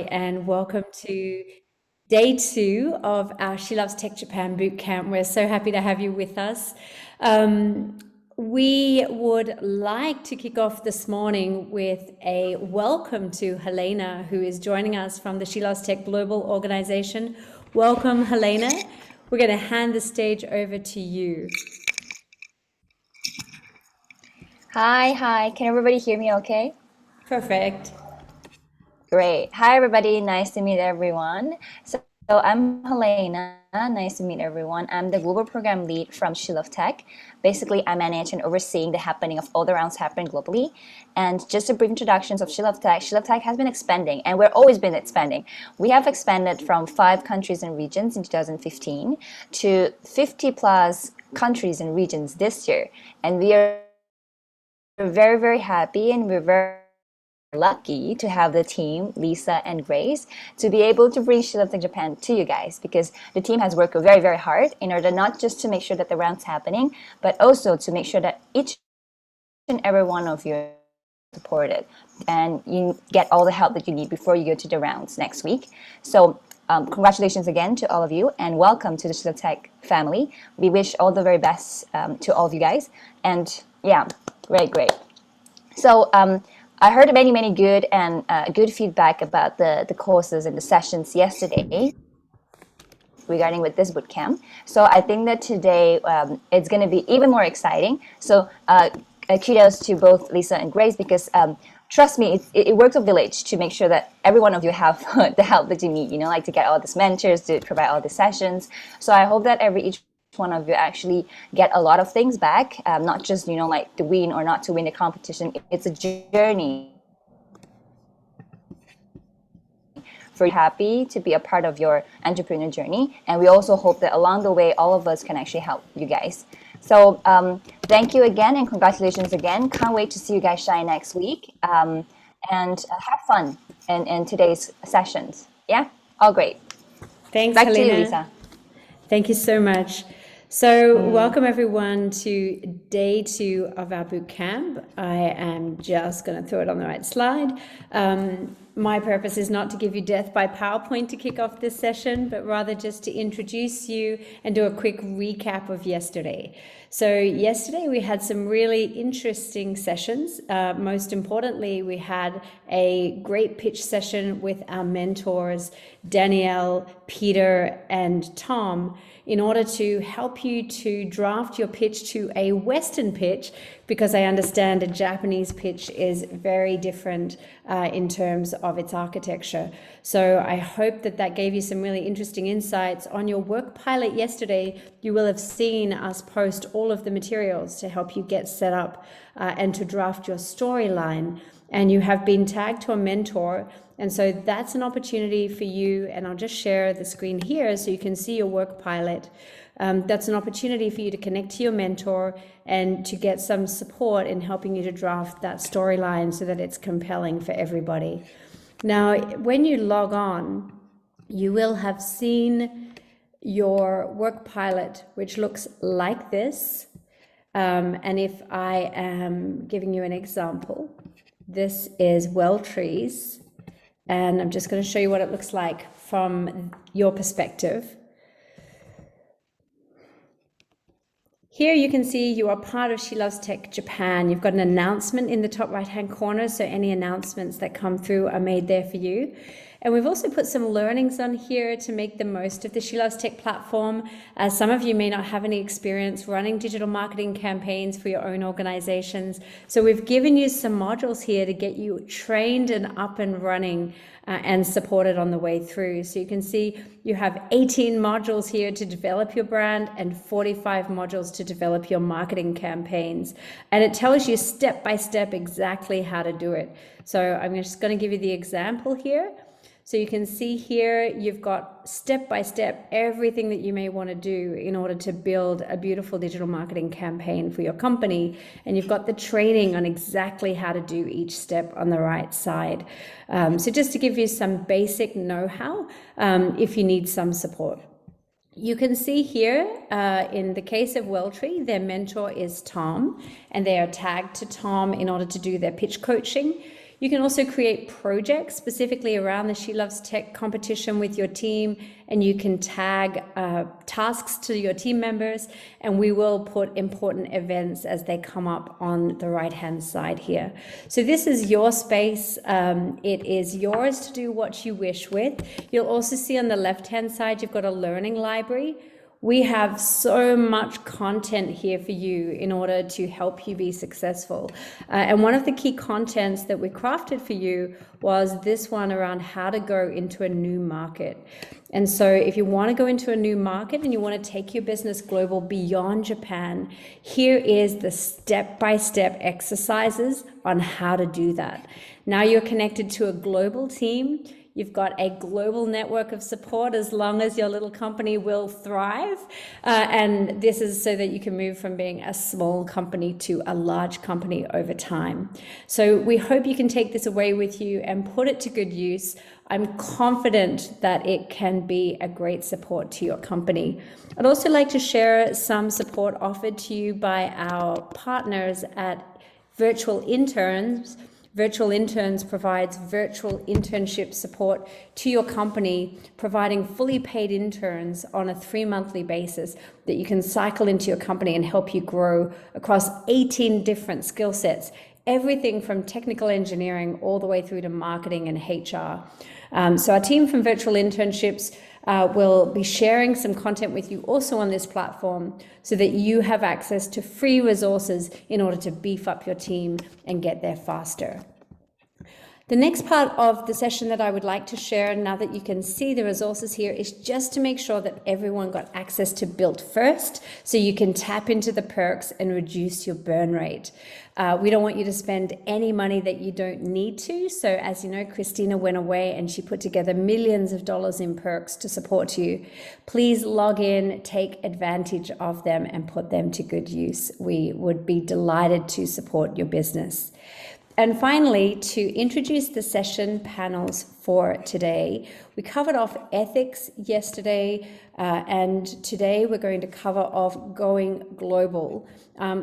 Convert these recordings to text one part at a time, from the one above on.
And welcome to day 2 of our SheLovesTech Japan Bootcamp. We're so happy to have you with us. We would like to kick off this morning with a welcome to Helena, who is joining us from the SheLovesTech Global Organization. Welcome, Helena. We're going to hand the stage over to you. Hi. Can everybody hear me okay? Perfect. Great. Hi, everybody. Nice to meet everyone. So I'm Helena. Nice to meet everyone. I'm the global program lead from SheLovesTech. Basically, I manage and overseeing the happening of all the rounds happening globally. And just a brief introduction of SheLovesTech. SheLovesTech has been expanding, and we've always been expanding. We have expanded from 5 countries and regions in 2015 to 50 plus countries and regions this year. And we are very, very happy, and we're very lucky to have the team, Lisa and Grace, to be able to bring SheLovesTech Japan to you guys, because the team has worked very, very hard in order not just to make sure that the round's happening, but also to make sure that each and every one of you are supported and you get all the help that you need before you go to the rounds next week. So congratulations again to all of you, and welcome to the SheLovesTech family. We wish all the very best to all of you guys, and yeah, great. So I heard many good and good feedback about the courses and the sessions yesterday regarding with this bootcamp. So I think that today it's going to be even more exciting. So kudos to both Lisa and Grace, because trust me, it works a village to make sure that every one of you have the help that you need, like to get all these mentors, to provide all the sessions. So I hope that each one of you actually get a lot of things back, not just like to win or not to win the competition. It's a journey for you, happy to be a part of your entrepreneur journey, and we also hope that along the way all of us can actually help you guys. So thank you again, and congratulations again. Can't wait to see you guys shine next week, and have fun in today's sessions. Yeah, all great. Thanks, Back Helena. to you, Lisa. Thank you so much. So welcome everyone to day 2 of our boot camp. I am just going to throw it on the right slide. My purpose is not to give you death by PowerPoint to kick off this session, but rather just to introduce you and do a quick recap of yesterday. So yesterday we had some really interesting sessions. Most importantly, we had a great pitch session with our mentors, Danielle, Peter, and Tom, in order to help you to draft your pitch to a Western pitch, because I understand a Japanese pitch is very different in terms of its architecture. So I hope that gave you some really interesting insights. On your work pilot yesterday, you will have seen us post all of the materials to help you get set up and to draft your storyline. And you have been tagged to a mentor. And so that's an opportunity for you. And I'll just share the screen here so you can see your work pilot. That's an opportunity for you to connect to your mentor and to get some support in helping you to draft that storyline so that it's compelling for everybody. Now, when you log on, you will have seen your work pilot, which looks like this. And if I am giving you an example, this is Well Trees, and I'm just going to show you what it looks like from your perspective. Here you can see you are part of SheLovesTech Japan. You've got an announcement in the top right-hand corner, so any announcements that come through are made there for you. And we've also put some learnings on here to make the most of the SheLovesTech platform. Some of you may not have any experience running digital marketing campaigns for your own organizations. So we've given you some modules here to get you trained and up and running and supported on the way through. So you can see you have 18 modules here to develop your brand and 45 modules to develop your marketing campaigns. And it tells you step by step exactly how to do it. So I'm just going to give you the example here. So you can see here, you've got step by step everything that you may want to do in order to build a beautiful digital marketing campaign for your company. And you've got the training on exactly how to do each step on the right side. So just to give you some basic know-how if you need some support. You can see here in the case of Welltree, their mentor is Tom, and they are tagged to Tom in order to do their pitch coaching. You can also create projects specifically around the SheLovesTech competition with your team, and you can tag tasks to your team members, and we will put important events as they come up on the right-hand side here. So this is your space. It is yours to do what you wish with. You'll also see on the left-hand side, you've got a learning library. We have so much content here for you in order to help you be successful. And one of the key contents that we crafted for you was this one around how to go into a new market. And so if you want to go into a new market and you want to take your business global beyond Japan, here is the step-by-step exercises on how to do that. Now you're connected to a global team. You've got a global network of support as long as your little company will thrive. And this is so that you can move from being a small company to a large company over time. So we hope you can take this away with you and put it to good use. I'm confident that it can be a great support to your company. I'd also like to share some support offered to you by our partners at Virtual Interns. Virtual Interns provides virtual internship support to your company, providing fully paid interns on a 3-monthly basis that you can cycle into your company and help you grow across 18 different skill sets, everything from technical engineering all the way through to marketing and HR. So our team from Virtual Internships will be sharing some content with you also on this platform so that you have access to free resources in order to beef up your team and get there faster. The next part of the session that I would like to share, now that you can see the resources here, is just to make sure that everyone got access to Built First so you can tap into the perks and reduce your burn rate. We don't want you to spend any money that you don't need to. So as you know, Christina went away and she put together millions of dollars in perks to support you. Please log in, take advantage of them and put them to good use. We would be delighted to support your business. And finally, to introduce the session panels for today, we covered off ethics yesterday, and today we're going to cover off going global.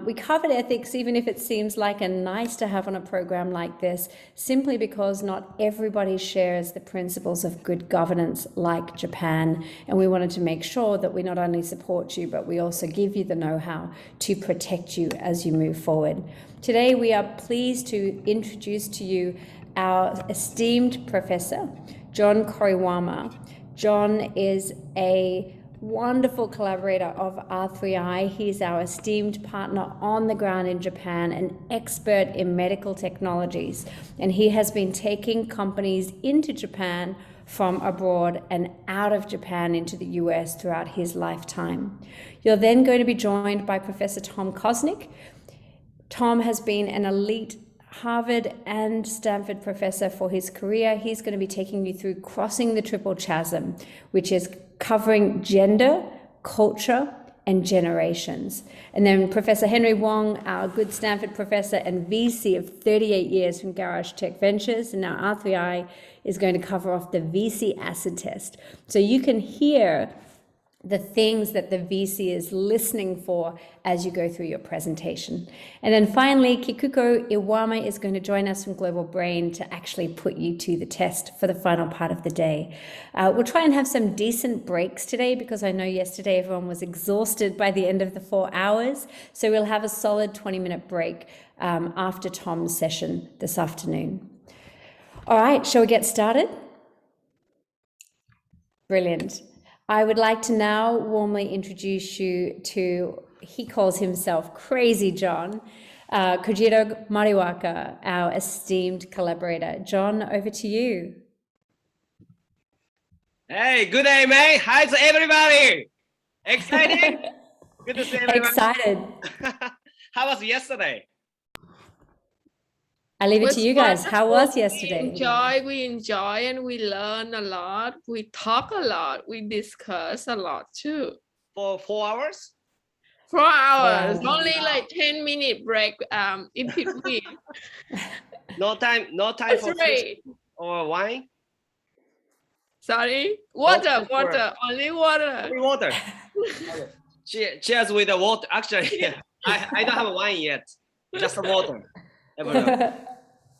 We covered ethics, even if it seems like a nice to have on a program like this, simply because not everybody shares the principles of good governance like Japan. And we wanted to make sure that we not only support you, but we also give you the know-how to protect you as you move forward. Today, we are pleased to introduce to you our esteemed professor, John Koriwama. John is a wonderful collaborator of R3I. He's our esteemed partner on the ground in Japan, an expert in medical technologies, and he has been taking companies into Japan from abroad and out of Japan into the US throughout his lifetime. You're then going to be joined by Professor Tom Kosnick. Tom has been an elite Harvard and Stanford professor for his career. He's going to be taking you through Crossing the Triple Chasm, which is covering gender, culture, and generations. And then Professor Henry Wong, our good Stanford professor and VC of 38 years from Garage Tech Ventures, and now R3I is going to cover off the VC acid test. So you can hear the things that the VC is listening for as you go through your presentation. And then finally, Kikuko Iwama is going to join us from Global Brain to actually put you to the test for the final part of the day. We'll try and have some decent breaks today because I know yesterday everyone was exhausted by the end of the 4 hours. So we'll have a solid 20-minute break after Tom's session this afternoon. All right, shall we get started? Brilliant. I would like to now warmly introduce you to, he calls himself Crazy John, Kojiro Mariwaka, our esteemed collaborator. John, over to you. Hey, good day, mate. How's everybody? Excited? Good to see everybody. Excited. How was yesterday? I leave it to you guys. How was yesterday? We enjoy and we learn a lot. We talk a lot. We discuss a lot too. For 4 hours? 4 hours. Wow. Only like 10-minute break in between. No time That's for right. or wine? Sorry. Water. Only Only water. water. Okay. Cheers with the water. Actually, I don't have wine yet. Just water.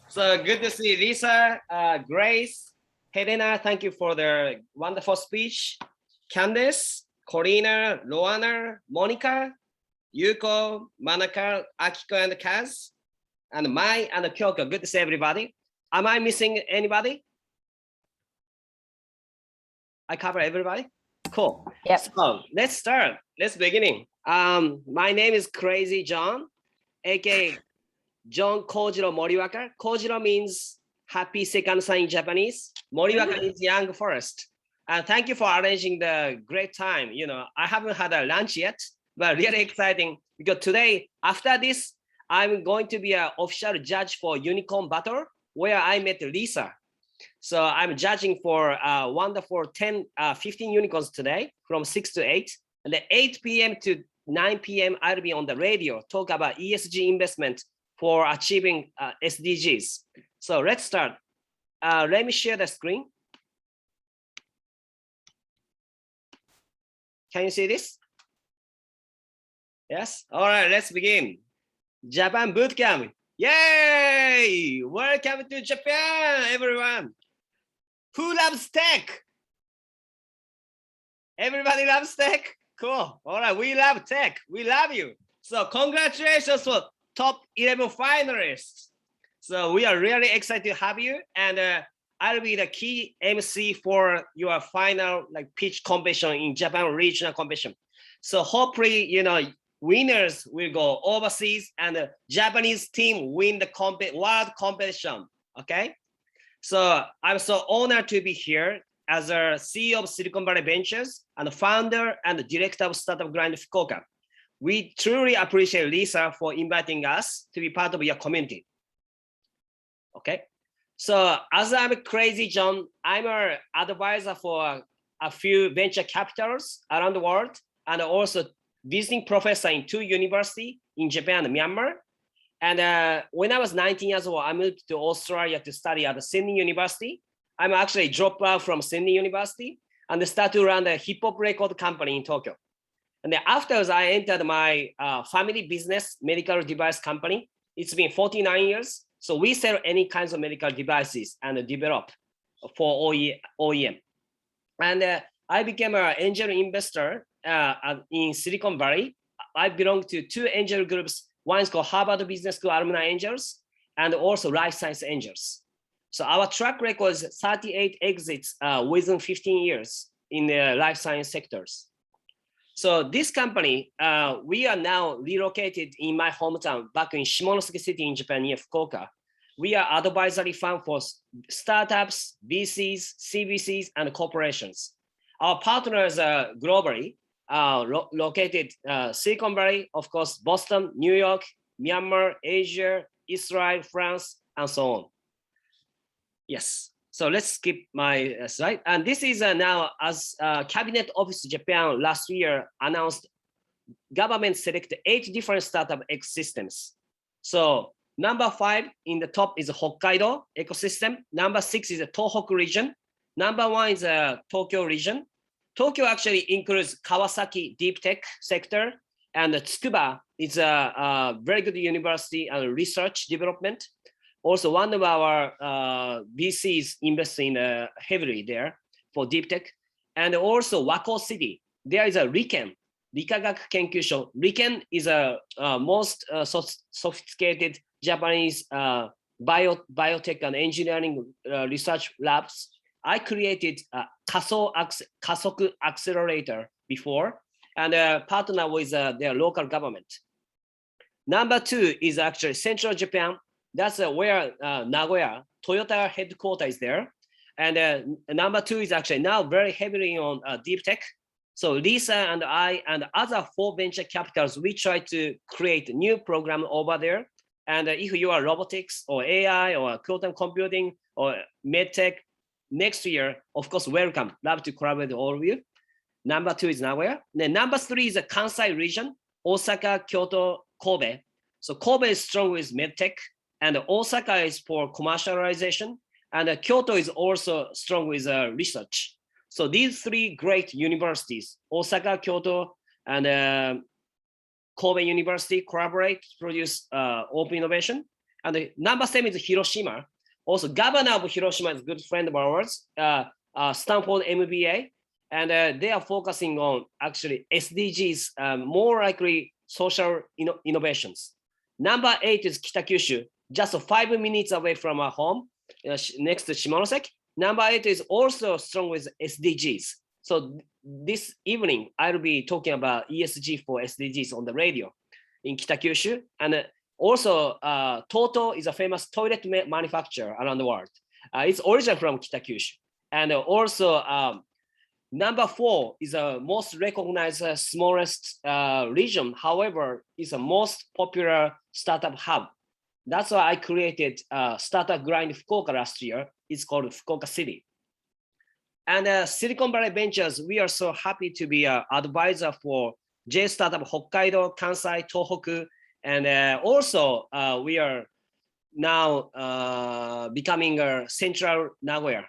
So good to see Lisa, Grace, Helena. Thank you for the wonderful speech. Candice, Corina, Luana, Monica, Yuko, Manaka, Akiko, and Kaz, and Mai and Kyoko. Good to see everybody. Am I missing anybody? I cover everybody. Cool. Yep. So let's start. Let's beginning. My name is Crazy John, aka John Kojiro Moriwaka. Kojiro means happy second son in Japanese. Moriwaka means young forest. And thank you for arranging the great time. You know, I haven't had a lunch yet, but really exciting because today, after this, I'm going to be an official judge for Unicorn Battle, where I met Lisa. So I'm judging for wonderful 15 unicorns today from 6 to 8. And at 8 p.m. to 9 p.m., I'll be on the radio, talk about ESG investment for achieving SDGs. So let's start. Let me share the screen. Can you see this? Yes? All right, let's begin. Japan Bootcamp. Yay! Welcome to Japan, everyone. Who loves tech? Everybody loves tech? Cool. All right, we love tech. We love you. So congratulations for top 11 finalists. So we are really excited to have you. And I'll be the key MC for your final pitch competition in Japan regional competition. So hopefully, you know, winners will go overseas and the Japanese team win the world competition, okay? So I'm so honored to be here as a CEO of Silicon Valley Ventures and founder and director of Startup Grind Fukuoka. We truly appreciate Lisa for inviting us to be part of your community, okay? So as I'm Crazy John, I'm an advisor for a few venture capitals around the world and also visiting professor in 2 universities in Japan and Myanmar. And when I was 19 years old, I moved to Australia to study at Sydney University. I'm actually dropped out from Sydney University and started to run a hip hop record company in Tokyo. And then afterwards, I entered my family business medical device company. It's been 49 years. So we sell any kinds of medical devices and develop for OEM. And I became an angel investor in Silicon Valley. I belong to 2 angel groups. One is called Harvard Business School Alumni Angels and also Life Science Angels. So our track record is 38 exits within 15 years in the life science sectors. So this company, we are now relocated in my hometown back in Shimonoseki City in Japan near Fukuoka. We are advisory firm for startups, VCs, CVCs, and corporations. Our partners are globally located Silicon Valley, of course, Boston, New York, Myanmar, Asia, Israel, France, and so on. Yes, so let's skip my slide. And this is now as Cabinet Office Japan last year announced government selected 8 different startup ecosystems. So number 5 in the top is Hokkaido ecosystem. Number 6 is the Tohoku region. Number 1 is Tokyo region. Tokyo actually includes Kawasaki deep tech sector, and Tsukuba is a very good university and research development. Also, one of our VCs investing heavily there for deep tech. And also Wako City, there is a RIKEN, Rikagaku Kenkyusho. RIKEN is a most sophisticated Japanese biotech and engineering research labs. I created a Kasoku accelerator before and partner with their local government. Number 2 is actually Central Japan. That's where Nagoya, Toyota headquarters is there. And number 2 is actually now very heavily on deep tech. So Lisa and I and other 4 venture capitals, we try to create a new program over there. And if you are robotics or AI or quantum computing or medtech, next year, of course, welcome. Love to collaborate with all of you. Number 2 is Nagoya. Then number 3 is the Kansai region, Osaka, Kyoto, Kobe. So Kobe is strong with medtech, and Osaka is for commercialization, and Kyoto is also strong with research. So these 3 great universities, Osaka, Kyoto, and Kobe University, collaborate to produce open innovation. And the number 7 is Hiroshima. Also, governor of Hiroshima is a good friend of ours, Stanford MBA. And they are focusing on actually SDGs, more likely social innovations. Number 8 is Kitakyushu, just 5 minutes away from our home, next to Shimonoseki. Number 8 is also strong with SDGs. So this evening, I'll be talking about ESG for SDGs on the radio in Kitakyushu. And also, Toto is a famous toilet manufacturer around the world. It's originally from Kitakyushu. And also, number 4 is the most recognized smallest region. However, it's the most popular startup hub. That's why I created Startup Grind Fukuoka last year. It's called Fukuoka City. And Silicon Valley Ventures, we are so happy to be an advisor for J Startup Hokkaido, Kansai, Tohoku. And also, we are now becoming a central Nagoya.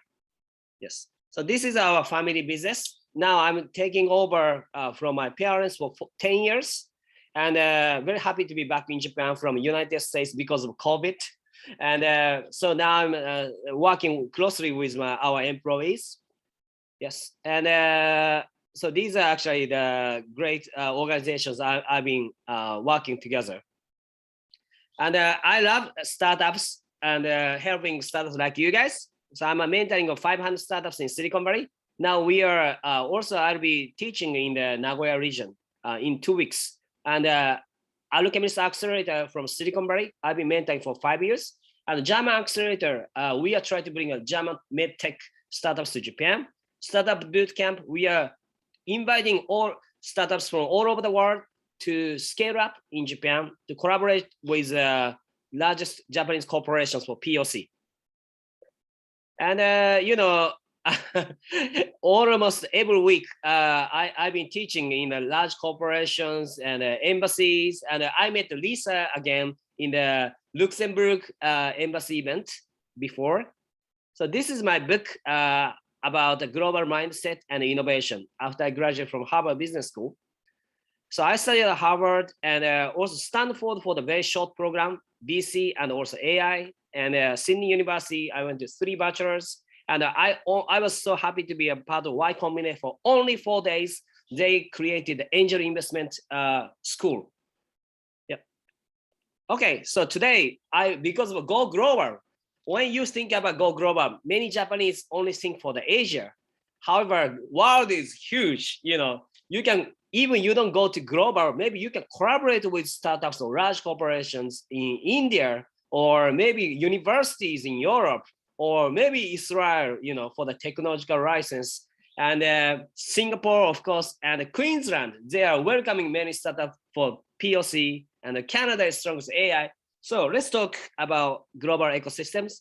Yes. So this is our family business. Now I'm taking over from my parents for 10 years. And very happy to be back in Japan from United States because of COVID. And so now I'm working closely with our employees. Yes. And so these are actually the great organizations I've been working together. And I love startups and helping startups like you guys. So I'm a mentoring of 500 startups in Silicon Valley. Now we are also, I'll be teaching in the Nagoya region in 2 weeks. And Alchemist Accelerator from Silicon Valley, I've been mentoring for 5 years. And German Accelerator, we are trying to bring a German medtech startups to Japan. Startup Bootcamp, we are inviting all startups from all over the world to scale up in Japan to collaborate with largest Japanese corporations for POC. And you know, almost every week, I've been teaching in the large corporations and embassies. And I met Lisa again in the Luxembourg embassy event before. So this is my book about the global mindset and innovation after I graduated from Harvard Business School. So I studied at Harvard and also Stanford for the very short program, BC and also AI. And Sydney University, I went to 3 bachelors. And I was so happy to be a part of Y Combinator for only 4 days. They created the angel investment school. Yep. Okay, so today, because of Go Global, when you think about Go Global, many Japanese only think for the Asia. However, world is huge. You know, you can, even you don't go to global, maybe you can collaborate with startups or large corporations in India, or maybe universities in Europe, or maybe Israel, you know, for the technological license. And Singapore, of course, and Queensland, they are welcoming many startups for POC, and Canada is strong with AI. So let's talk about global ecosystems.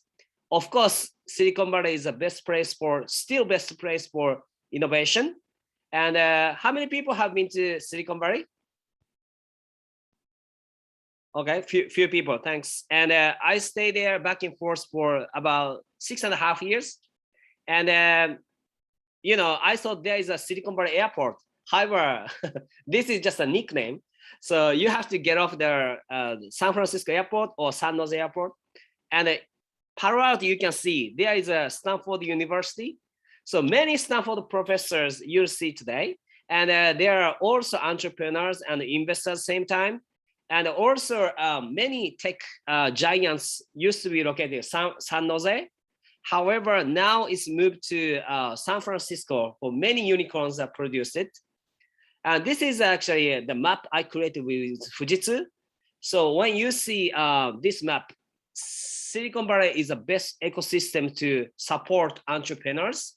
Of course, Silicon Valley is the still best place for innovation. And how many people have been to Silicon Valley? Okay, few people, thanks. And I stayed there back and forth for about 6.5 years. And, you know, I thought there is a Silicon Valley airport. However, this is just a nickname. So you have to get off the San Francisco airport or San Jose airport. And Palo Alto, you can see there is a Stanford University. So many Stanford professors you'll see today. And there are also entrepreneurs and investors at the same time. And also many tech giants used to be located in San Jose. However, now it's moved to San Francisco for many unicorns that produce it. And this is actually the map I created with Fujitsu. So when you see this map, Silicon Valley is the best ecosystem to support entrepreneurs.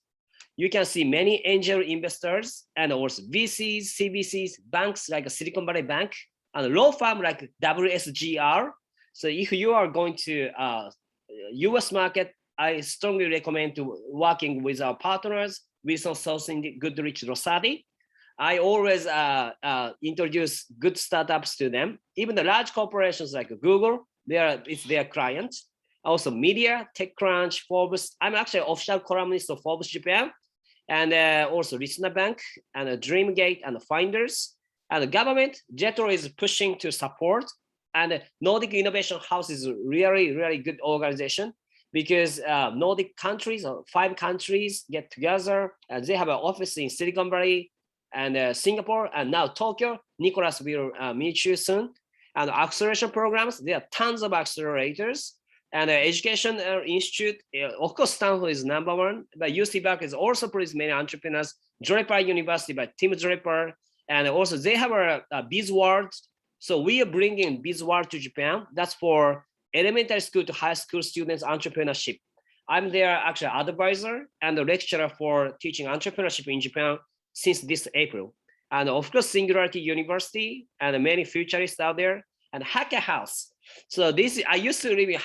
You can see many angel investors and also VCs, CVCs, banks like Silicon Valley Bank, and a law firm like WSGR. So if you are going to US market, I strongly recommend to working with our partners, Wilson Sonsini, Goodrich, Rosati. I always introduce good startups to them. Even the large corporations like Google, it's their client. Also media, TechCrunch, Forbes. I'm actually an official columnist of Forbes Japan. And also Listener Bank and Dreamgate and Finders. And the government, JETRO is pushing to support And Nordic Innovation House is really, really good organization because Nordic countries, 5 countries get together. They have an office in Silicon Valley and Singapore, and now Tokyo. Nicholas will meet you soon. And acceleration programs, there are tons of accelerators. And education institute, of course, Stanford is #1, but UC Berkeley is also produce many entrepreneurs. Draper University by Tim Draper, and also they have a Biz World. So we are bringing Biz World to Japan. That's for elementary school to high school students entrepreneurship. I'm their actual advisor and a lecturer for teaching entrepreneurship in Japan since this April. And of course, Singularity University and many futurists out there, and Hacker House. So this, I used to live in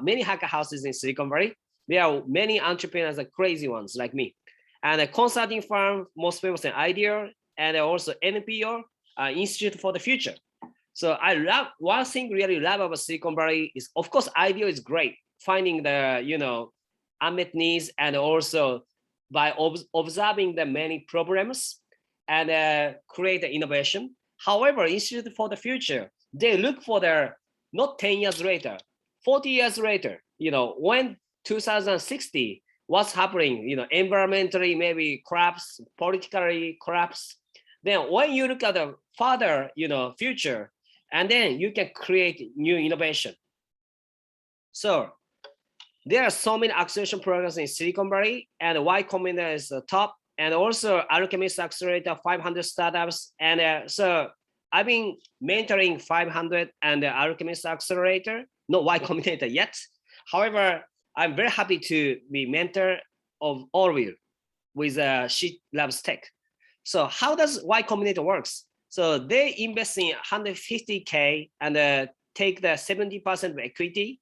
many hacker houses in Silicon Valley. There are many entrepreneurs, crazy ones like me. And a consulting firm, most famous in IDEO, and also NPO, Institute for the Future. So I love, one thing really love about Silicon Valley is, of course, IDEO is great, finding the, unmet needs, and also by observing the many problems and create the innovation. However, Institute for the Future, they look for their, not 10 years later, 40 years later, when 2060, what's happening, environmentally, maybe collapse, politically collapse. Then when you look at the further, future, and then you can create new innovation. So there are so many acceleration programs in Silicon Valley, and Y Combinator is the top, and also Alchemist Accelerator, 500 startups. And so I've been mentoring 500 and the Alchemist Accelerator, not Y Combinator yet. However, I'm very happy to be mentor of all of you with SheLovesTech. So how does Y Combinator works? So they invest in 150K and take the 70% of equity.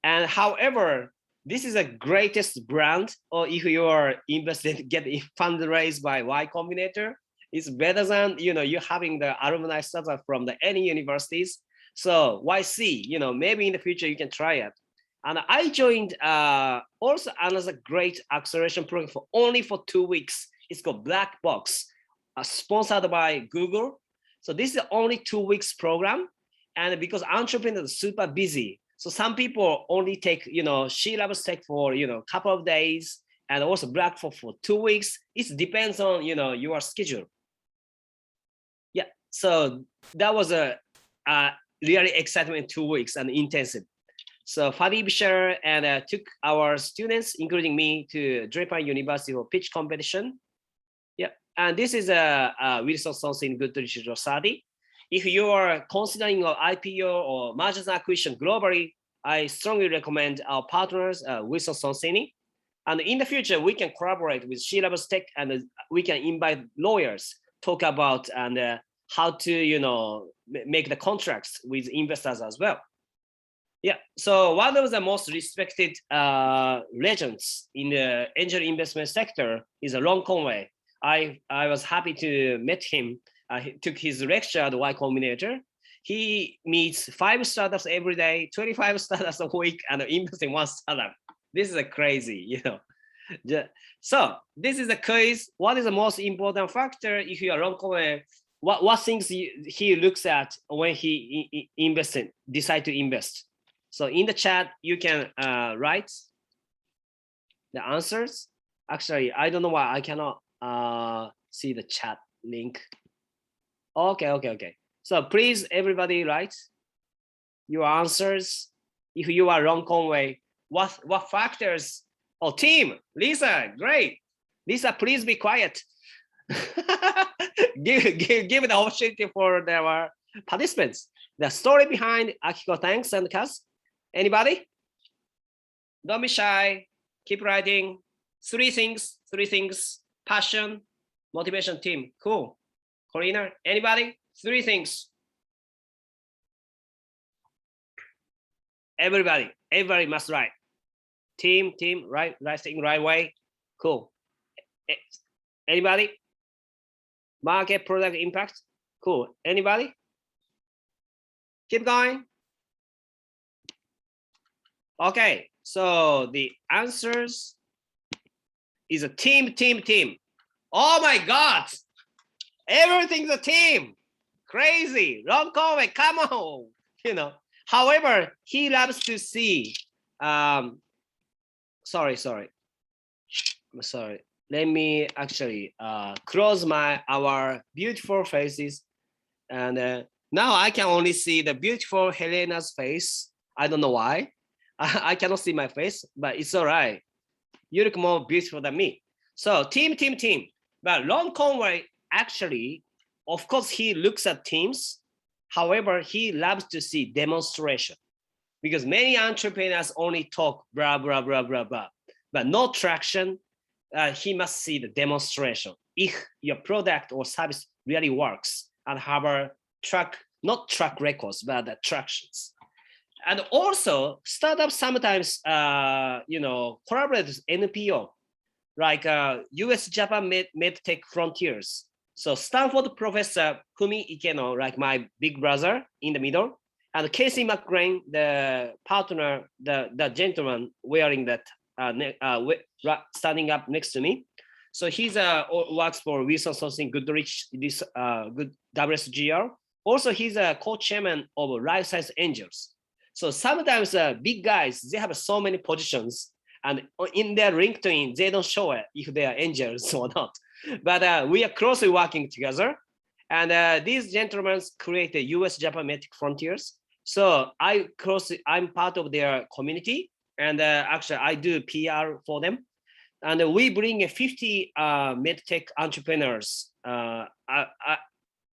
And however, this is the greatest brand, or if you are invested, get fundraised by Y Combinator, it's better than you having the alumni startup from any universities. So YC, maybe in the future you can try it. And I joined also another great acceleration program only for 2 weeks. It's called Black Box, sponsored by Google. So this is the only 2 weeks program, and because entrepreneurs are super busy, so some people only take SheLovesTech for a couple of days, and also Black for 2 weeks. It depends on your schedule. Yeah, so that was a really exciting 2 weeks and intensive. So Fadi Bishar and took our students, including me, to Draper University for pitch competition. Yeah, and this is a Wilson Sonsini Good Literature Study. If you are considering an IPO or mergers and acquisition globally, I strongly recommend our partners, Wilson Sonsini. And in the future, we can collaborate with SheLovesTech, and we can invite lawyers, talk about and how to make the contracts with investors as well. Yeah, so one of the most respected legends in the angel investment sector is Ron Conway. I was happy to meet him. He took his lecture at Y Combinator. He meets 5 startups every day, 25 startups a week, and invests in 1 startup. This is crazy, So this is a quiz. What is the most important factor if you are Ron Conway? What things he looks at when he decide to invest? So in the chat, you can write the answers. Actually, I don't know why I cannot see the chat link. Okay. So please, everybody, write your answers. If you are Ron Conway, what factors? Oh, team, Lisa, great. Lisa, please be quiet. give the opportunity for our participants. The story behind Akiko, thanks, and Kaz. Anybody? Don't be shy. Keep writing. 3 things. Passion, motivation, team. Cool. Corina, anybody? 3 things. Everybody must write. Team, right thing, right way. Cool. Anybody? Market, product, impact. Cool. Anybody? Keep going. Okay, so the answers is a team. Oh my God, everything's a team. Crazy. Ron Conway, come on. you know. However, he loves to see. Sorry. I'm sorry. Let me actually close our beautiful faces, and now I can only see the beautiful Helena's face. I don't know why. I cannot see my face, but it's all right. You look more beautiful than me. So team. But Ron Conway actually, of course, he looks at teams. However, he loves to see demonstration, because many entrepreneurs only talk blah, blah, blah, blah, blah, but no traction. He must see the demonstration. If your product or service really works and have a not track records, but the tractions. And also startups sometimes, collaborate with NPO, like US Japan MedTech Frontiers. So Stanford professor Fumi Ikeno, like my big brother in the middle, and Casey McGrain, the partner, the gentleman wearing that, standing up next to me. So he's works for Wilson Sonsing Goodrich, this good WSGR. Also, he's a co-chairman of Life Science Angels. So sometimes big guys, they have so many positions, and in their LinkedIn, they don't show it if they are angels or not. But we are closely working together. And these gentlemen create the US Japan MedTech Frontiers. So I'm part of their community. And actually, I do PR for them. And we bring 50 MedTech entrepreneurs,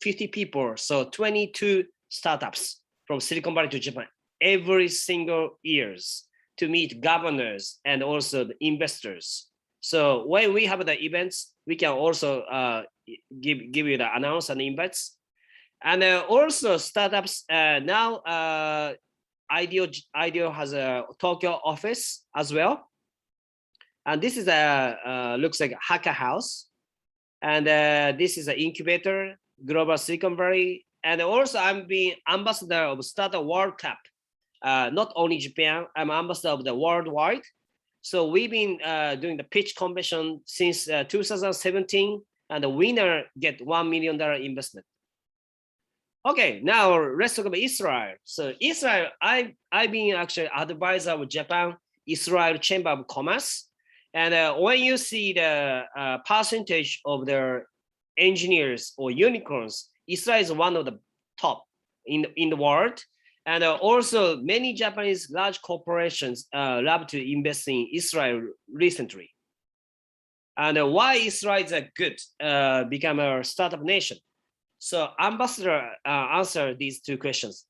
50 people, so 22 startups from Silicon Valley to Japan every single years to meet governors and also the investors. So when we have the events, we can also give you the announce and invites. And also startups now, IDEO has a Tokyo office as well. And this is looks like a hacker house. And this is an incubator, Global Silicon Valley. And also I'm being ambassador of Startup World Cup. Not only Japan, I'm ambassador of the worldwide. So we've been doing the pitch competition since 2017, and the winner get $1 million investment. Okay, now let's talk about Israel. So Israel, I've been actually advisor of Japan Israel Chamber of Commerce. And when you see the percentage of their engineers or unicorns, Israel is one of the top in the world. And also many Japanese large corporations love to invest in Israel recently. And why Israel is a good become a startup nation? So ambassador answered these two questions.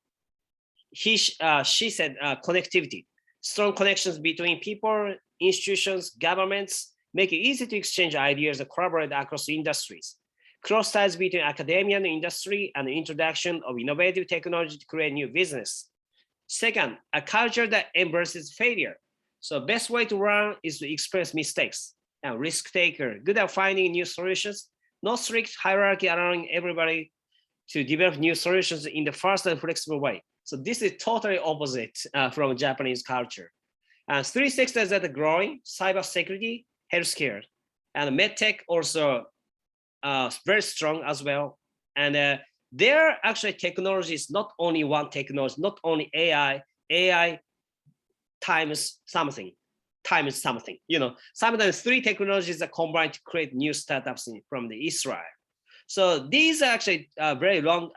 She said connectivity, strong connections between people, institutions, governments, make it easy to exchange ideas and collaborate across industries. Cross ties between academia and industry, and the introduction of innovative technology to create new business. Second, a culture that embraces failure. So best way to learn is to express mistakes. And risk taker, good at finding new solutions, no strict hierarchy allowing everybody to develop new solutions in the fast and flexible way. So this is totally opposite from Japanese culture. And three sectors that are growing: cybersecurity, healthcare, and medtech also very strong as well. And their actually technology is not only one technology, not only AI times something, you know, sometimes three technologies are combined to create new startups from the Israel. So these are actually very long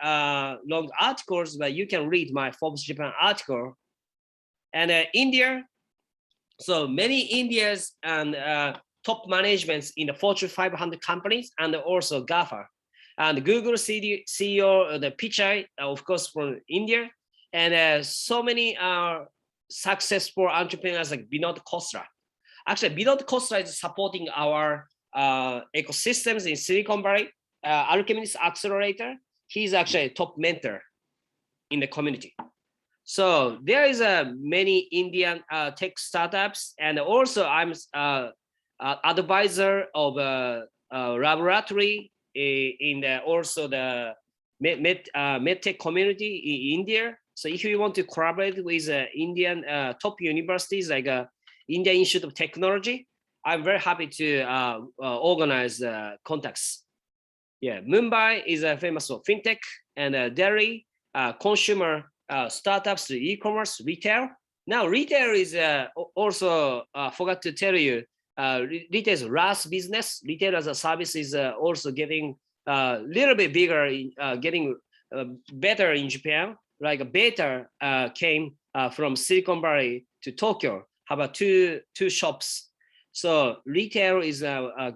articles, but you can read my Forbes Japan article. And India, so many Indians and top managements in the Fortune 500 companies, and also GAFA. And Google CEO, the Pichai, of course, from India. And so many successful entrepreneurs like Vinod Khosla. Actually, Vinod Khosla is supporting our ecosystems in Silicon Valley, Alchemist Accelerator. He's actually a top mentor in the community. So there is many Indian tech startups, and also I'm advisor of a laboratory in also the medtech community in India. So if you want to collaborate with Indian top universities like Indian Institute of Technology, I'm very happy to organize contacts. Yeah, Mumbai is famous for fintech, and Delhi consumer startups to e-commerce, retail. Now retail is also forgot to tell you, retail is RaaS business. Retail as a service is also getting a little bit bigger, getting better in Japan. Like Beta came from Silicon Valley to Tokyo, have two shops. So retail is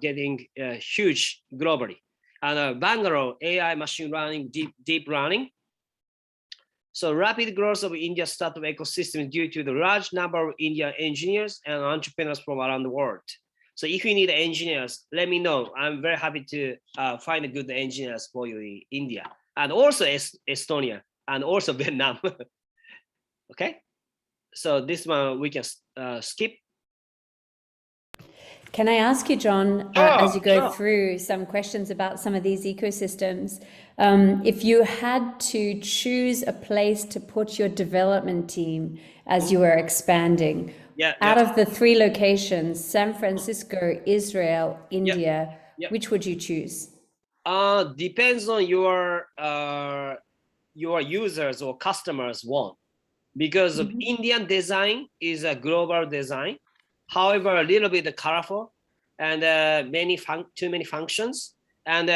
getting huge globally. And Bangalore, AI, machine learning, deep learning. So rapid growth of India's startup ecosystem due to the large number of Indian engineers and entrepreneurs from around the world. So if you need engineers, let me know. I'm very happy to find good engineers for you in India and also Estonia and also Vietnam. Okay, so this one we can skip. Can I ask you, John, as you go through some questions about some of these ecosystems, if you had to choose a place to put your development team as you were expanding, out of the 3 locations, San Francisco, Israel, India, which would you choose? Depends on your users or customers want, because of Indian design is a global design. However, a little bit colorful and too many functions. And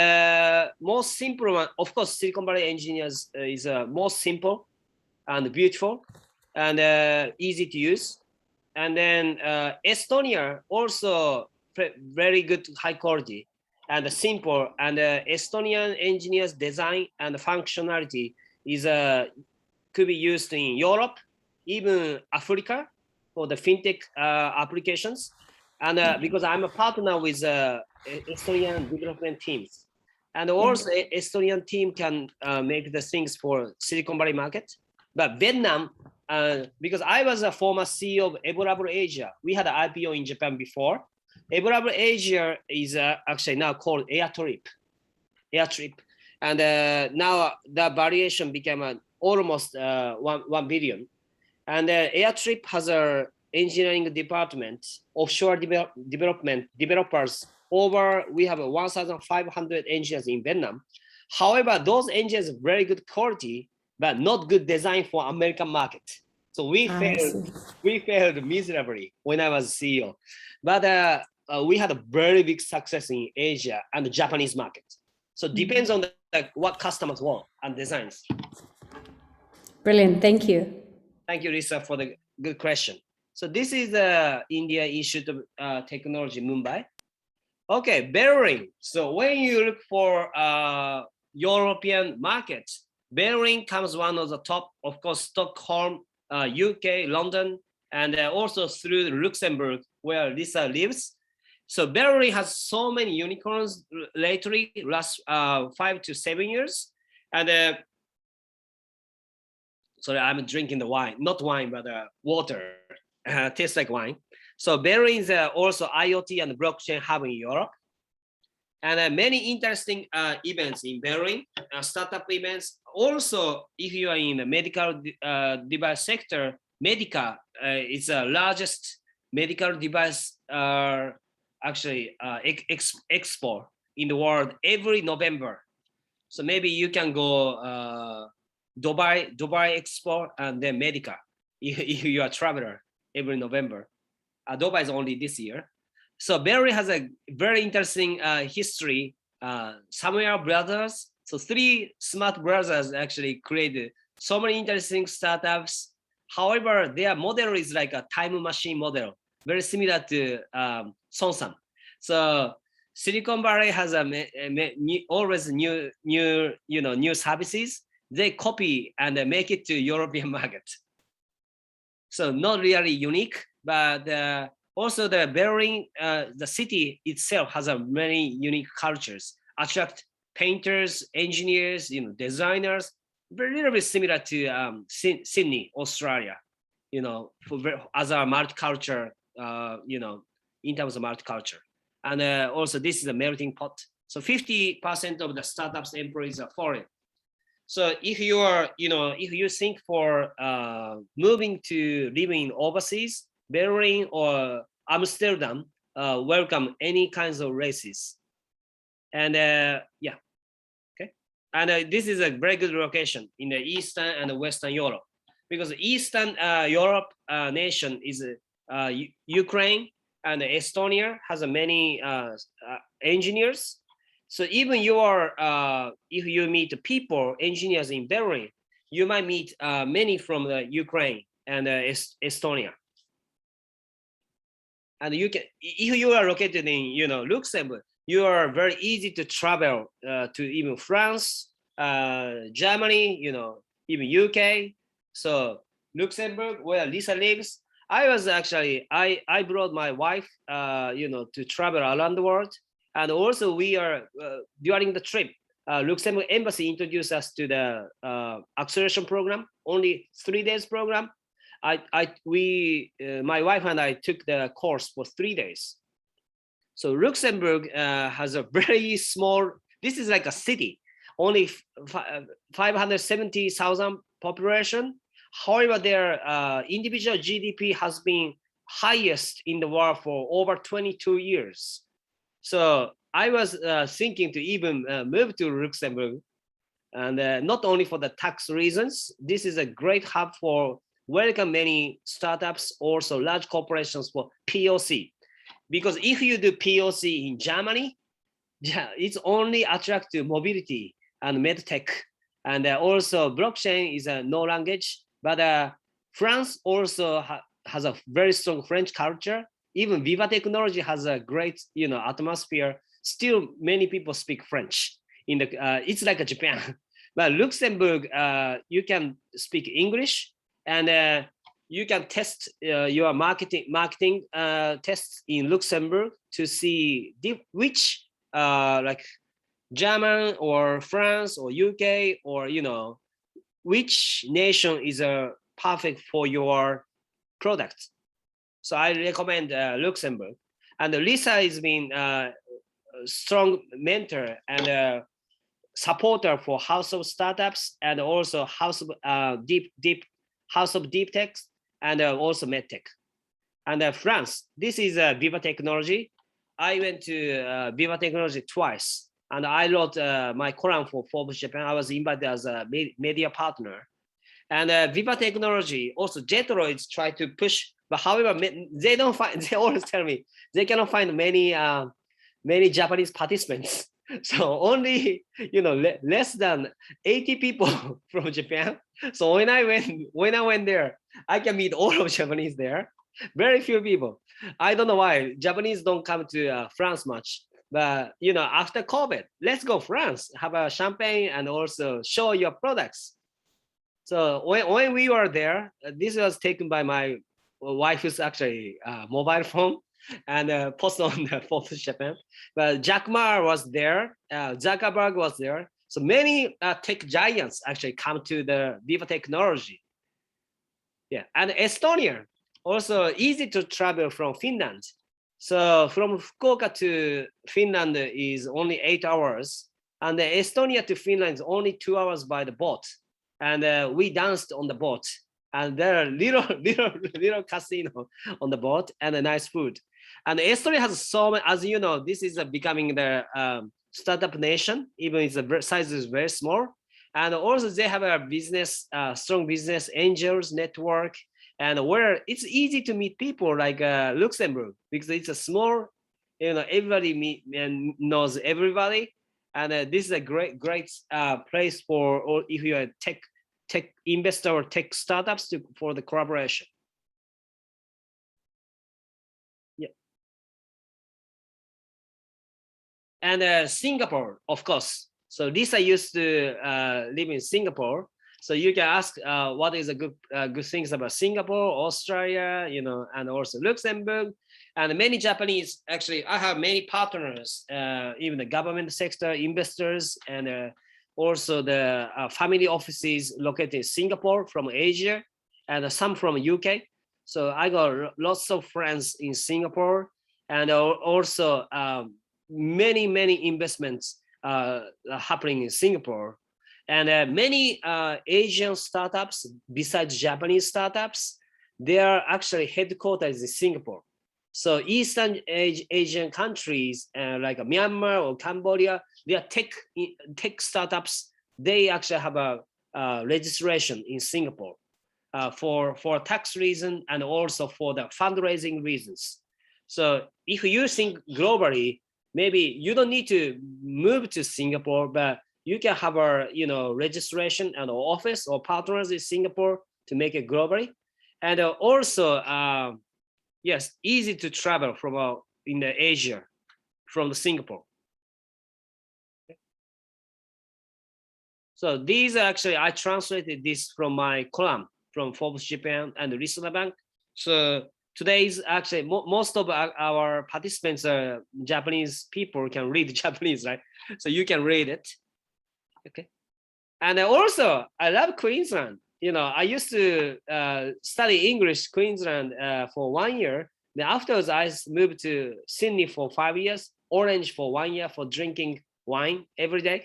most simple one, of course, Silicon Valley engineers is most simple and beautiful and easy to use. And then Estonia also very good, high quality and simple. And Estonian engineers design and functionality is could be used in Europe, even Africa, for the fintech applications. And because I'm a partner with Estonian development teams. And also Estonian team can make the things for Silicon Valley market. But Vietnam, because I was a former CEO of Evolable Asia. We had an IPO in Japan before. Evolable Asia is actually now called Airtrip. And now the valuation became almost 1 billion. And Airtrip has a engineering department, offshore developers. We have 1,500 engineers in Vietnam. However, those engineers are very good quality, but not good design for American market. So we failed miserably when I was CEO. But we had a very big success in Asia and the Japanese market. So it depends on what customers want and designs. Brilliant, thank you. Thank you, Lisa, for the good question. So this is the India Institute of Technology, Mumbai. Okay, Berlin. So when you look for European markets, Berlin comes one of the top, of course, Stockholm, UK, London, and also through Luxembourg, where Lisa lives. So Berlin has so many unicorns lately, last 5 to 7 years. And sorry, I'm drinking the wine, not wine, but water. Tastes like wine. So Berlin is also IoT and blockchain hub in Europe. And many interesting events in Berlin, startup events. Also, if you are in the medical device sector, Medica is the largest medical device expo in the world every November. So maybe you can go Dubai Expo and then Medica if you are a traveler every November. Dubai is only this year. So Berlin has a very interesting history. Samuel brothers, so 3 smart brothers actually created so many interesting startups. However, their model is like a time machine model, very similar to Sonsan. So Silicon Valley has always new services. They copy and make it to European market. So not really unique, but also the Berlin, the city itself has a many unique cultures, attract painters, engineers, designers, very little bit similar to Sydney, Australia, as a multicultural, in terms of multicultural. And also this is a melting pot. So 50% of the startups employees are foreign. So if you are, if you think for moving to living overseas, Berlin or Amsterdam welcome any kinds of races. And yeah, okay. And this is a very good location in the Eastern and the Western Europe, because Eastern Europe nation is Ukraine, and Estonia has many engineers. So even you are, if you meet people, engineers in Berlin, you might meet many from the Ukraine and Estonia. And you can, if you are located in, Luxembourg, you are very easy to travel to even France, Germany, even UK. So Luxembourg, where Lisa lives, I was actually, I brought my wife, to travel around the world. And also we are, during the trip, Luxembourg Embassy introduced us to the acceleration program, only 3 days program. My wife and I took the course for 3 days. So Luxembourg has a very small, this is like a city, only 570,000 population. However, their individual GDP has been highest in the world for over 22 years. So I was thinking to even move to Luxembourg, and not only for the tax reasons. This is a great hub for welcome many startups, also large corporations for POC. Because if you do POC in Germany, it's only attract to mobility and medtech, and also blockchain is no language. But France also has a very strong French culture. Even Viva Technology has a great, atmosphere. Still, many people speak French. It's like a Japan. But Luxembourg, you can speak English, and you can test your marketing tests in Luxembourg to see which like German or France or UK or which nation is perfect for your product. So I recommend Luxembourg. And Lisa has been a strong mentor and supporter for House of Startups, and also House of Deep Tech, and also MedTech. And France, this is Viva Technology. I went to Viva Technology twice, and I wrote my column for Forbes Japan. I was invited as a media partner. And Viva Technology, also Jetroids try to push, but however, they don't find, they always tell me, they cannot find many Japanese participants. So only, less than 80 people from Japan. So when I went there, I can meet all of Japanese there. Very few people. I don't know why Japanese don't come to France much. But after COVID, let's go France, have a champagne, and also show your products. So when we were there, this was taken by my wife's actually mobile phone, and post on the Forbes Japan. But Jack Ma was there, Zuckerberg was there. So many tech giants actually come to the Viva Technology. Yeah, and Estonia, also easy to travel from Finland. So from Fukuoka to Finland is only 8 hours, and Estonia to Finland is only 2 hours by the boat. And we danced on the boat, and there are little casino on the boat, and a nice food. And Estonia has so many, as you know, this is becoming the startup nation, even if the size is very small. And also they have a business, strong business angels network, and where it's easy to meet people like Luxembourg, because it's a small, everybody knows everybody. And this is a great place for, or if you're a tech investor or tech startups for the collaboration. Yeah. And Singapore, of course. So Lisa used to live in Singapore. So you can ask what is a good things about Singapore, Australia, and also Luxembourg. And many Japanese, actually, I have many partners, even the government sector, investors, and also the family offices located in Singapore from Asia, and some from UK. So I got lots of friends in Singapore, and also many investments happening in Singapore. And many Asian startups, besides Japanese startups, they are actually headquartered in Singapore. So Eastern Asian countries like Myanmar or Cambodia, they are tech startups they actually have a registration in Singapore for tax reason and also for the fundraising reasons. So if you think globally, maybe you don't need to move to Singapore, but you can have a registration and office or partners in Singapore to make it globally. And also, yes, easy to travel from in the Asia from Singapore. So these are actually, I translated this from my column from Forbes Japan and the Listener Bank. So today's actually most of our participants are Japanese people, can read Japanese, right? So you can read it. Okay. And also, I love Queensland. I used to study English Queensland for 1 year. Then afterwards, I moved to Sydney for 5 years, Orange for 1 year for drinking wine every day.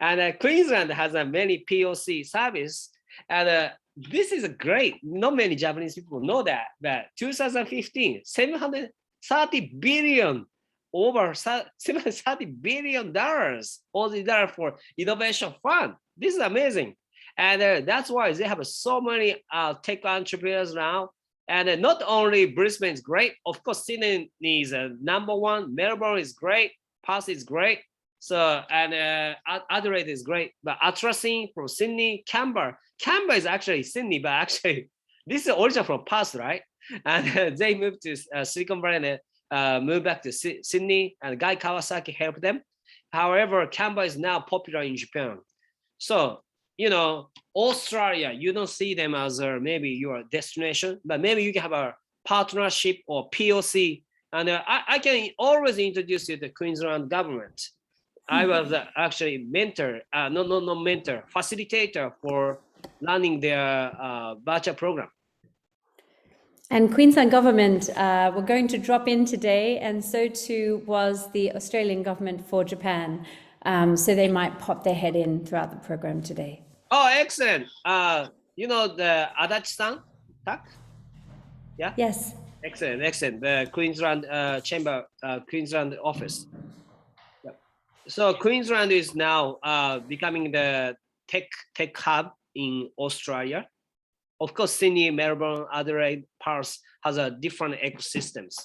And Queensland has a many POC service. And this is great. Not many Japanese people know that. But 2015, 730 billion, over $730 billion Aussie dollar for innovation fund. This is amazing. And that's why they have so many tech entrepreneurs now. And not only Brisbane is great, of course, Sydney is #1, Melbourne is great, Perth is great. So, and Adelaide is great, but Atlassian from Sydney, Canberra is actually Sydney, but actually this is origin from Perth, right? And they moved to Silicon Valley and moved back to Sydney, and Guy Kawasaki helped them. However, Canberra is now popular in Japan. So, Australia, you don't see them as maybe your destination, but maybe you can have a partnership or POC. And I can always introduce you to the Queensland government. I was actually facilitator for running their virtual program. And Queensland government were going to drop in today, and so too was the Australian government for Japan. So they might pop their head in throughout the program today. Oh, excellent. The Adachi-san, Tak? Yeah? Yes. Excellent. The Queensland Chamber, Queensland office. Yeah. So Queensland is now becoming the tech hub in Australia. Of course, Sydney, Melbourne, Adelaide, Perth has a different ecosystems,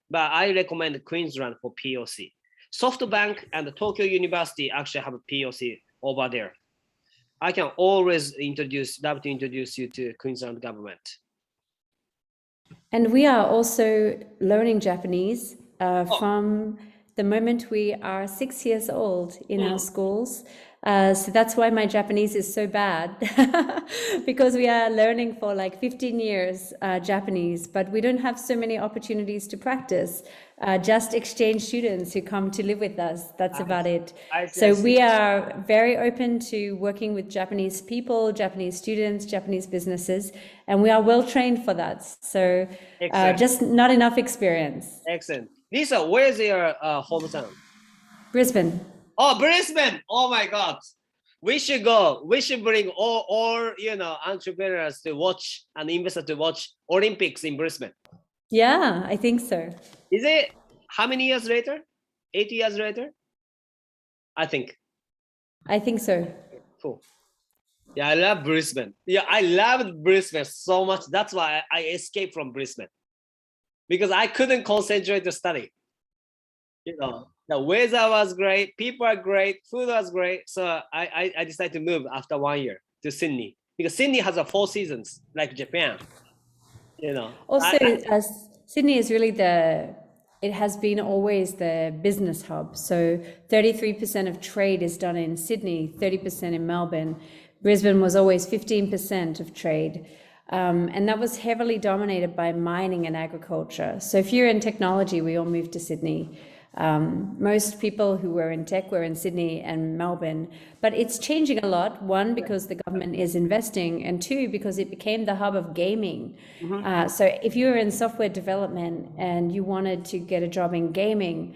but I recommend Queensland for POC. SoftBank and Tokyo University actually have a POC over there. I can always love to introduce you to Queensland government. And we are also learning Japanese from the moment we are 6 years old in our schools. So that's why my Japanese is so bad, because we are learning for like 15 years Japanese, but we don't have so many opportunities to practice. Just exchange students who come to live with us. That's about it. So we are very open to working with Japanese people, Japanese students, Japanese businesses, and we are well trained for that. So just not enough experience. Excellent. Lisa, where's your hometown? Brisbane. Oh, Brisbane! Oh my God, we should go. We should bring all entrepreneurs to watch and investors to watch Olympics in Brisbane. Yeah, I think so. Is it how many years later? 80 years later? I think so. Cool. Yeah, I love Brisbane. Yeah, I loved Brisbane so much. That's why I escaped from Brisbane, because I couldn't concentrate to study. The weather was great, people are great, food was great. So I decided to move after 1 year to Sydney, because Sydney has 4 seasons like Japan. Also, Sydney is really it has been always the business hub. So 33% of trade is done in Sydney, 30% in Melbourne. Brisbane was always 15% of trade. And that was heavily dominated by mining and agriculture. So if you're in technology, we all moved to Sydney. Most people who were in tech were in Sydney and Melbourne, but it's changing a lot. One, because the government is investing, and two, because it became the hub of gaming. So if you were in software development and you wanted to get a job in gaming,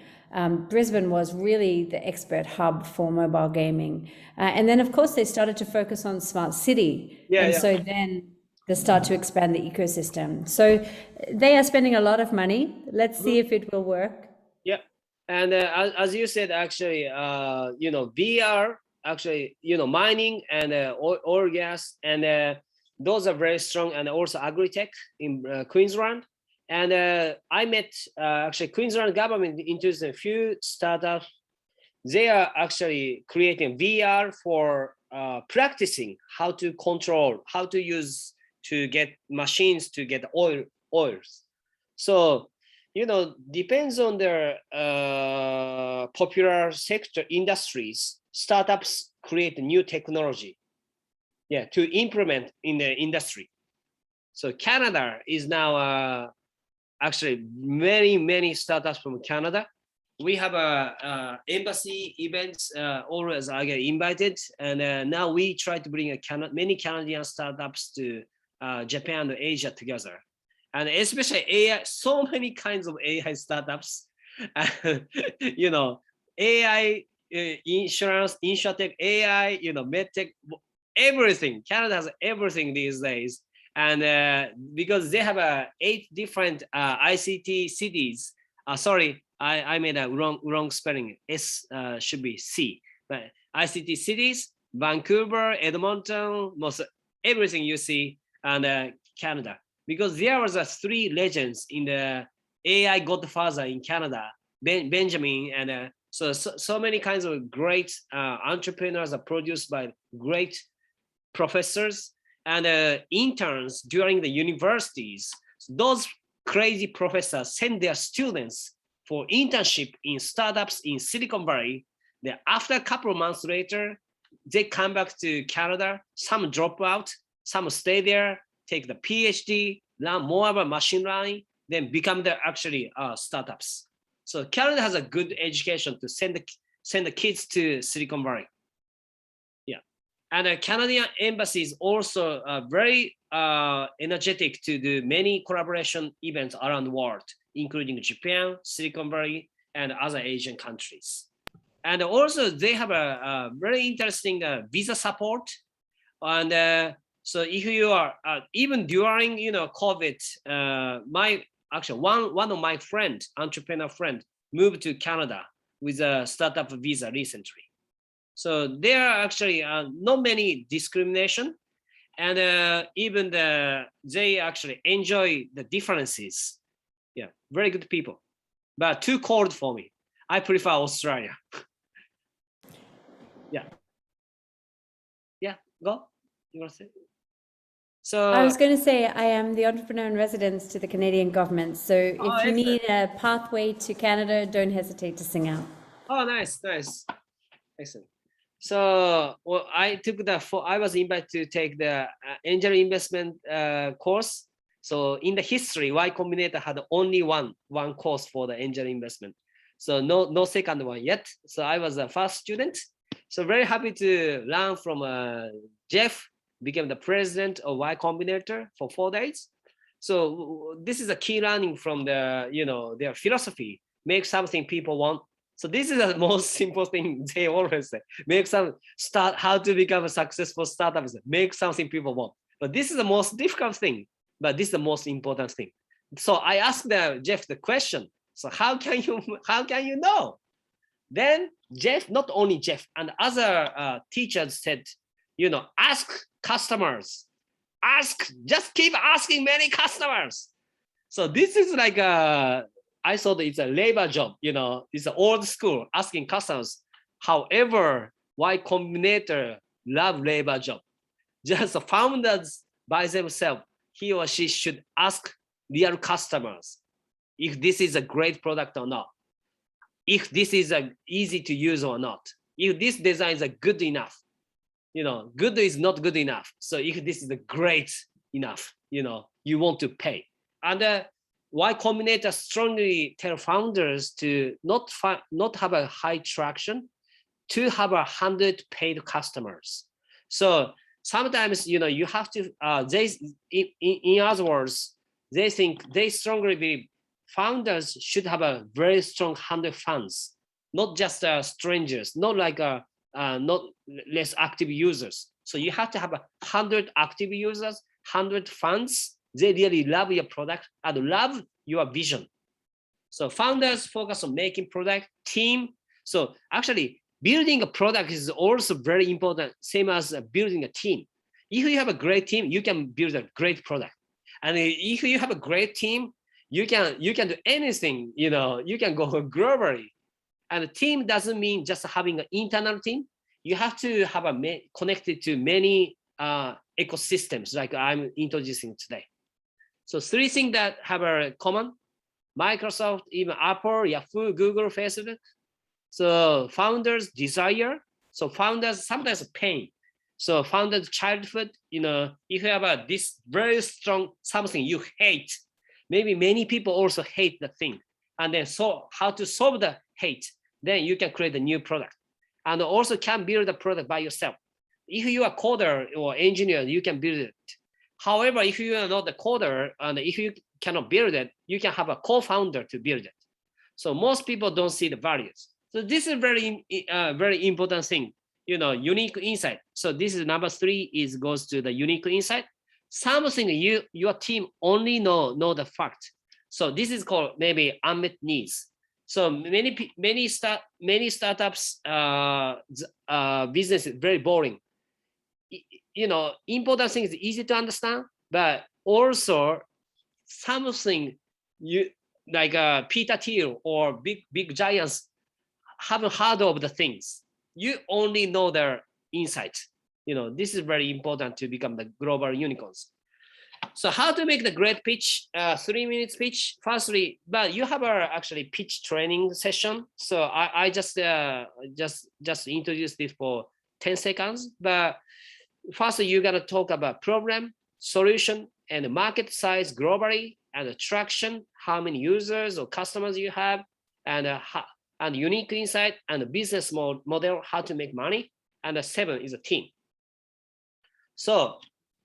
Brisbane was really the expert hub for mobile gaming. And then, of course, they started to focus on smart city. So then they start to expand the ecosystem. So they are spending a lot of money. Let's see if it will work. Yeah. And as you said, actually, VR actually, mining and oil, gas, and those are very strong, and also agri-tech in Queensland. And I met actually Queensland government introduced a few startups. They are actually creating VR for practicing how to control, how to use to get machines to get oils. So, depends on their popular sector industries, startups create new technology, to implement in the industry. So Canada is now actually many startups from Canada. We have embassy events, always I get invited, and now we try to bring many Canadian startups to Japan and Asia together, and especially AI. So many kinds of AI startups, AI, insurance, insurtech, AI, medtech, everything. Canada has everything these days, and because they have 8 different ICT cities. Sorry, I made a wrong spelling. S should be C. But ICT cities, Vancouver, Edmonton, most everything you see, and Canada. Because there was 3 legends in the AI godfather in Canada, Benjamin, and so many kinds of great entrepreneurs are produced by great professors and interns during the universities. Those crazy professors send their students for internship in startups in Silicon Valley. Then after a couple of months later, they come back to Canada. Some drop out, some stay there, take the PhD, learn more about machine learning, then become the actually startups. So Canada has a good education to send the kids to Silicon Valley. And the Canadian embassy is also very energetic to do many collaboration events around the world, including Japan, Silicon Valley, and other Asian countries. And also they have a very interesting visa support. And so if you are, even during, COVID, one of my entrepreneur friend moved to Canada with a startup visa recently. So there are actually not many discrimination, and even they actually enjoy the differences. Yeah, very good people, but too cold for me. I prefer Australia. Yeah, go. You want to say? So I was going to say I am the entrepreneur in residence to the Canadian government. So if you need a pathway to Canada, don't hesitate to sing out. Oh, nice, excellent. So I was invited to take the angel investment course. So in the history, Y Combinator had only one course for the angel investment. So no second one yet. So I was the first student. So very happy to learn from Jeff, became the president of Y Combinator for 4 days. So this is a key learning from their philosophy, make something people want. So this is the most simple thing they always say. How to become a successful startup is make something people want. But this is the most difficult thing, but this is the most important thing. So I asked Jeff the question. So how can you know? Then Jeff, not only Jeff and other teachers said, ask customers, just keep asking many customers. So this is like I thought it's a labor job, it's an old school, asking customers. However, Y Combinator love labor job. Just the founders by themselves, he or she should ask real customers if this is a great product or not, if this is easy to use or not, if this design is good enough. Good is not good enough. So if this is great enough, you want to pay. And Y Combinator strongly tell founders to not have a high traction, to have 100 paid customers. So sometimes you have to. In other words, they strongly believe founders should have a very strong 100 fans, not just strangers, not like not less active users. So you have to have 100 active users, 100 fans. They really love your product and love your vision. So founders focus on making product, team. So actually, building a product is also very important, same as building a team. If you have a great team, you can build a great product. And if you have a great team, you can do anything, you know, you can go globally. And a team doesn't mean just having an internal team. You have to have connected to many ecosystems like I'm introducing today. So 3 things that have a common: Microsoft, even Apple, Yahoo, Google, Facebook. So founders' desire. So founders sometimes pain. So founders' childhood, you know, if you have this very strong something you hate, maybe many people also hate the thing. And then so how to solve the hate, then you can create a new product. And also can build a product by yourself. If you are a coder or engineer, you can build it. However, if you are not a coder and if you cannot build it, you can have a co-founder to build it. So most people don't see the values. So this is very important thing, you know, unique insight. So this is number 3 is goes to the unique insight. Something your team only know the fact. So this is called maybe unmet needs. So many startups business is very boring. You know, important thing is easy to understand, but also something you like Peter Thiel or big giants haven't heard of the things. You only know their insight. You know, this is very important to become the global unicorns. So how to make the great pitch, 3 minutes pitch. Firstly, but you have a actually pitch training session. So I just introduced this for 10 seconds. But first, you're gonna talk about problem, solution, and market size globally, and attraction, how many users or customers you have, and unique insight and business model, how to make money. And 7 is a team. So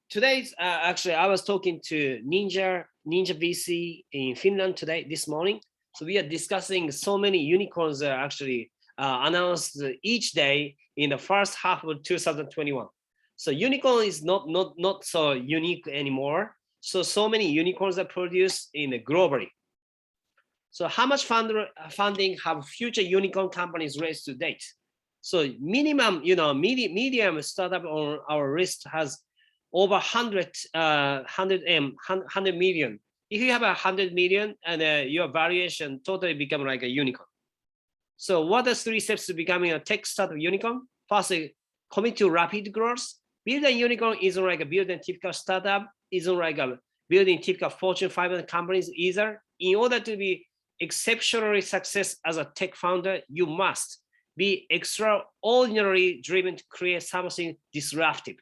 today's actually I was talking to Ninja VC in Finland this morning. So we are discussing so many unicorns are actually announced each day in the first half of 2021. So unicorn is not so unique anymore. So many unicorns are produced globally. So how much funding have future unicorn companies raised to date? So minimum, you know, medium startup on our list has over 100 million. If you have 100 million and your valuation totally become like a unicorn. So what are 3 steps to becoming a tech startup unicorn? First, commit to rapid growth. Building a unicorn isn't like a building typical startup, isn't like a building typical Fortune 500 companies either. In order to be exceptionally success as a tech founder, you must be extraordinarily driven to create something disruptive.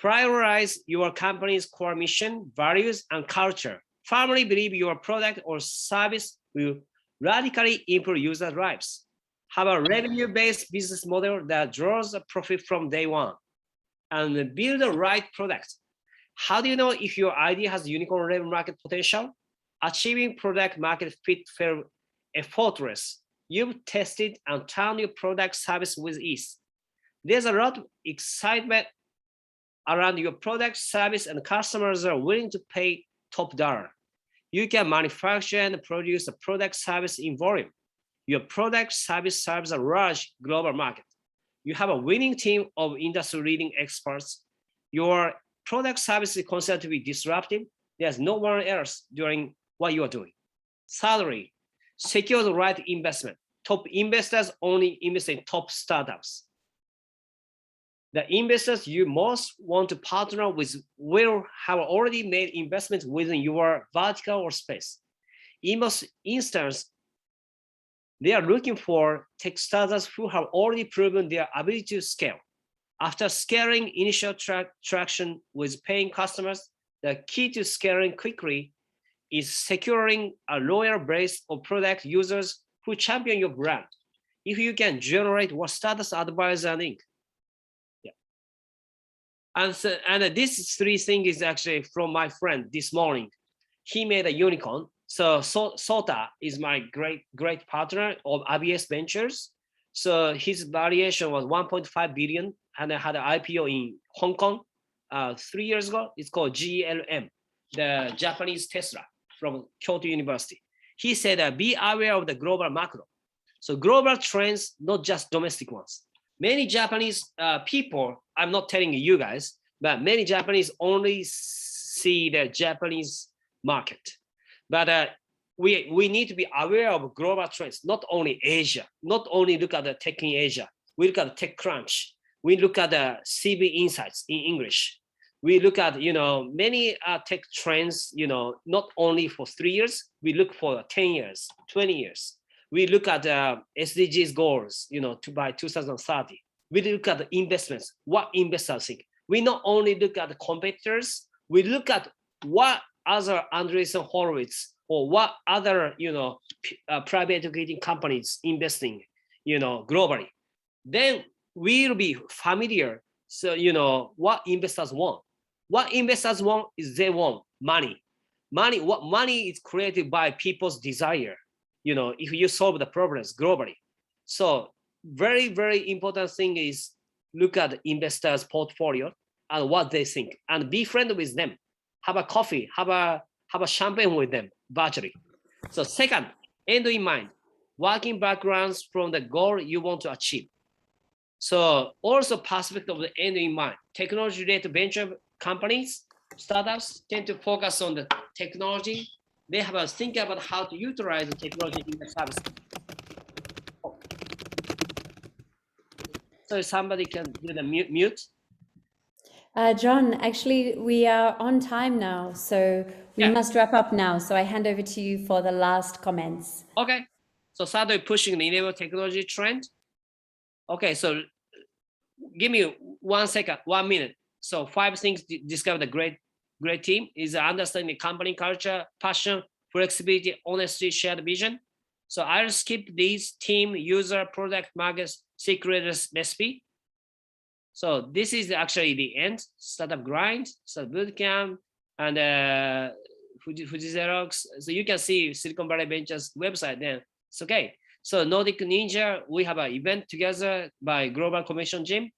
Prioritize your company's core mission, values, and culture. Firmly believe your product or service will radically improve user lives. Have a revenue-based business model that draws a profit from day one. And build the right product. How do you know if your idea has unicorn level market potential? Achieving product market fit felt effortless. You've tested and turned your product service with ease. There's a lot of excitement around your product service and customers are willing to pay top dollar. You can manufacture and produce a product service in volume. Your product service serves a large global market. You have a winning team of industry leading experts. Your product service is considered to be disruptive. There's no one else doing what you are doing. Thirdly, secure the right investment. Top investors only invest in top startups. The investors you most want to partner with will have already made investments within your vertical or space. In most instances, they are looking for tech startups who have already proven their ability to scale. After scaling initial traction with paying customers, the key to scaling quickly is securing a loyal base of product users who champion your brand. If you can generate what status advisor and Inc. Yeah. And this 3 things is actually from my friend this morning. He made a unicorn. So Sota is my great partner of ABS Ventures. So his valuation was 1.5 billion and I had an IPO in Hong Kong 3 years ago. It's called GLM, the Japanese Tesla from Kyoto University. He said, be aware of the global macro. So global trends, not just domestic ones. Many Japanese people, I'm not telling you guys, but many Japanese only see the Japanese market. But we need to be aware of global trends, not only Asia, not only look at the tech in Asia. We look at TechCrunch. We look at the CB Insights in English. We look at, many tech trends, not only for 3 years, we look for 10 years, 20 years. We look at SDGs goals, by 2030. We look at the investments, what investors think. We not only look at the competitors, we look at what other Andreessen Horowitz or what other, private equity companies investing, globally. Then we'll be familiar. So, what investors want. What investors want is they want money. What money is created by people's desire, if you solve the problems globally. So very, very important thing is look at the investors' portfolio and what they think and be friendly with them. Have a coffee, have a champagne with them virtually. So second, end in mind, working backgrounds from the goal you want to achieve. So also perspective of the end in mind, technology-related venture companies, startups tend to focus on the technology. They have a think about how to utilize the technology in the service. So somebody can do the mute. John, actually, we are on time now, so we must wrap up now. So I hand over to you for the last comments. Okay. So started pushing the enable technology trend. Okay, so give me 1 second, 1 minute. So 5 things to discover the great team is understanding the company culture, passion, flexibility, honesty, shared vision. So I'll skip these: team, user, product, market, secret recipe. So this is actually the end. Startup grind, startup bootcamp, and Fuji Xerox. So you can see Silicon Valley Ventures website then. It's okay. So Nordic Ninja, we have an event together by Global Commission Gym.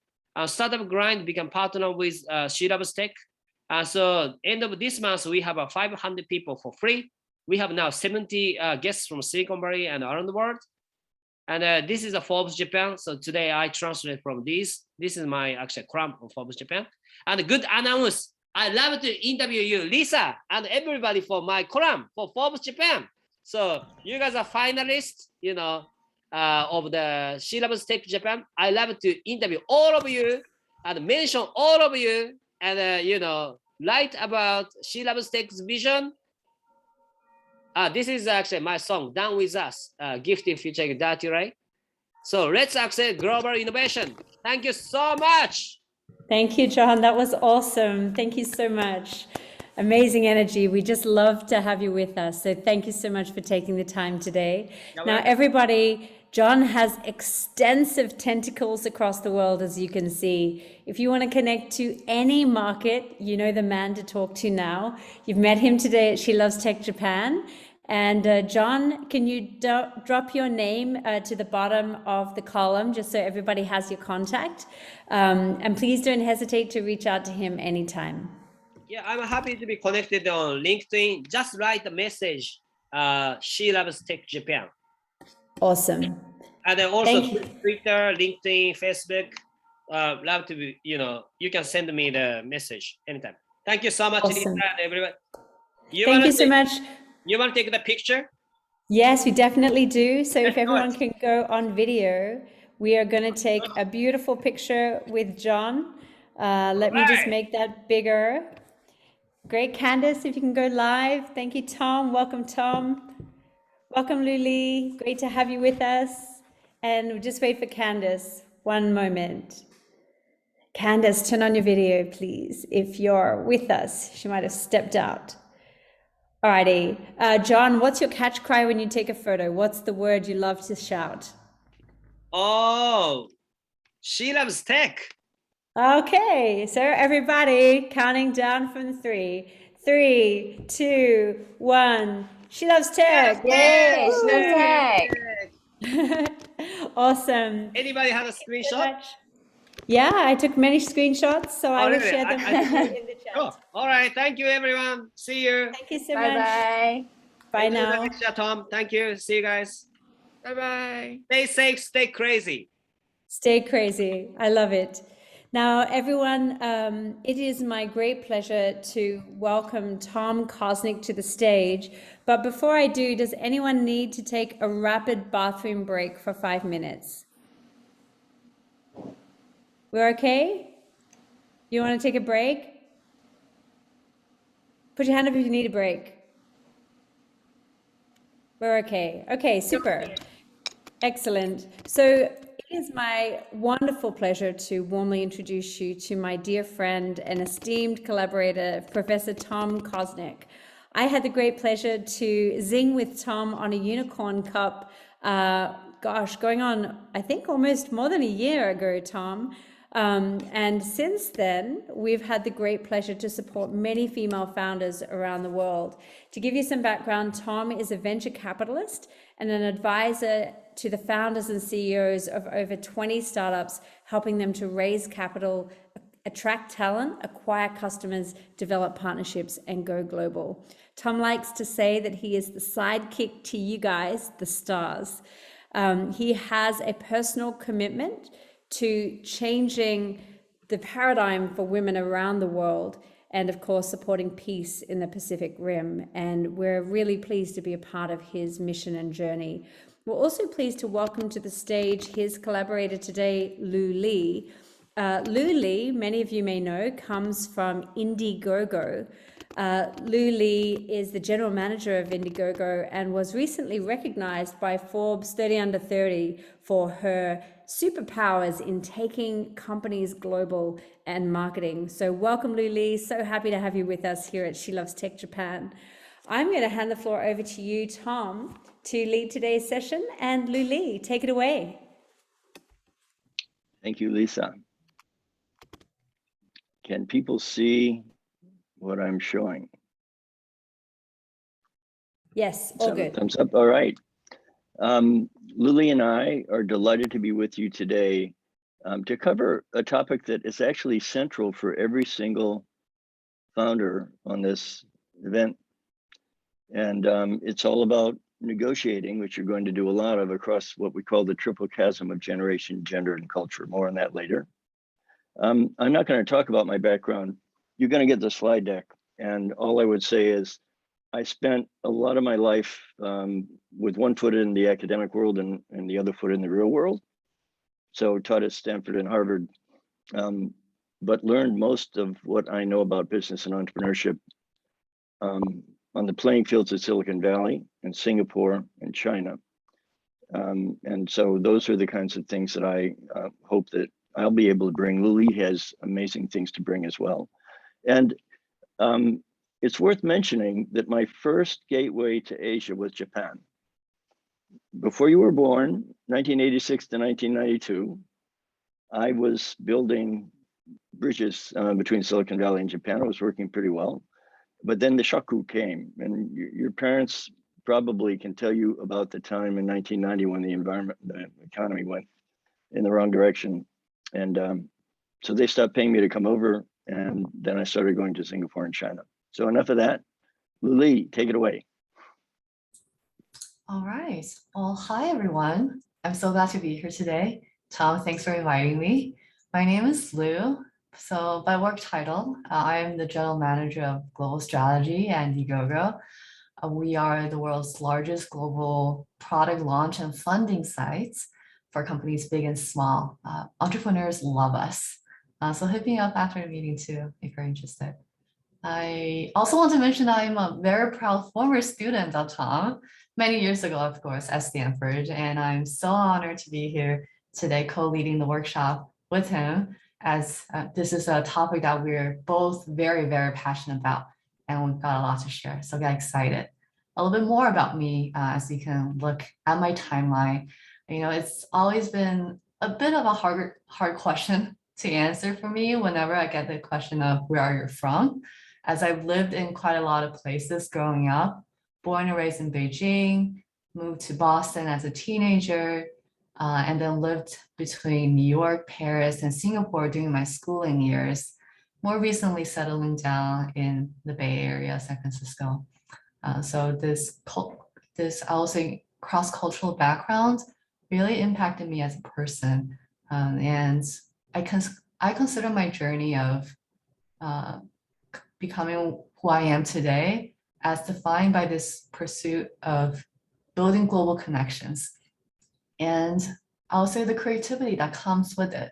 Startup grind become partner with SheLovesTech. So end of this month, we have 500 people for free. We have now 70 guests from Silicon Valley and around the world. And this is a Forbes Japan. So today I translate from this. This is my actual column of Forbes Japan. And a good announce. I love to interview you, Lisa, and everybody for my column for Forbes Japan. So you guys are finalists, of the SheLovesTech Japan. I love to interview all of you and mention all of you and, write about SheLovesTech's vision. This is actually my song, Done With Us, Gifted featuring Dirty Ray. So let's accept global innovation. Thank you so much. Thank you, John. That was awesome. Thank you so much. Amazing energy. We just love to have you with us. So thank you so much for taking the time today. Now, everybody, John has extensive tentacles across the world, as you can see. If you want to connect to any market, you know the man to talk to now. You've met him today at SheLovesTech Japan. And John, can you drop your name to the bottom of the column, just so everybody has your contact? And please don't hesitate to reach out to him anytime. Yeah, I'm happy to be connected on LinkedIn. Just write a message, SheLovesTech Japan. Awesome. And then also Twitter, LinkedIn, Facebook. Love to be, you can send me the message anytime. Thank you so much, Awesome. Lisa, and everyone. Thank you so much. You want to take the picture? Yes, we definitely do. So if everyone can go on video, we are going to take a beautiful picture with John. Let me just make that bigger. Great, Candace, if you can go live. Thank you, Tom. Welcome, Tom. Welcome, Luli. Great to have you with us. And we'll just wait for Candace. One moment. Candace, turn on your video, please. If you're with us, she might have stepped out. Alrighty. John, what's your catch cry when you take a photo? What's the word you love to shout? Oh, SheLovesTech. Okay, so everybody counting down from 3. 3, 2, 1. SheLovesTech. Yay, SheLovesTech. Awesome. Anybody have a screenshot? Yeah, I took many screenshots, so I will share them in the chat. Cool. All right. Thank you, everyone. See you. Thank you so Bye much. bye. Bye now. Tom. Thank you. See you guys. Bye-bye. Stay safe, stay crazy. Stay crazy. I love it. Now, everyone, it is my great pleasure to welcome Tom Kosnick to the stage. But before I do, does anyone need to take a rapid bathroom break for 5 minutes? We're okay? You want to take a break? Put your hand up if you need a break. We're okay. Okay, super. Excellent. So it is my wonderful pleasure to warmly introduce you to my dear friend and esteemed collaborator, Professor Tom Kosnick. I had the great pleasure to zing with Tom on a Unicorn Cup, going on, I think, almost more than a year ago, Tom. And since then, we've had the great pleasure to support many female founders around the world. To give you some background, Tom is a venture capitalist and an advisor to the founders and CEOs of over 20 startups, helping them to raise capital, attract talent, acquire customers, develop partnerships, and go global. Tom likes to say that he is the sidekick to you guys, the stars. He has a personal commitment to changing the paradigm for women around the world, and of course supporting peace in the Pacific Rim. And we're really pleased to be a part of his mission and journey. We're also pleased to welcome to the stage his collaborator today, Lu Li. Lu Li, many of you may know, comes from Indiegogo. Lu Li is the general manager of Indiegogo and was recently recognized by Forbes 30 Under 30 for her superpowers in taking companies global and marketing. So welcome, Lu Li. So happy to have you with us here at SheLovesTech Japan. I'm going to hand the floor over to you, Tom, to lead today's session. And Lu Li, take it away. Thank you, Lisa. Can people see what I'm showing? Yes, all good. Thumbs up. All right. Lily and I are delighted to be with you today to cover a topic that is actually central for every single founder on this event. And it's all about negotiating, which you're going to do a lot of across what we call the triple chasm of generation, gender, and culture. More on that later. I'm not going to talk about my background. You're going to get the slide deck. And all I would say is I spent a lot of my life with one foot in the academic world and the other foot in the real world. So taught at Stanford and Harvard, but learned most of what I know about business and entrepreneurship on the playing fields of Silicon Valley and Singapore and China. And so those are the kinds of things that I hope that I'll be able to bring. Lily has amazing things to bring as well. And it's worth mentioning that my first gateway to Asia was Japan. Before you were born, 1986 to 1992, I was building bridges between Silicon Valley and Japan. I was working pretty well. But then the shoku came, and your parents probably can tell you about the time in 1990 when the economy went in the wrong direction. And so they stopped paying me to come over, and then I started going to Singapore and China. So enough of that. Lily, take it away. All right. Well, hi, everyone. I'm so glad to be here today. Tom, thanks for inviting me. My name is Lu. So by work title, I'm the general manager of global strategy at Indiegogo. We are the world's largest global product launch and funding sites for companies big and small. Entrepreneurs love us. So hit me up after the meeting too, if you're interested. I also want to mention that I'm a very proud former student of Tom, many years ago, of course, at Stanford. And I'm so honored to be here today, co-leading the workshop with him, as this is a topic that we're both very, very passionate about, and we've got a lot to share. So get excited. A little bit more about me as you can look at my timeline. You know, it's always been a bit of a hard question to answer for me whenever I get the question of where are you from, as I've lived in quite a lot of places growing up, born and raised in Beijing, moved to Boston as a teenager, and then lived between New York, Paris, and Singapore during my schooling years, more recently settling down in the Bay Area, San Francisco. So this I also cross-cultural background really impacted me as a person. And I consider my journey of becoming who I am today as defined by this pursuit of building global connections. And I'll say the creativity that comes with it,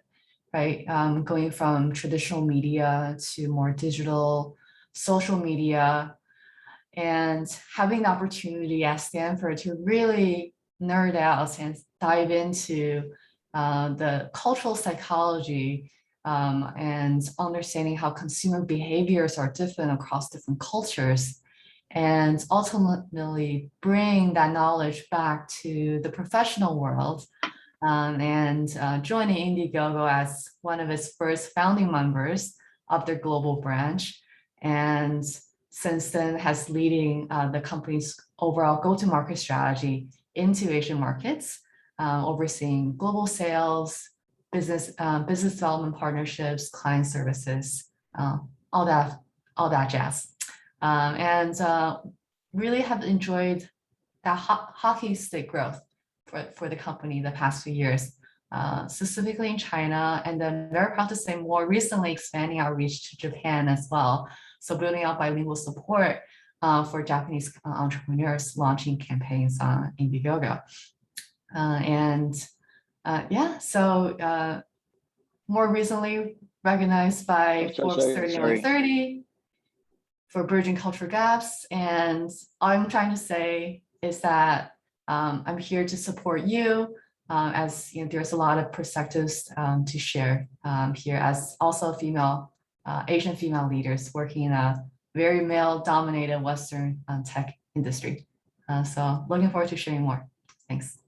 right? Going from traditional media to more digital, social media, and having the opportunity at Stanford to really nerd out and dive into the cultural psychology and understanding how consumer behaviors are different across different cultures, and ultimately bring that knowledge back to the professional world, and joining Indiegogo as one of its first founding members of their global branch. And since then has leading the company's overall go-to-market strategy into Asian markets, overseeing global sales, business development partnerships, client services, all that jazz. And really have enjoyed that hockey stick growth for the company the past few years, specifically in China, and then very proud to say more recently expanding our reach to Japan as well. So building out bilingual support for Japanese entrepreneurs launching campaigns on Indiegogo. Yeah, so more recently recognized by Forbes 30 Under 30 for bridging culture gaps. And all I'm trying to say is that I'm here to support you, as you know, there's a lot of perspectives to share here as also female, Asian female leaders working in a very male-dominated Western tech industry. So looking forward to sharing more. Thanks.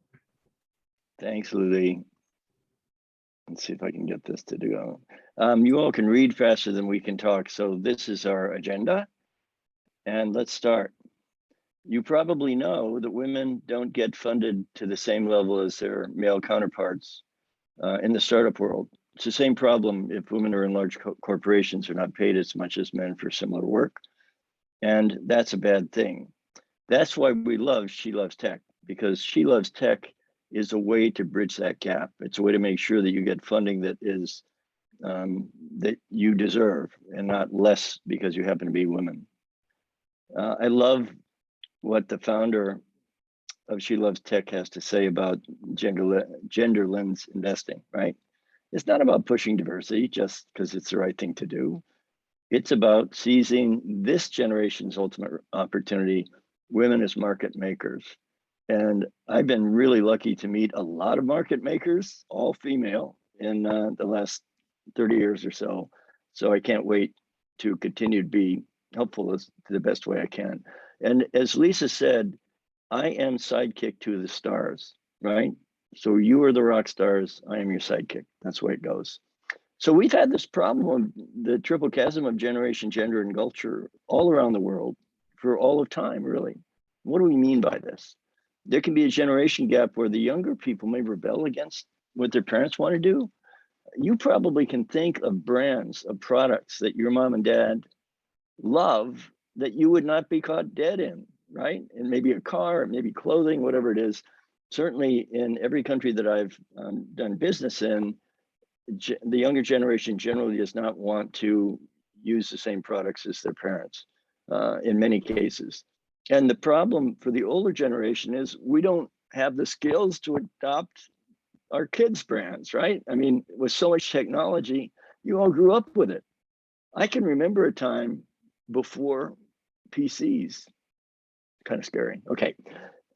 Thanks, Lily. Let's see if I can get this to go. You all can read faster than we can talk. So this is our agenda. And let's start. You probably know that women don't get funded to the same level as their male counterparts in the startup world. It's the same problem if women are in large corporations are not paid as much as men for similar work. And that's a bad thing. That's why we love SheLovesTech, because SheLovesTech is a way to bridge that gap. It's a way to make sure that you get funding that is that you deserve and not less because you happen to be women. I love what the founder of SheLovesTech has to say about gender lens investing, right? It's not about pushing diversity just because it's the right thing to do. It's about seizing this generation's ultimate opportunity, women as market makers. And I've been really lucky to meet a lot of market makers, all female, in the last 30 years or so. So I can't wait to continue to be helpful to the best way I can. And as Lisa said, I am sidekick to the stars, right? So you are the rock stars, I am your sidekick. That's the way it goes. So we've had this problem of the triple chasm of generation, gender, and culture all around the world for all of time, really. What do we mean by this? There can be a generation gap where the younger people may rebel against what their parents want to do. You probably can think of brands, of products that your mom and dad love that you would not be caught dead in, right? And maybe a car, maybe clothing, whatever it is. Certainly in every country that I've done business in, the younger generation generally does not want to use the same products as their parents in many cases. And the problem for the older generation is we don't have the skills to adopt our kids' brands, right? I mean, with so much technology, you all grew up with it. I can remember a time before PCs, kind of scary. Okay.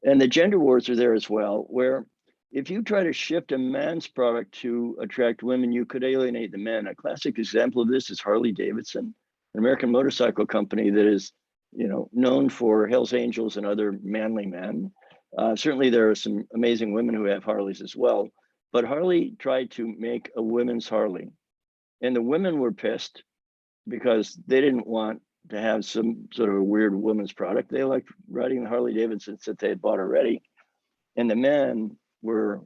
And the gender wars are there as well, where if you try to shift a man's product to attract women, you could alienate the men. A classic example of this is Harley Davidson, an American motorcycle company that is, you know, known for Hell's Angels and other manly men. Certainly there are some amazing women who have Harleys as well, but Harley tried to make a women's Harley. And the women were pissed because they didn't want to have some sort of a weird woman's product. They liked riding the Harley Davidsons that they had bought already. And the men were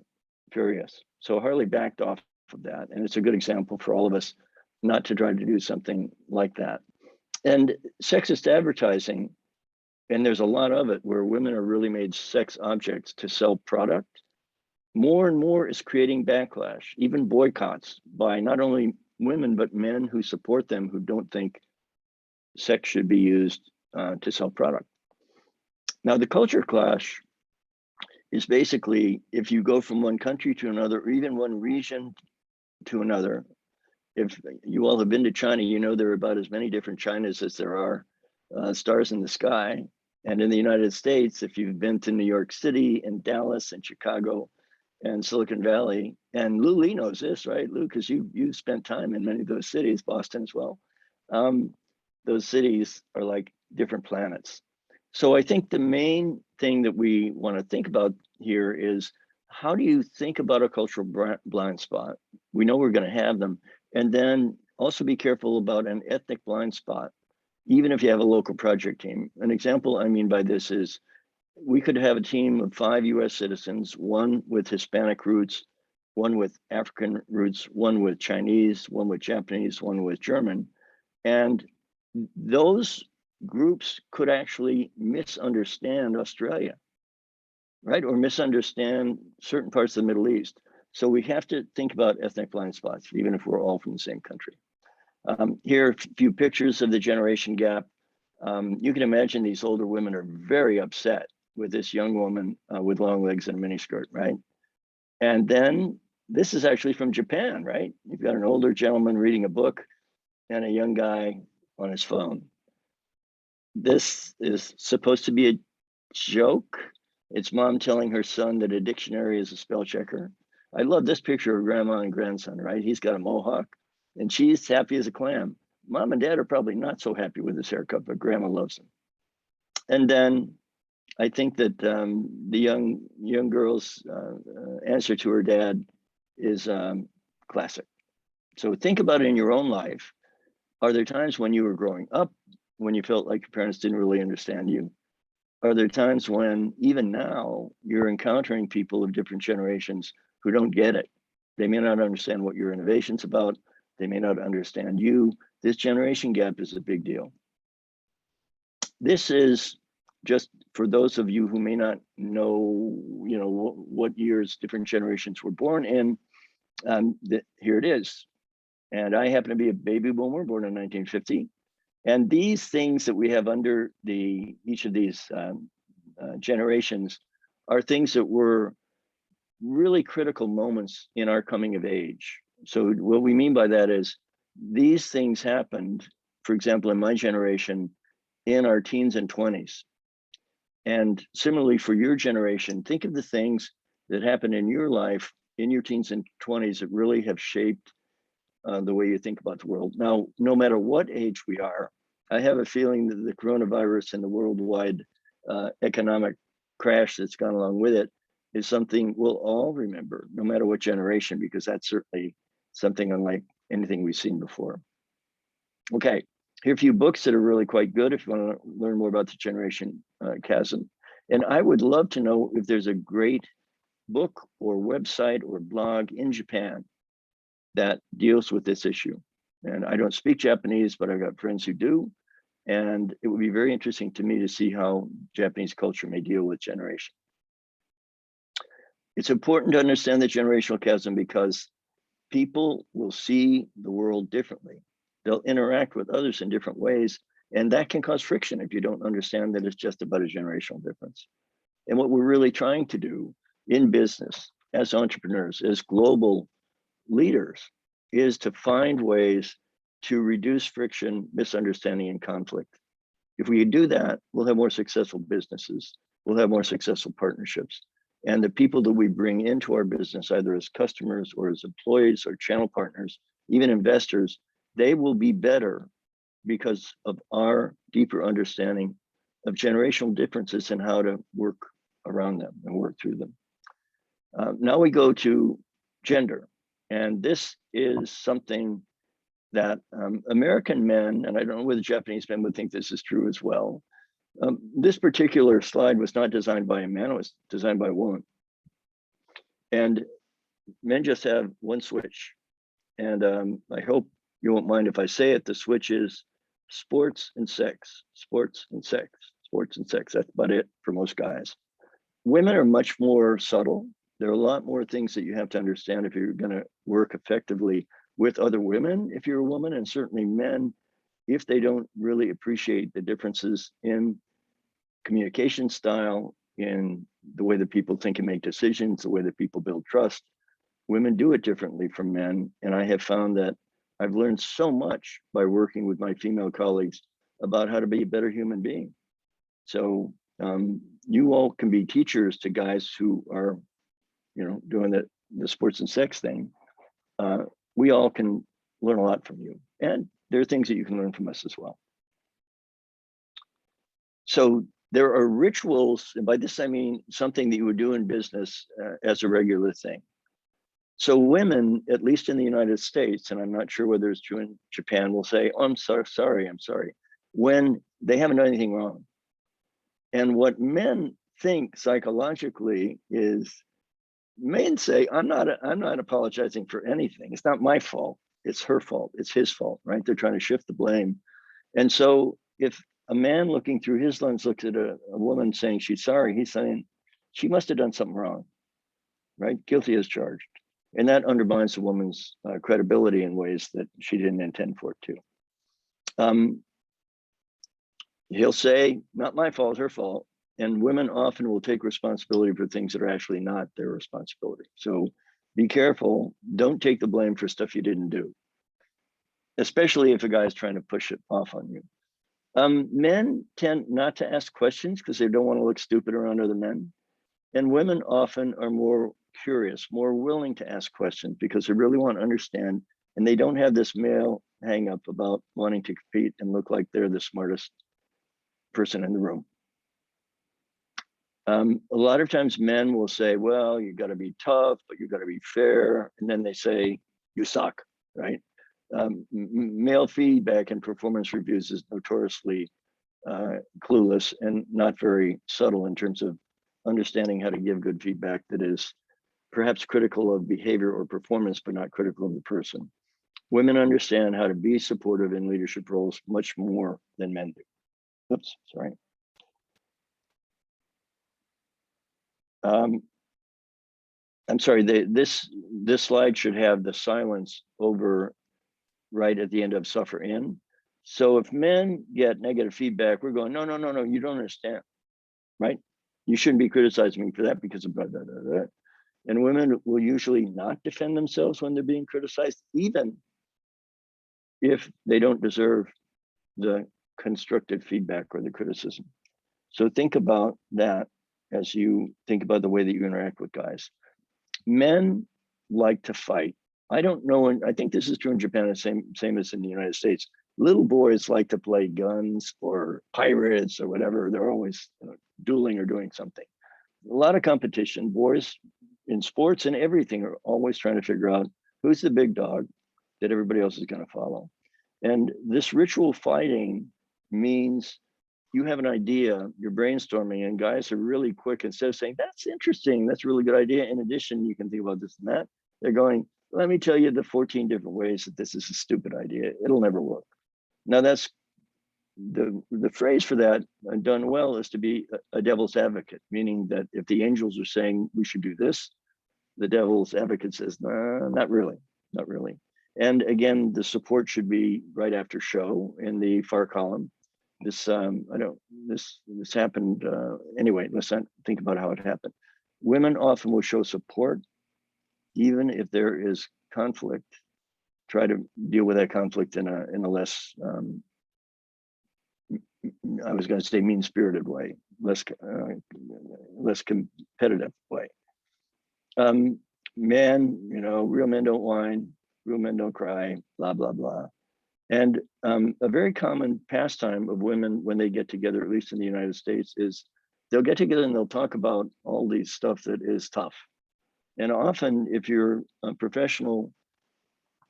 furious. So Harley backed off of that. And it's a good example for all of us not to try to do something like that. And sexist advertising and there's a lot of it where women are really made sex objects to sell product, more and more is creating backlash, even boycotts by not only women, but men who support them, who don't think sex should be used to sell product. Now, the culture clash is basically if you go from one country to another, or even one region to another. If you all have been to China, you know there are about as many different Chinas as there are stars in the sky. And in the United States, if you've been to New York City and Dallas and Chicago and Silicon Valley, and Lou Lee knows this, right, Lou, because you've spent time in many of those cities, Boston as well. Those cities are like different planets. So I think the main thing that we want to think about here is, how do you think about a cultural blind spot? We know we're going to have them. And then also be careful about an ethnic blind spot, even if you have a local project team. An example I mean by this is, we could have a team of 5 US citizens, one with Hispanic roots, one with African roots, one with Chinese, one with Japanese, one with German. And those groups could actually misunderstand Australia, right? Or misunderstand certain parts of the Middle East. So we have to think about ethnic blind spots, even if we're all from the same country. Here are a few pictures of the generation gap. You can imagine these older women are very upset with this young woman with long legs and a miniskirt, right? And then this is actually from Japan, right? You've got an older gentleman reading a book and a young guy on his phone. This is supposed to be a joke. It's mom telling her son that a dictionary is a spell checker. I love this picture of grandma and grandson, right? He's got a mohawk and she's happy as a clam. Mom and dad are probably not so happy with his haircut, but grandma loves him. And then I think that the young girl's answer to her dad is classic. So think about it in your own life. Are there times when you were growing up when you felt like your parents didn't really understand you? Are there times when, even now, you're encountering people of different generations who don't get it? They may not understand what your innovation's about. They may not understand you. This generation gap is a big deal. This is just for those of you who may not know, what years different generations were born in. Here it is. And I happen to be a baby boomer, born in 1950. And these things that we have under each of these generations are things that were really critical moments in our coming of age. So what we mean by that is, these things happened, for example, in my generation, in our teens and 20s. And similarly for your generation, think of the things that happened in your life in your teens and 20s that really have shaped the way you think about the world. Now, no matter what age we are, I have a feeling that the coronavirus and the worldwide economic crash that's gone along with it is something we'll all remember, no matter what generation, because that's certainly something unlike anything we've seen before. Okay, here are a few books that are really quite good if you want to learn more about the generation chasm. And I would love to know if there's a great book or website or blog in Japan that deals with this issue. And I don't speak Japanese, but I've got friends who do. And it would be very interesting to me to see how Japanese culture may deal with generation. It's important to understand the generational chasm because people will see the world differently. They'll interact with others in different ways. And that can cause friction if you don't understand that it's just about a generational difference. And what we're really trying to do in business, as entrepreneurs, as global leaders, is to find ways to reduce friction, misunderstanding, and conflict. If we do that, we'll have more successful businesses, we'll have more successful partnerships. And the people that we bring into our business, either as customers or as employees or channel partners, even investors, they will be better because of our deeper understanding of generational differences and how to work around them and work through them. Now we go to gender. And this is something that American men, and I don't know whether Japanese men would think this is true as well. This particular slide was not designed by a man, it was designed by a woman. And men just have one switch. And I hope you won't mind if I say it, the switch is sports and sex, sports and sex, sports and sex. That's about it for most guys. Women are much more subtle. There are a lot more things that you have to understand if you're going to work effectively with other women, if you're a woman, and certainly men, if they don't really appreciate the differences in communication style, in the way that people think and make decisions, the way that people build trust. Women do it differently from men. And I have found that I've learned so much by working with my female colleagues about how to be a better human being. So you all can be teachers to guys who are, doing the sports and sex thing. We all can learn a lot from you. And there are things that you can learn from us as well. So there are rituals, and by this I mean something that you would do in business as a regular thing. So women, at least in the United States, and I'm not sure whether it's true in Japan, will say, oh, I'm sorry, when they haven't done anything wrong. And what men think psychologically is, men say, I'm not apologizing for anything. It's not my fault. It's her fault. It's his fault, right? They're trying to shift the blame. And so if a man looking through his lens looks at a woman saying she's sorry, he's saying she must have done something wrong, right? Guilty as charged. And that undermines the woman's credibility in ways that she didn't intend for it to. He'll say, not my fault, her fault. And women often will take responsibility for things that are actually not their responsibility. So be careful. Don't take the blame for stuff you didn't do, especially if a guy is trying to push it off on you. Men tend not to ask questions because they don't want to look stupid around other men. And women often are more curious, more willing to ask questions because they really want to understand, and they don't have this male hang up about wanting to compete and look like they're the smartest person in the room. A lot of times men will say, well, you got to be tough, but you got to be fair. And then they say, you suck, right? Male feedback and performance reviews is notoriously clueless and not very subtle in terms of understanding how to give good feedback that is perhaps critical of behavior or performance, but not critical of the person. Women understand how to be supportive in leadership roles much more than men do. Oops, sorry. I'm sorry, this slide should have the silence over right at the end of suffer in. So if men get negative feedback, we're going, no, you don't understand, right? You shouldn't be criticizing me for that because of blah, blah, blah, blah. And women will usually not defend themselves when they're being criticized, even if they don't deserve the constructive feedback or the criticism. So think about that as you think about the way that you interact with guys. Men like to fight. I don't know, and I think this is true in Japan, the same as in the United States. Little boys like to play guns or pirates or whatever. They're always dueling or doing something. A lot of competition. Boys in sports and everything are always trying to figure out who's the big dog that everybody else is going to follow. And this ritual fighting means you have an idea, you're brainstorming, and guys are really quick. Instead of saying, that's interesting, that's a really good idea. In addition, you can think about this and that. They're going, let me tell you the 14 different ways that this is a stupid idea. It'll never work. Now that's the phrase for that done well is to be a devil's advocate, meaning that if the angels are saying we should do this, the devil's advocate says, nah, not really. And again, the support should be right after show in the far column. This happened anyway. Let's not think about how it happened. Women often will show support, even if there is conflict. Try to deal with that conflict in a less, I was going to say mean-spirited way, less competitive way. Men, real men don't whine, real men don't cry, blah blah blah. And a very common pastime of women when they get together, at least in the United States, is they'll get together and they'll talk about all these stuff that is tough. And often if you're a professional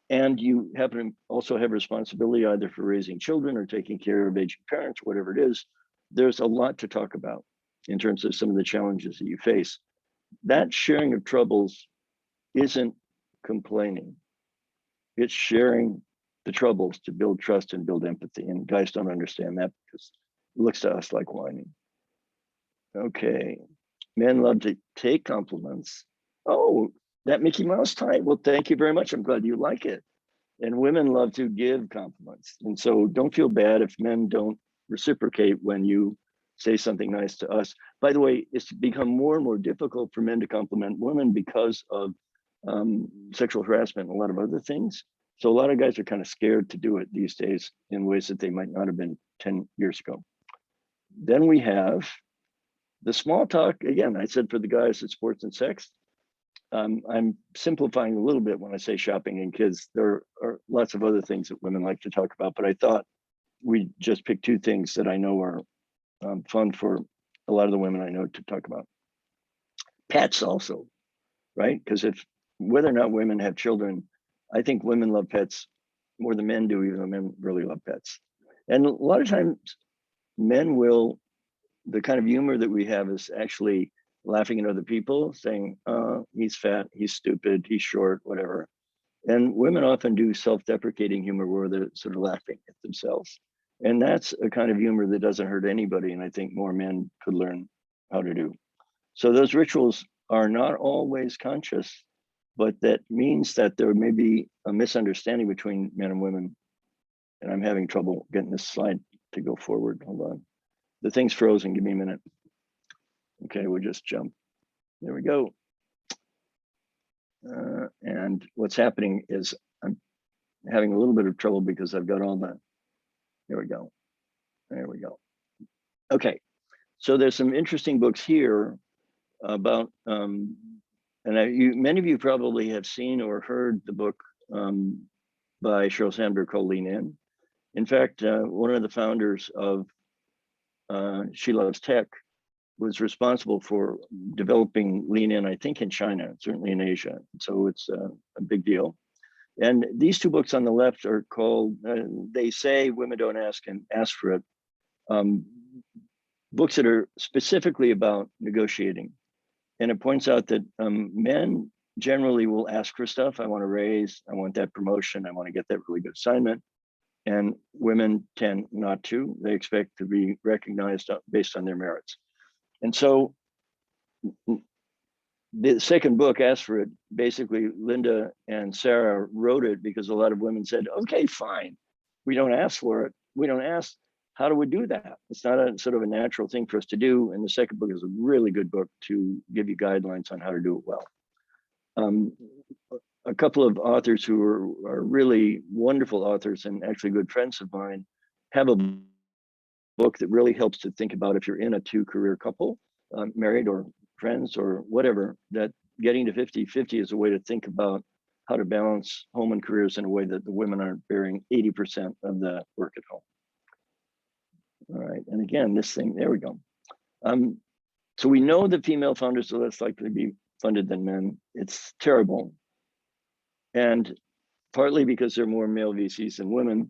and you happen to also have responsibility either for raising children or taking care of aging parents, whatever it is, there's a lot to talk about in terms of some of the challenges that you face. That sharing of troubles isn't complaining. It's sharing the troubles to build trust and build empathy. And guys don't understand that because looks to us like whining. Okay, men love to take compliments. Oh, that Mickey Mouse tie. Well, thank you very much. I'm glad you like it. And women love to give compliments. And so don't feel bad if men don't reciprocate when you say something nice to us. By the way, it's become more and more difficult for men to compliment women because of sexual harassment and a lot of other things. So a lot of guys are kind of scared to do it these days in ways that they might not have been 10 years ago. Then we have the small talk. Again, I said for the guys, it's sports and sex. I'm simplifying a little bit when I say shopping and kids. There are lots of other things that women like to talk about, but I thought we just picked two things that I know are fun for a lot of the women I know to talk about. Pets also, right? Because if whether or not women have children, I think women love pets more than men do, even though men really love pets. And a lot of times men will, the kind of humor that we have is actually laughing at other people, saying, he's fat, he's stupid, he's short, whatever. And women often do self-deprecating humor where they're sort of laughing at themselves. And that's a kind of humor that doesn't hurt anybody. And I think more men could learn how to do. So those rituals are not always conscious, but that means that there may be a misunderstanding between men and women. And I'm having trouble getting this slide to go forward. Hold on. The thing's frozen. Give me a minute. Okay, we'll just jump. There we go. And what's happening is I'm having a little bit of trouble because I've got all the, there we go. There we go. Okay, so there's some interesting books here about, and many of you probably have seen or heard the book by Sheryl Sandberg called Lean In. In fact, one of the founders of SheLovesTech was responsible for developing Lean In, I think in China, certainly in Asia. So it's a big deal. And these two books on the left are called, They Say Women Don't Ask and Ask for It. Books that are specifically about negotiating. And it points out that men generally will ask for stuff. I want a raise, I want that promotion, I want to get that really good assignment. And women tend not to. They expect to be recognized based on their merits. And so the second book, Ask for It, basically Linda and Sarah wrote it because a lot of women said, okay, fine, we don't ask for it. We don't ask, how do we do that? It's not a sort of a natural thing for us to do. And the second book is a really good book to give you guidelines on how to do it well. A couple of authors who are really wonderful authors and actually good friends of mine have a book that really helps to think about if you're in a two-career couple, married or friends or whatever, that getting to 50-50 is a way to think about how to balance home and careers in a way that the women aren't bearing 80% of the work at home. All right, and again, this thing, there we go. So we know that female founders are less likely to be funded than men. It's terrible. And partly because there are more male VCs than women,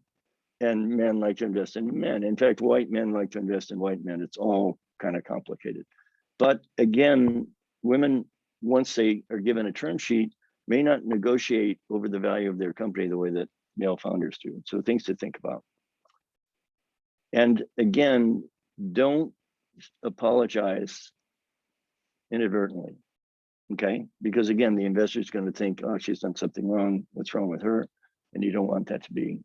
and men like to invest in men. In fact, white men like to invest in white men. It's all kind of complicated. But again, women, once they are given a term sheet, may not negotiate over the value of their company the way that male founders do. So things to think about. And again, don't apologize inadvertently, okay? Because again, the investor is going to think, oh, she's done something wrong. What's wrong with her? And you don't want that to be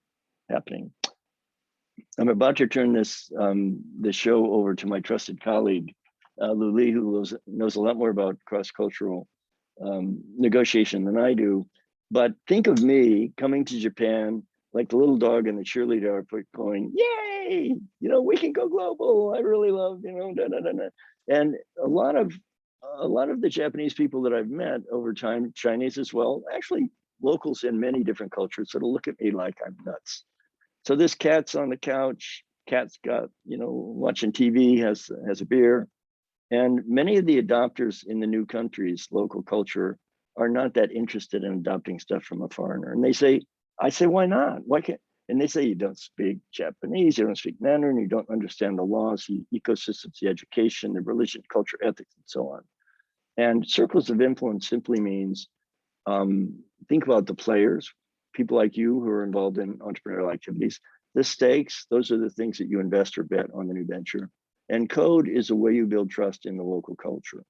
happening. I'm about to turn this show over to my trusted colleague, Lu Li, who knows a lot more about cross-cultural negotiation than I do. But think of me coming to Japan like the little dog in the cheerleader outfit going, yay, you know, we can go global. I really love, you know, da, da, da, da. And a lot of the Japanese people that I've met over time, Chinese as well, actually locals in many different cultures sort of look at me like I'm nuts. So this cat's on the couch, cat's got, you know, watching TV, has a beer. And many of the adopters in the new countries, local culture, are not that interested in adopting stuff from a foreigner. And they say, I say, why not? Why can't? And they say, you don't speak Japanese, you don't speak Mandarin, you don't understand the laws, the ecosystems, the education, the religion, culture, ethics, and so on. And circles of influence simply means, think about the players, people like you who are involved in entrepreneurial activities. The stakes, those are the things that you invest or bet on the new venture. And code is a way you build trust in the local culture.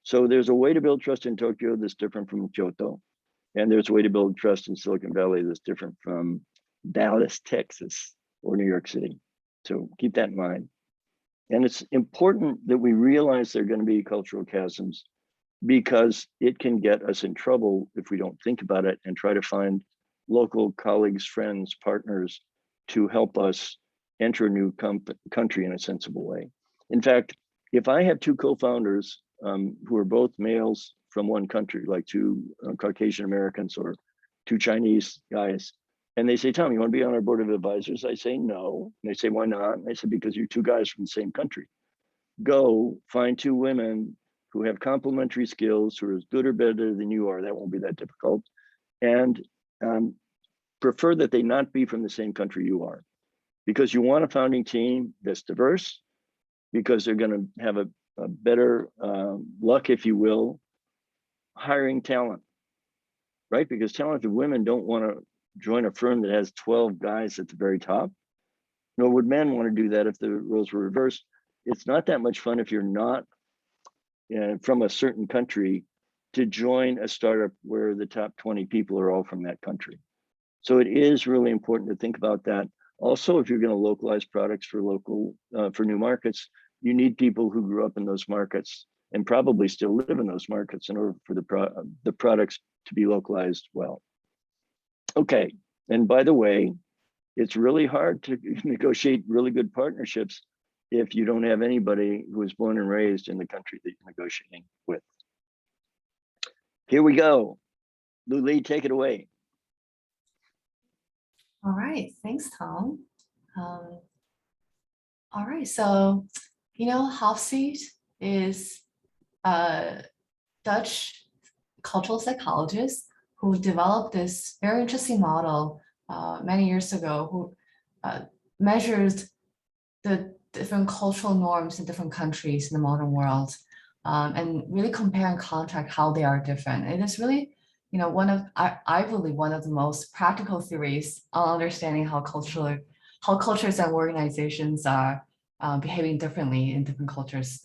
So there's a way to build trust in Tokyo that's different from Kyoto. And there's a way to build trust in Silicon Valley that's different from Dallas, Texas, or New York City. So keep that in mind. And it's important that we realize there are going to be cultural chasms, because it can get us in trouble if we don't think about it and try to find local colleagues, friends, partners to help us enter a new country in a sensible way. In fact, if I have two co-founders who are both males from one country, like two Caucasian Americans or two Chinese guys, and they say, Tom, you want to be on our board of advisors? I say, no. And they say, why not? And I said, because you're two guys from the same country. Go find two women who have complementary skills, who are as good or better than you are. That won't be that difficult. And prefer that they not be from the same country you are, because you want a founding team that's diverse, because they're going to have a better luck, if you will, hiring talent, right? Because talented women don't want to join a firm that has 12 guys at the very top, nor would men want to do that if the roles were reversed. It's not that much fun if you're not from a certain country to join a startup where the top 20 people are all from that country. So it is really important to think about that. Also, if you're going to localize products for for new markets, you need people who grew up in those markets and probably still live in those markets in order for the products to be localized well. Okay, and by the way, it's really hard to negotiate really good partnerships if you don't have anybody who was born and raised in the country that you're negotiating with. Here we go. Luli, take it away. All right, thanks, Tom. All right, so, Hofstede is a Dutch cultural psychologist who developed this very interesting model many years ago, who measures the different cultural norms in different countries in the modern world, and really compare and contrast how they are different. It is really, I believe one of the most practical theories on understanding how cultures and organizations are behaving differently in different cultures.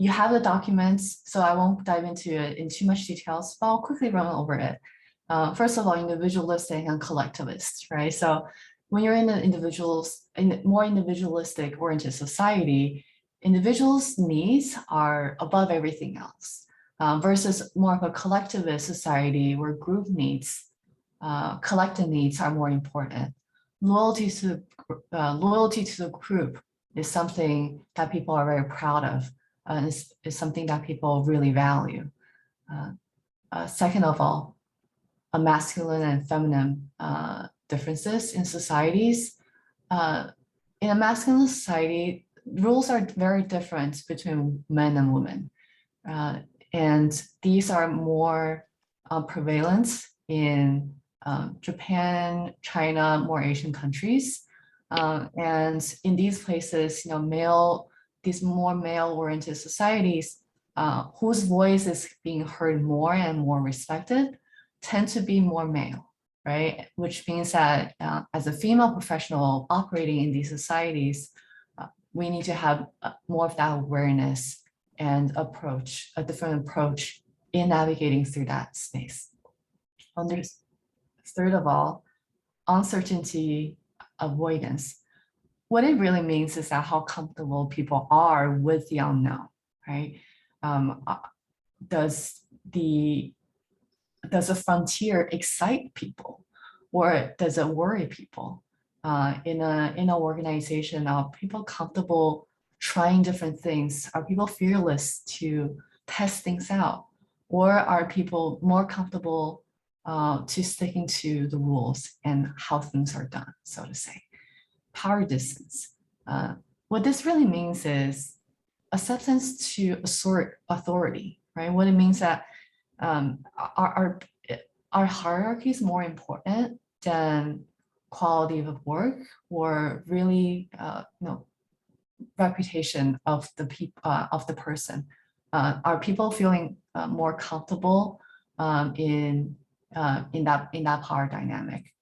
You have the documents, so I won't dive into it in too much details, but I'll quickly run over it. First of all, individualistic and collectivist, right? So when you're in a more individualistic oriented society, individuals' needs are above everything else, versus more of a collectivist society where group needs, collective needs are more important. Loyalty to the group is something that people are very proud of, and is something that people really value. Second of all, a masculine and feminine differences in societies. In a masculine society, rules are very different between men and women. And these are more prevalent in Japan, China, more Asian countries. And in these places, these more male-oriented societies, whose voice is being heard more and more respected, tend to be more male, right? Which means that as a female professional operating in these societies, we need to have more of that awareness and approach, a different approach in navigating through that space. Third of all, uncertainty avoidance. What it really means is that how comfortable people are with the unknown, right? Does a frontier excite people, or does it worry people? In an organization, are people comfortable trying different things? Are people fearless to test things out? Or are people more comfortable to sticking to the rules and how things are done, so to say? Power distance. What this really means is acceptance to assert authority, right? What it means that are hierarchies more important than quality of work, or really reputation of the person? Are people feeling more comfortable in in that power dynamic.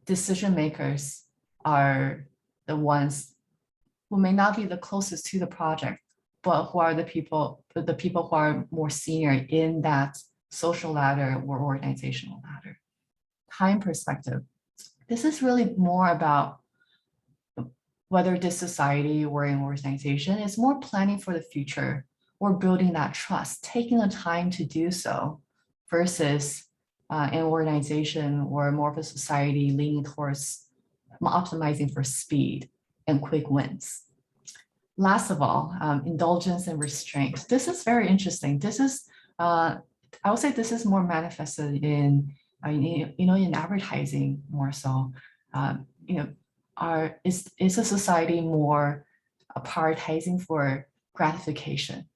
Decision makers are the ones who may not be the closest to the project, but who are the people who are more senior in that social ladder or organizational ladder. Time perspective. This is really more about whether this society or an organization is more planning for the future or building that trust, taking the time to do so, versus an organization or more of a society leaning towards optimizing for speed and quick wins. Last of all, indulgence and restraint. This is very interesting. This is, I would say this is more manifested in, in advertising more so. Is a society more prioritizing for gratification?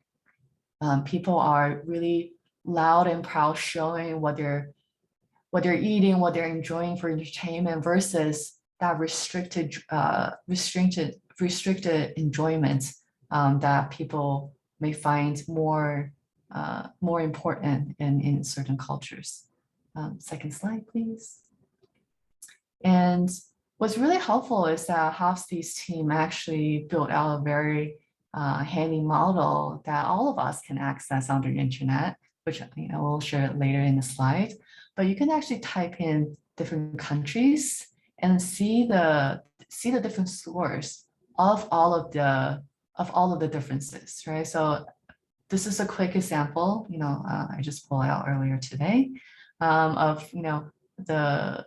People are really loud and proud showing what they're eating, what they're enjoying for entertainment, versus that restricted enjoyment that people may find more important in certain cultures. Second slide, please. And what's really helpful is that Hofstede's team actually built out a very handy model that all of us can access on the internet, which we'll share it later in the slide. But you can actually type in different countries and see the different scores of all of the differences, right? So this is a quick example. I just pulled out earlier today of the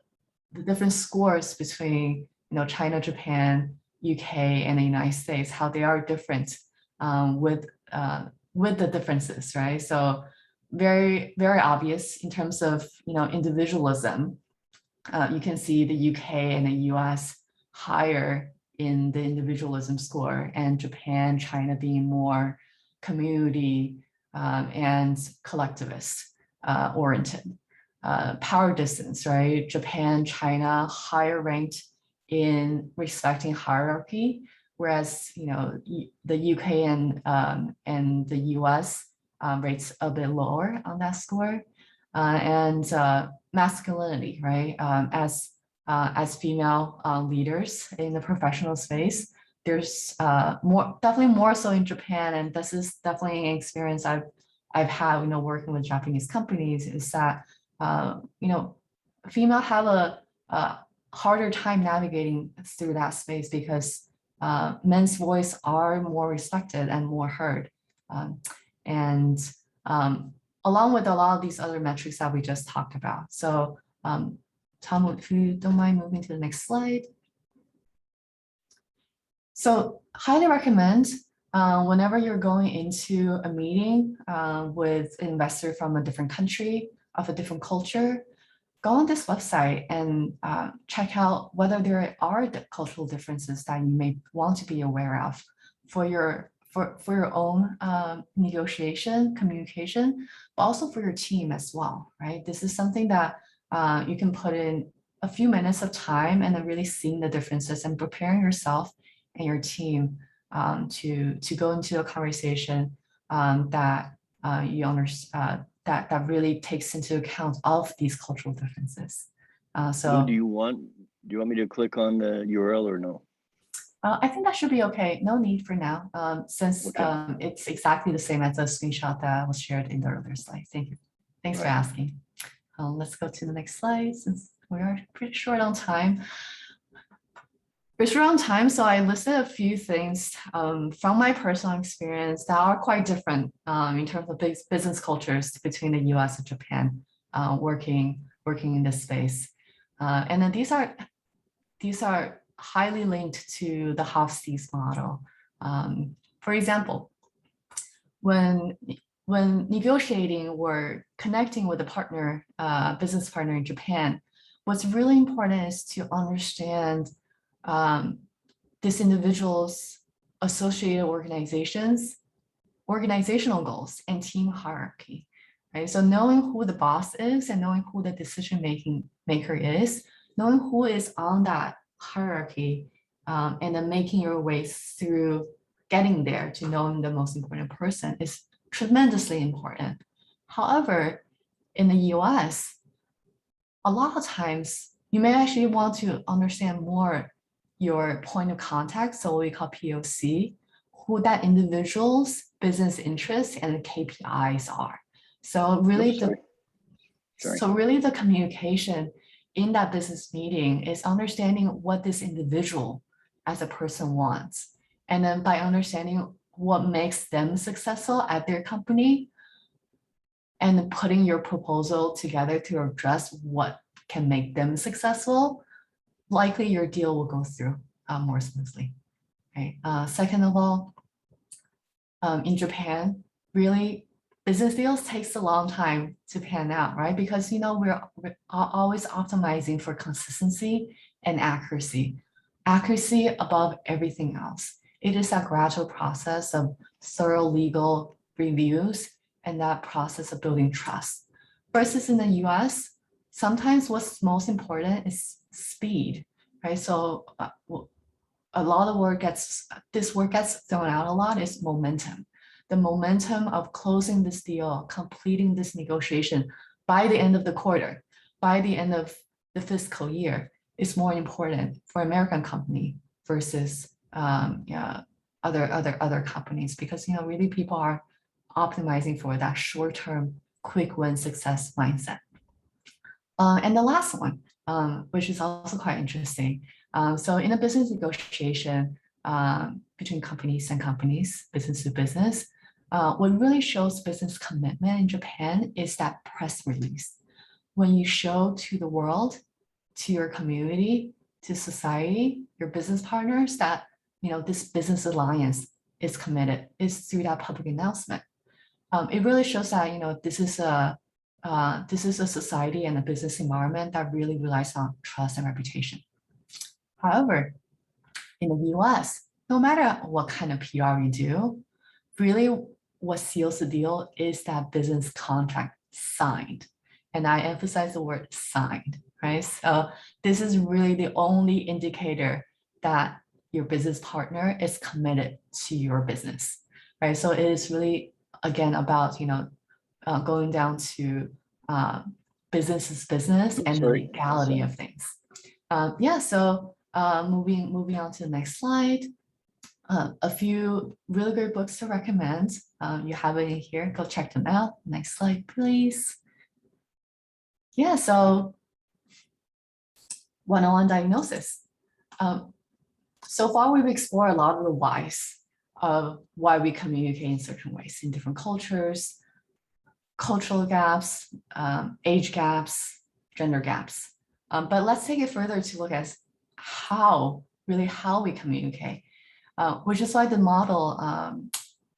different scores between China, Japan, UK, and the United States, how they are different with the differences, right? So very, very obvious in terms of individualism. You can see the UK and the US higher in the individualism score, and Japan, China being more community and collectivist oriented. Power distance, right? Japan, China, higher ranked in respecting hierarchy, whereas the UK and the US rates a bit lower on that score. And masculinity, right? As female leaders in the professional space, there's definitely more so in Japan, and this is definitely an experience I've had working with Japanese companies, is that female have a harder time navigating through that space because men's voice are more respected and more heard. Along with a lot of these other metrics that we just talked about. So Tom, if you don't mind moving to the next slide. So highly recommend whenever you're going into a meeting with an investor from a different country, of a different culture, go on this website and check out whether there are cultural differences that you may want to be aware of for your own negotiation, communication, but also for your team as well, right? This is something that you can put in a few minutes of time and then really seeing the differences and preparing yourself and your team to go into a conversation that you understand, that really takes into account all of these cultural differences. So do you want me to click on the URL or no? I think that should be okay. No need for now, since Okay. it's exactly the same as the screenshot that was shared in the earlier slide. Thank you. Thanks for asking. Let's go to the next slide since we are pretty short on time. We're short on time, so I listed a few things from my personal experience that are quite different in terms of business cultures between the US and Japan working in this space. And then these are highly linked to the Hofstede's model. For example, when negotiating or connecting with a partner, business partner in Japan, what's really important is to understand this individual's associated organizational goals and team hierarchy, right? So knowing who the boss is and knowing who the decision maker is, knowing who is on that hierarchy, and then making your way through getting there to knowing the most important person is tremendously important. However, in the US, a lot of times you may actually want to understand more your point of contact, so what we call POC, who that individual's business interests and KPIs are. So really the communication in that business meeting is understanding what this individual as a person wants. And then by understanding what makes them successful at their company and putting your proposal together to address what can make them successful, likely your deal will go through more smoothly. Right? Second of all, in Japan, really business deals takes a long time to pan out, right? Because we're always optimizing for consistency and accuracy. Accuracy above everything else. It is that gradual process of thorough legal reviews and that process of building trust. Versus in the US, sometimes what's most important is speed, right? So a lot of work gets thrown out a lot is momentum. The momentum of closing this deal, completing this negotiation by the end of the quarter, by the end of the fiscal year is more important for American company versus other companies, because really people are optimizing for that short-term quick win success mindset. And the last one, which is also quite interesting. So in a business negotiation between companies and companies, business to business, what really shows business commitment in Japan is that press release. When you show to the world, to your community, to society, your business partners that this business alliance is committed, is through that public announcement. It really shows that this is a society and a business environment that really relies on trust and reputation. However, in the US, no matter what kind of PR you do, really what seals the deal is that business contract signed. And I emphasize the word signed, right? So this is really the only indicator that your business partner is committed to your business, right? So it is really, again, about, going down to business is business and the legality of things. So moving on to the next slide. A few really great books to recommend. You have it in here, go check them out. Next slide, please. Yeah, so 101 diagnosis. So far, we've explored a lot of the whys of why we communicate in certain ways in different cultures, cultural gaps, age gaps, gender gaps. But let's take it further to look at how we communicate, which is why the model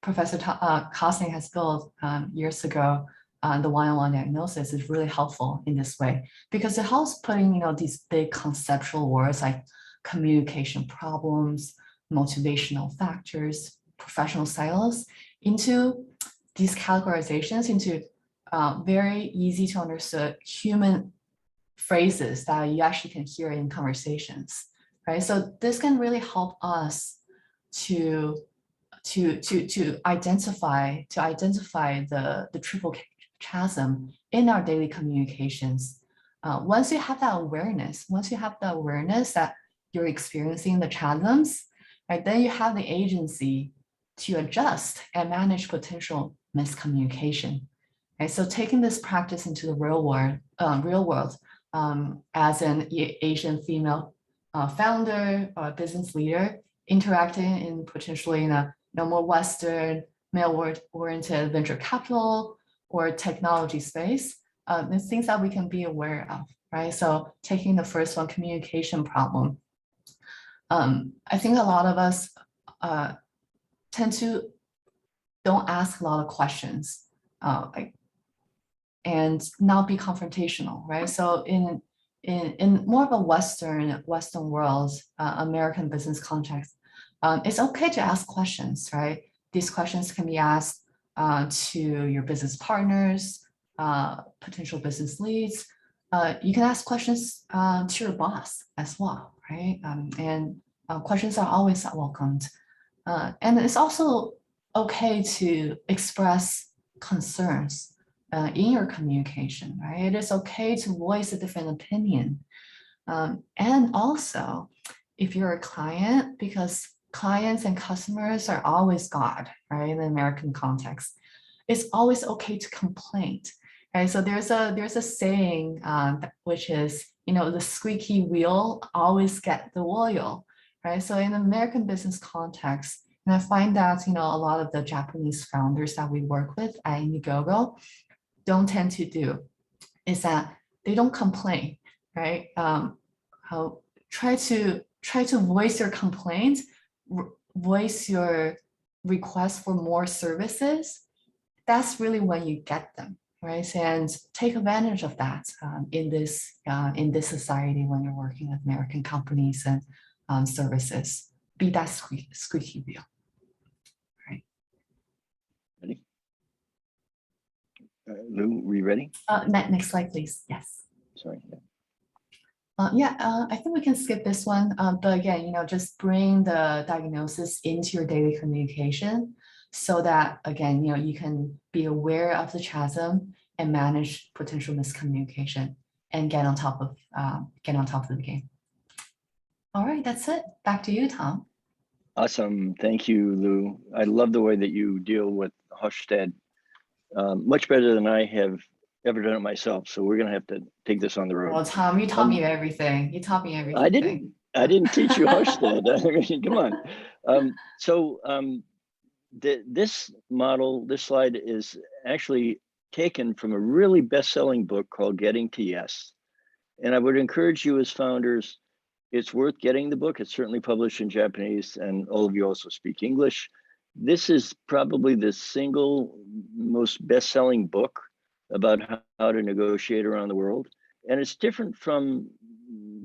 Professor Kosling has built years ago, the one-on-one diagnosis is really helpful in this way, because it helps putting these big conceptual words like communication problems, motivational factors, professional styles into these categorizations, into very easy to understand human phrases that you actually can hear in conversations, right? So this can really help us to identify the triple chasm in our daily communications. Once you have that awareness, that you're experiencing the chasms, right, then you have the agency to adjust and manage potential miscommunication. Right? So taking this practice into the real world, as an Asian female founder or business leader, interacting in potentially in a more Western, male-oriented venture capital or technology space, there's things that we can be aware of, right? So taking the first one, communication problem. I think a lot of us tend to don't ask a lot of questions, and not be confrontational, right? So in more of a Western world, American business context, it's okay to ask questions, right? These questions can be asked to your business partners, potential business leads. You can ask questions to your boss as well, right? And questions are always welcomed. And it's also okay to express concerns in your communication, right? It is okay to voice a different opinion. And also, if you're a client, because clients and customers are always God, right? In the American context, it's always okay to complain, right? So there's a saying which is, the squeaky wheel always get the oil, right? So in the American business context, and I find that, a lot of the Japanese founders that we work with at Indiegogo don't tend to do is that they don't complain, right? Try to voice your complaints, voice your request for more services. That's really when you get them, right? And take advantage of that in this society when you're working with American companies and services. Be that squeaky wheel. Ready? Lou, were you ready? Next slide, please. Yes. Sorry. I think we can skip this one. But again, just bring the diagnosis into your daily communication so that, again, you can be aware of the chasm and manage potential miscommunication and get on top of the game. All right, that's it. Back to you, Tom. Awesome. Thank you, Lou. I love the way that you deal with Hofstede much better than I have ever done it myself. So we're going to have to take this on the road. Well, Tom, you taught me everything. You taught me everything. I didn't teach you Hofstede. I mean, come on. This model, this slide is actually taken from a really best-selling book called Getting to Yes. And I would encourage you as founders, it's worth getting the book. It's certainly published in Japanese, and all of you also speak English. This is probably the single most best-selling book about how to negotiate around the world. And it's different from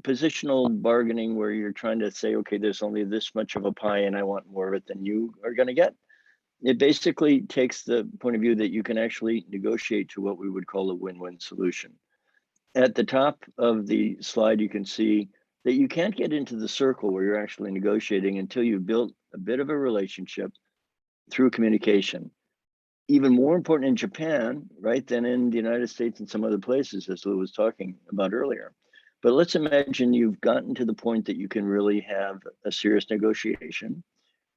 positional bargaining where you're trying to say, okay, there's only this much of a pie and I want more of it than you are going to get. It basically takes the point of view that you can actually negotiate to what we would call a win-win solution. At the top of the slide, you can see that you can't get into the circle where you're actually negotiating until you've built a bit of a relationship through communication. Even more important in Japan, right, than in the United States and some other places, as Lou was talking about earlier. But let's imagine you've gotten to the point that you can really have a serious negotiation.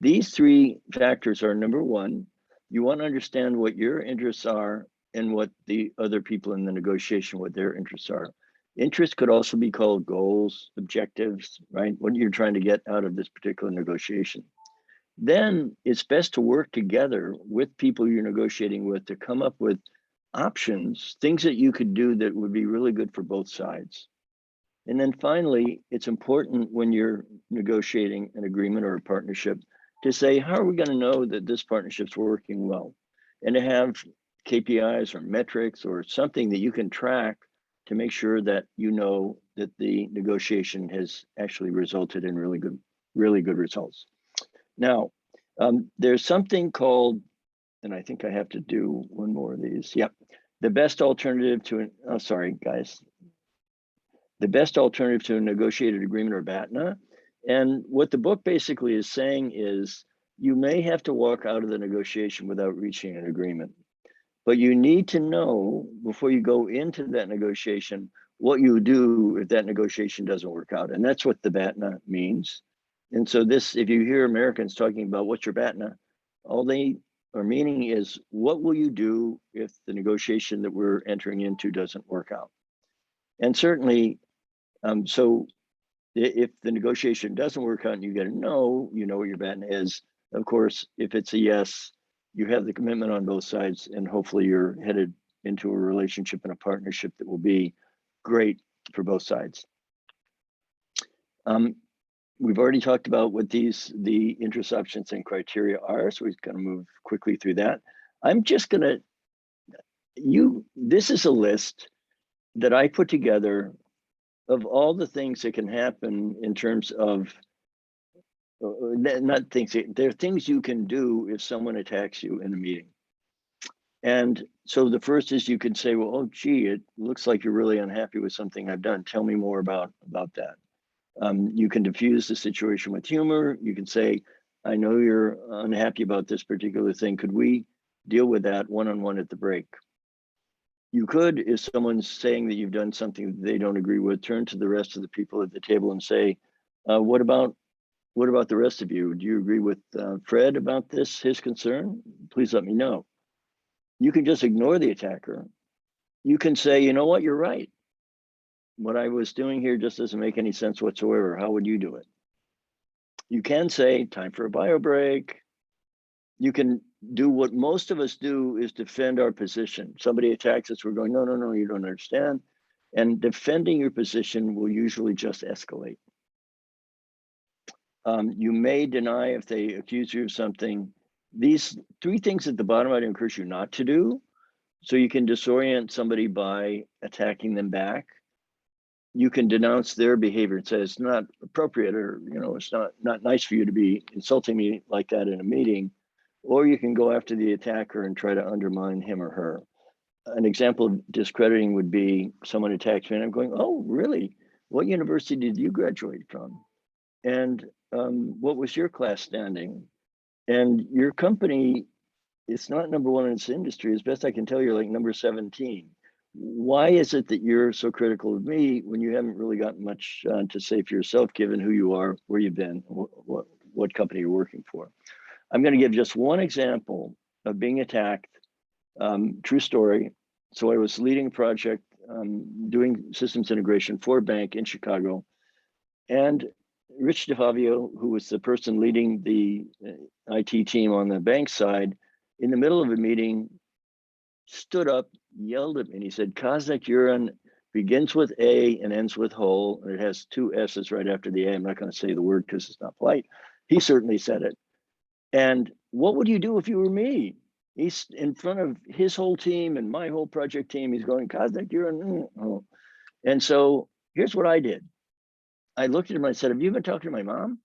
These three factors are: number one, you want to understand what your interests are and what the other people in the negotiation, what their interests are. Interests could also be called goals, objectives, right? What you're trying to get out of this particular negotiation. Then it's best to work together with people you're negotiating with to come up with options, things that you could do that would be really good for both sides. And then finally, it's important when you're negotiating an agreement or a partnership to say, how are we going to know that this partnership's working well? And to have KPIs or metrics or something that you can track to make sure that you know that the negotiation has actually resulted in really good results. Now, there's something called, and I think I have to do one more of these. Yep, the best alternative to the best alternative to a negotiated agreement, or BATNA. And what the book basically is saying is you may have to walk out of the negotiation without reaching an agreement, but you need to know before you go into that negotiation what you do if that negotiation doesn't work out. And that's what the BATNA means. And so this, if you hear Americans talking about what's your BATNA, all they are meaning is what will you do if the negotiation that we're entering into doesn't work out? And certainly, so if the negotiation doesn't work out and you get a no, you know what your BATNA is. Of course, if it's a yes, you have the commitment on both sides, and hopefully you're headed into a relationship and a partnership that will be great for both sides. We've already talked about what the interest options and criteria are, so we're going to move quickly through that. I'm just going to, this is a list that I put together of all the things that can happen in terms of, not things, they're things you can do if someone attacks you in a meeting. And so the first is you can say, well, oh, gee, it looks like you're really unhappy with something I've done. Tell me more about that. You can diffuse the situation with humor. You can say, I know you're unhappy about this particular thing. Could we deal with that one-on-one at the break? you could, if someone's saying that you've done something that they don't agree with, turn to the rest of the people at the table and say, what about the rest of you? Do you agree with Fred about this, his concern? Please let me know. You can just ignore the attacker. You can say, you know what, you're right. What I was doing here just doesn't make any sense whatsoever. How would you do it? You can say, time for a bio break. You can do what most of us do, is defend our position. Somebody attacks us, we're going, no, no, no, you don't understand. And defending your position will usually just escalate. You may deny if they accuse you of something. These 3 things at the bottom, I'd encourage you not to do. So you can disorient somebody by attacking them back. You can denounce their behavior and say it's not appropriate, or it's not nice for you to be insulting me like that in a meeting. Or you can go after the attacker and try to undermine him or her. An example of discrediting would be someone attacks me and I'm going, oh, really? What university did you graduate from? And what was your class standing? And your company, it's not number 1 in its industry. As best I can tell, you're like number 17. Why is it that you're so critical of me when you haven't really got much to say for yourself, given who you are, where you've been, what company you're working for? I'm going to give just one example of being attacked. True story. So I was leading a project, doing systems integration for a bank in Chicago. And Rich DeFavio, who was the person leading the IT team on the bank side, in the middle of a meeting, stood up, yelled at me, and he said, Kazakh urine begins with A and ends with hole, and it has 2 S's right after the A. I'm not going to say the word because it's not polite. He certainly said it. And what would you do if you were me? He's in front of his whole team and my whole project team. He's going, Kazakh urine. Oh. And so here's what I did. I looked at him and I said, have you been talking to my mom?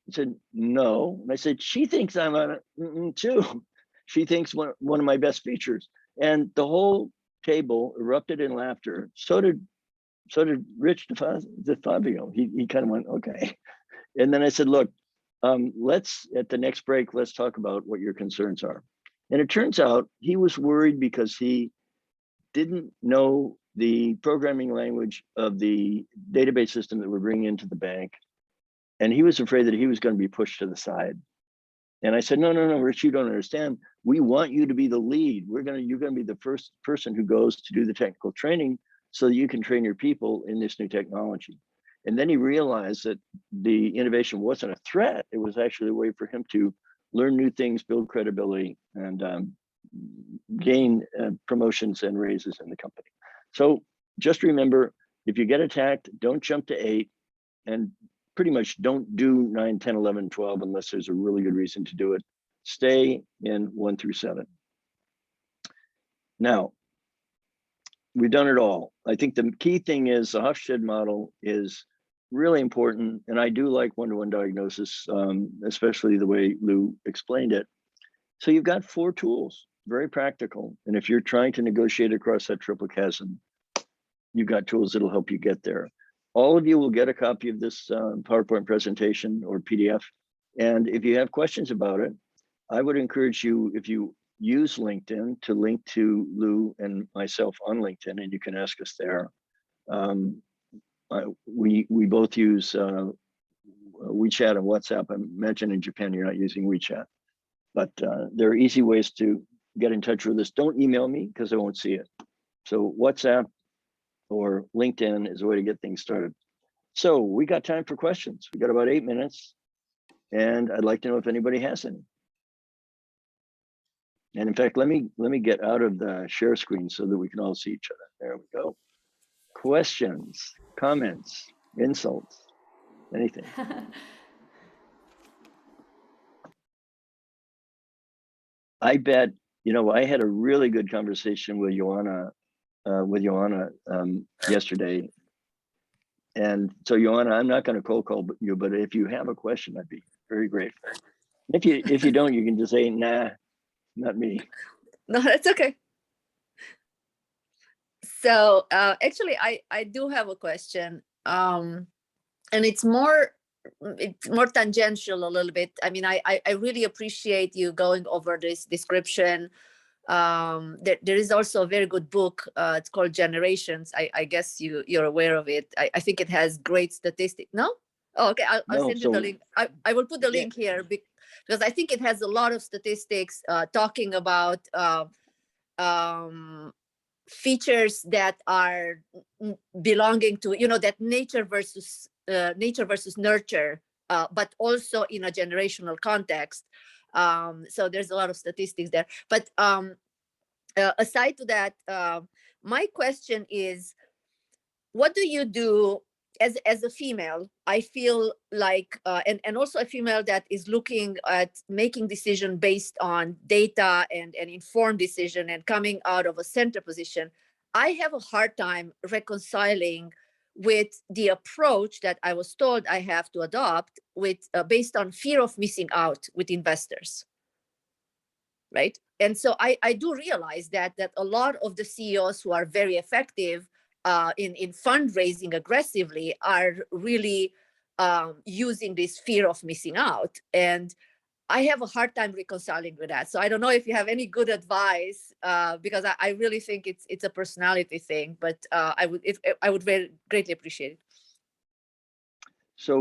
He said, no. And I said, she thinks I'm on it too. She thinks one of my best features. And the whole table erupted in laughter. So did Rich DeFabio. He kind of went, okay. And then I said, look, let's, at the next break, let's talk about what your concerns are. And it turns out he was worried because he didn't know the programming language of the database system that we're bringing into the bank. And he was afraid that he was going to be pushed to the side. And I said, no, Rich, you don't understand. We want you to be the lead. You're going to be the first person who goes to do the technical training so that you can train your people in this new technology. And then he realized that the innovation wasn't a threat. It was actually a way for him to learn new things, build credibility, and gain promotions and raises in the company. So just remember, if you get attacked, don't jump to 8, and pretty much don't do 9, 10, 11, 12 unless there's a really good reason to do it. Stay in 1 through 7. Now, we've done it all. I think the key thing is the Hofstede model is really important. And I do like one-to-one diagnosis, especially the way Lou explained it. So you've got 4 tools, very practical. And if you're trying to negotiate across that triple chasm, you've got tools that'll help you get there. All of you will get a copy of this PowerPoint presentation or PDF. And if you have questions about it, I would encourage you, if you use LinkedIn, to link to Lou and myself on LinkedIn, and you can ask us there. We both use WeChat and WhatsApp. I imagine in Japan you're not using WeChat, but there are easy ways to get in touch with us. Don't email me because I won't see it. So WhatsApp or LinkedIn is a way to get things started. So we got time for questions. We got about 8 minutes, and I'd like to know if anybody has any. And in fact, let me get out of the share screen so that we can all see each other. There we go. Questions, comments, insults, anything. I bet, I had a really good conversation with Joanna yesterday. And so Joanna, I'm not going to cold call you, but if you have a question, I'd be very grateful. If you don't, you can just say, nah, not me. No, that's okay. So actually, I do have a question, and it's more tangential a little bit. I mean, I really appreciate you going over this description There is also a very good book. It's called Generations. I guess you're aware of it. I think it has great statistics. No? Oh, okay. I'll No, send you the so link. I will put the Yeah. link here because I think it has a lot of statistics talking about features that are belonging to, that nature versus nurture, but also in a generational context. So there's a lot of statistics there. But aside to that, my question is, what do you do as a female? I feel like, and also a female that is looking at making decision based on data and an informed decision and coming out of a center position. I have a hard time reconciling with the approach that I was told I have to adopt with based on fear of missing out with investors, right? And so I do realize that a lot of the CEOs who are very effective in fundraising aggressively are really using this fear of missing out. And I have a hard time reconciling with that. So I don't know if you have any good advice, because I really think it's a personality thing, but I would very greatly appreciate it. So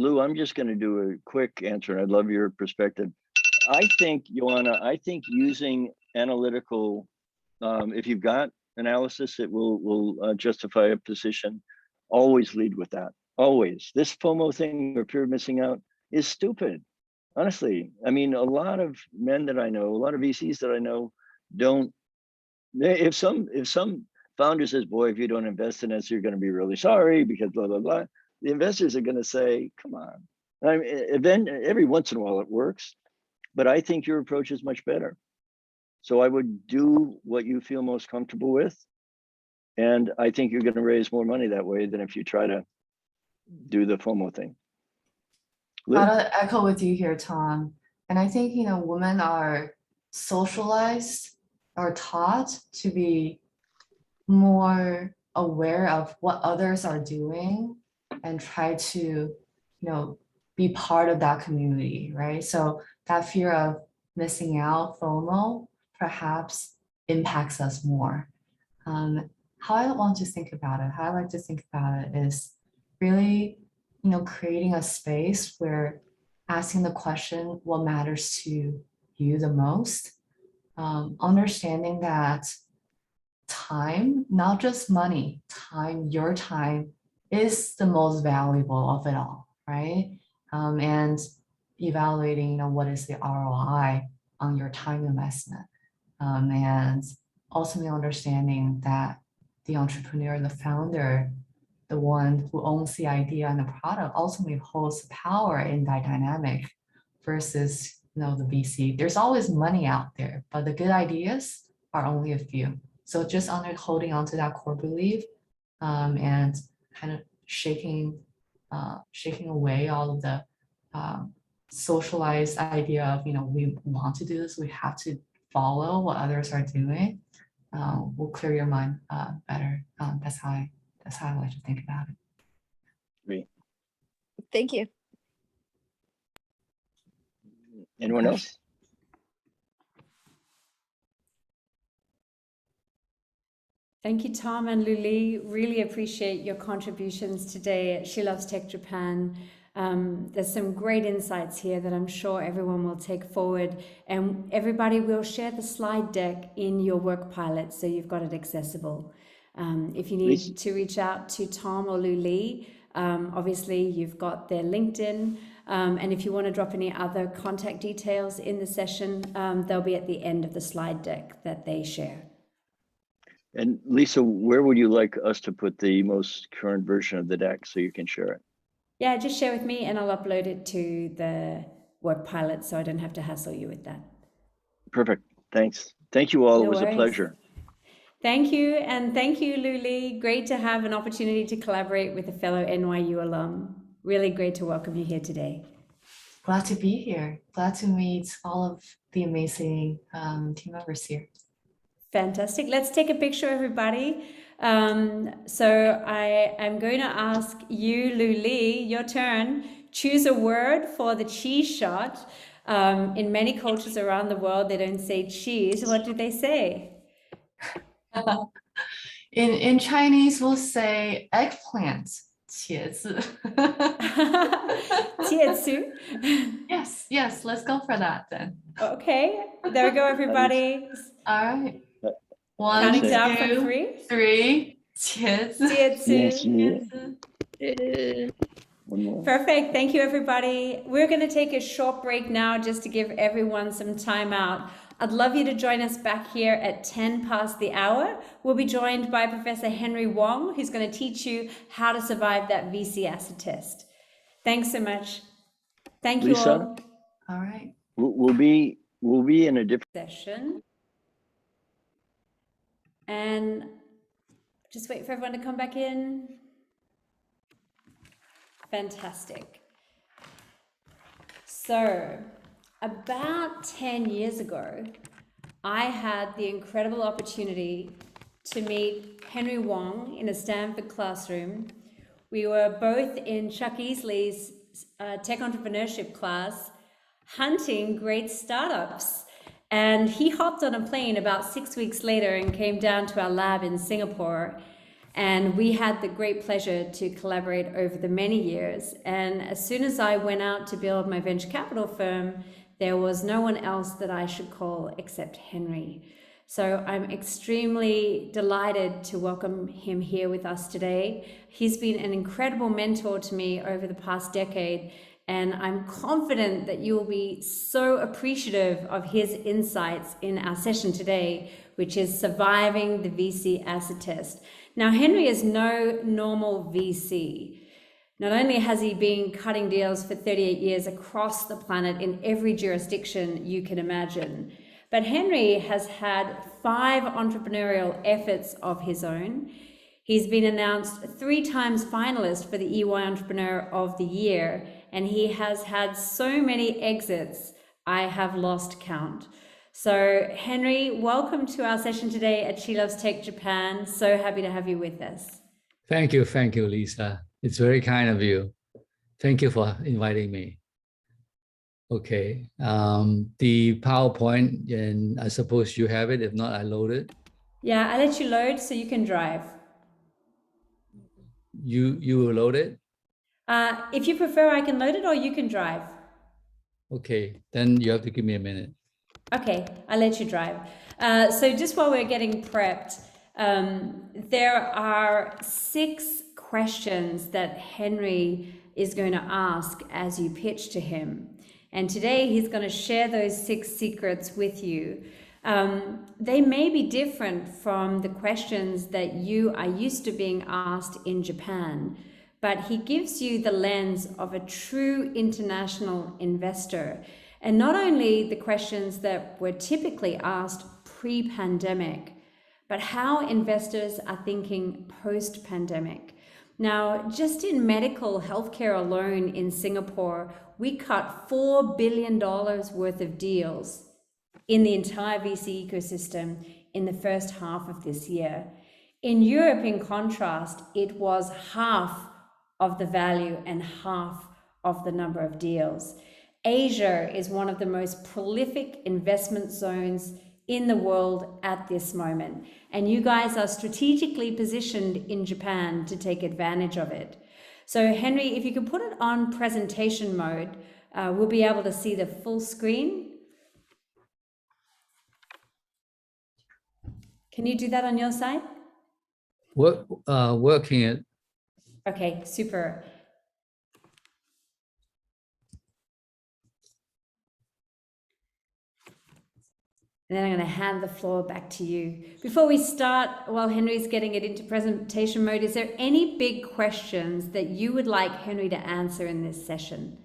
Lou, I'm just going to do a quick answer, and I'd love your perspective. I think, Joanna, using analytical, if you've got analysis that will justify a position, always lead with that. Always. This FOMO thing, or fear of missing out, is stupid. Honestly, I mean, a lot of men that I know, a lot of VCs that I know, don't. If some founder says, "Boy, if you don't invest in us, you're going to be really sorry," because blah blah blah, the investors are going to say, "Come on." I mean, then every once in a while it works, but I think your approach is much better. So I would do what you feel most comfortable with, and I think you're going to raise more money that way than if you try to do the FOMO thing. Lou? I'll echo with you here, Tom. And I think, women are socialized or taught to be more aware of what others are doing and try to, be part of that community, right? So that fear of missing out, FOMO, perhaps impacts us more. How I want to think about it, how I like to think about it is really, creating a space where asking the question, what matters to you the most? Understanding that time, not just money, time, your time is the most valuable of it all, right? And evaluating, what is the ROI on your time investment, and ultimately understanding that the entrepreneur, the founder, the one who owns the idea and the product ultimately holds the power in that dynamic versus, the VC. There's always money out there, but the good ideas are only a few. So just holding on to that core belief, and kind of shaking away all of the socialized idea of, we want to do this, we have to follow what others are doing, will clear your mind better. That's how I like to think about it. Great. Thank you. Anyone else? Thank you, Tom and Luli. Really appreciate your contributions today at SheLovesTech Japan. There's some great insights here that I'm sure everyone will take forward, and everybody will share the slide deck in your work pilot so you've got it accessible. If you need to reach out to Tom or Luli, obviously you've got their LinkedIn, and if you want to drop any other contact details in the session, they'll be at the end of the slide deck that they share. And Lisa, where would you like us to put the most current version of the deck so you can share it? Yeah, just share with me and I'll upload it to the work pilot so I don't have to hassle you with that. Perfect. Thanks. Thank you all. No It was worries. a pleasure. Thank you. And thank you, Luli. Great to have an opportunity to collaborate with a fellow NYU alum. Really great to welcome you here today. Glad to be here. Glad to meet all of the amazing team members here. Fantastic. Let's take a picture, everybody. So I am going to ask you, Luli, your turn. Choose a word for the cheese shot. In many cultures around the world, they don't say cheese. What do they say? In Chinese, we'll say eggplant, 茄子. Tietsu. Yes, let's go for that then. Okay, there we go, everybody. All right. Uh, One, Counting say- down from 2, 3. 3, 茄子. Tietsu. yes. One more. Perfect. Thank you, everybody. We're going to take a short break now just to give everyone some time out. I'd love you to join us back here at 10 past the hour. We'll be joined by Professor Henry Wong, who's going to teach you how to survive that VC acid test. Thanks so much. Thank you Lisa? all. All right. We'll be in a different Session. And just wait for everyone to come back in. Fantastic. So, about 10 years ago, I had the incredible opportunity to meet Henry Wong in a Stanford classroom. We were both in Chuck Easley's tech entrepreneurship class, hunting great startups. And he hopped on a plane about 6 weeks later and came down to our lab in Singapore. And we had the great pleasure to collaborate over the many years. And as soon as I went out to build my venture capital firm, there was no one else that I should call except Henry. So I'm extremely delighted to welcome him here with us today. He's been an incredible mentor to me over the past decade, and I'm confident that you will be so appreciative of his insights in our session today, which is surviving the VC acid test. Now, Henry is no normal VC. Not only has he been cutting deals for 38 years across the planet in every jurisdiction you can imagine, but Henry has had 5 entrepreneurial efforts of his own. He's been announced 3 times finalist for the EY Entrepreneur of the Year, and he has had so many exits, I have lost count. So Henry, welcome to our session today at SheLovesTech Japan. So happy to have you with us. Thank you, Lisa. It's very kind of you. Thank you for inviting me. Okay, the PowerPoint, and I suppose you have it. If not, I load it. Yeah, I let you load so you can drive. You will load it? If you prefer, I can load it or you can drive. Okay, then you have to give me a minute. Okay, I'll let you drive. So just while we're getting prepped, there are 6 questions that Henry is going to ask as you pitch to him. And today he's going to share those 6 secrets with you. They may be different from the questions that you are used to being asked in Japan, but he gives you the lens of a true international investor. And not only the questions that were typically asked pre-pandemic, but how investors are thinking post-pandemic. Now, just in medical healthcare alone in Singapore, we cut $4 billion worth of deals in the entire VC ecosystem in the first half of this year. In Europe, in contrast, it was half of the value and half of the number of deals. Asia is one of the most prolific investment zones in the world at this moment. And you guys are strategically positioned in Japan to take advantage of it. So Henry, if you could put it on presentation mode, we'll be able to see the full screen. Can you do that on your side? Working it. Okay, super. And then I'm going to hand the floor back to you. Before we start, while Henry's getting it into presentation mode, is there any big questions that you would like Henry to answer in this session?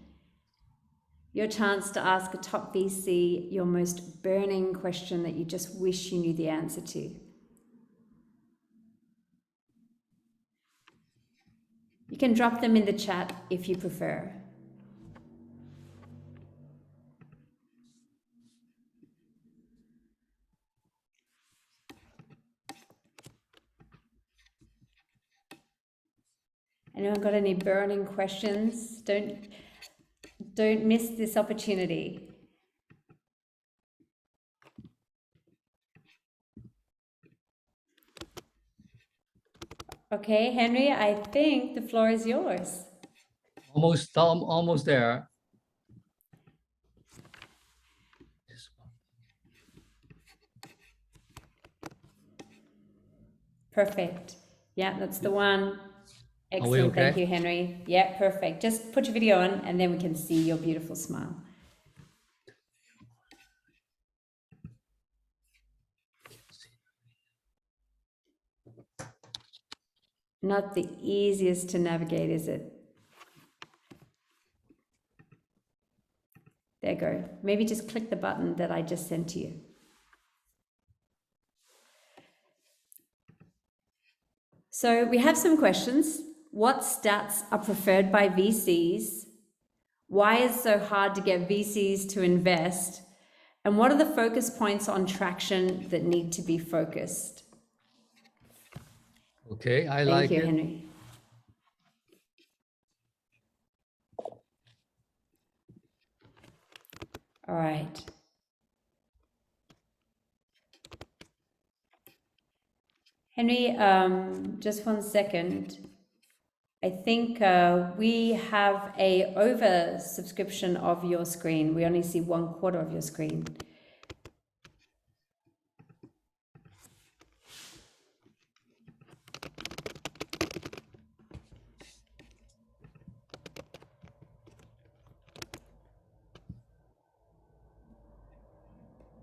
Your chance to ask a top VC your most burning question that you just wish you knew the answer to. You can drop them in the chat if you prefer. Anyone got any burning questions? Don't miss this opportunity. Okay, Henry, I think the floor is yours. Almost there. Perfect. Yeah, that's the one. Are we Excellent. Thank okay? you, Henry. Yeah, perfect. Just put your video on and then we can see your beautiful smile. Not the easiest to navigate, is it? There you go. Maybe just click the button that I just sent to you. So we have some questions. What stats are preferred by VCs? Why is it so hard to get VCs to invest? And what are the focus points on traction that need to be focused? Okay, I Thank like you, it. Henry. All right. Henry, just 1 second. I think we have a over subscription of your screen. We only see 1/4 of your screen.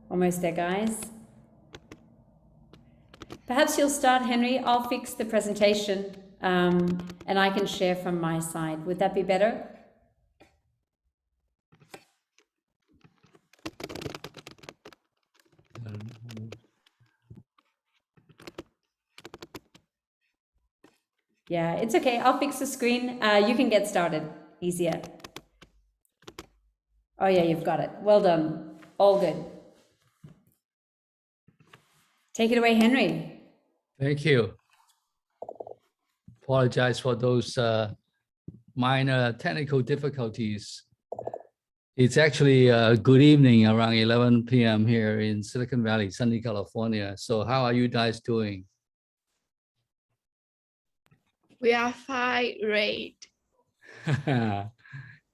Almost there, guys. Perhaps you'll start, Henry. I'll fix the presentation and I can share from my side. Would that be better? Yeah, it's okay. I'll fix the screen. You can get started. Easier. Oh yeah, you've got it. Well done. All good. Take it away, Henry. Thank you. Apologize for those minor technical difficulties. It's actually good evening, around 11 p.m. here in Silicon Valley, sunny California. So how are you guys doing? We are fine, great.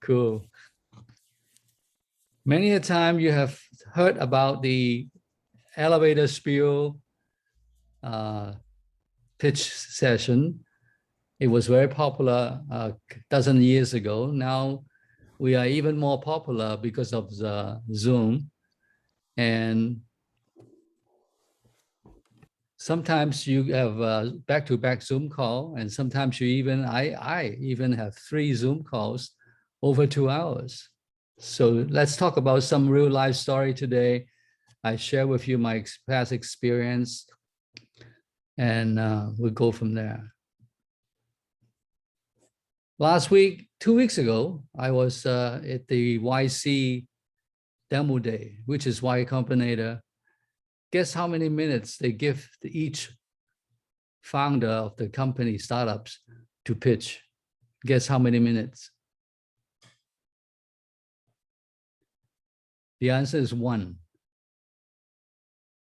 Cool. Many a time you have heard about the elevator spiel pitch session. It was very popular a dozen years ago. Now we are even more popular because of the Zoom. And sometimes you have a back-to-back Zoom call, and sometimes you even, I even have 3 Zoom calls over 2 hours. So let's talk about some real life story today. I share with you my past experience, and we'll go from there. Last week, 2 weeks ago, I was at the YC demo day, which is Y Combinator. Guess how many minutes they give to each founder of the company startups to pitch? Guess how many minutes? The answer is 1.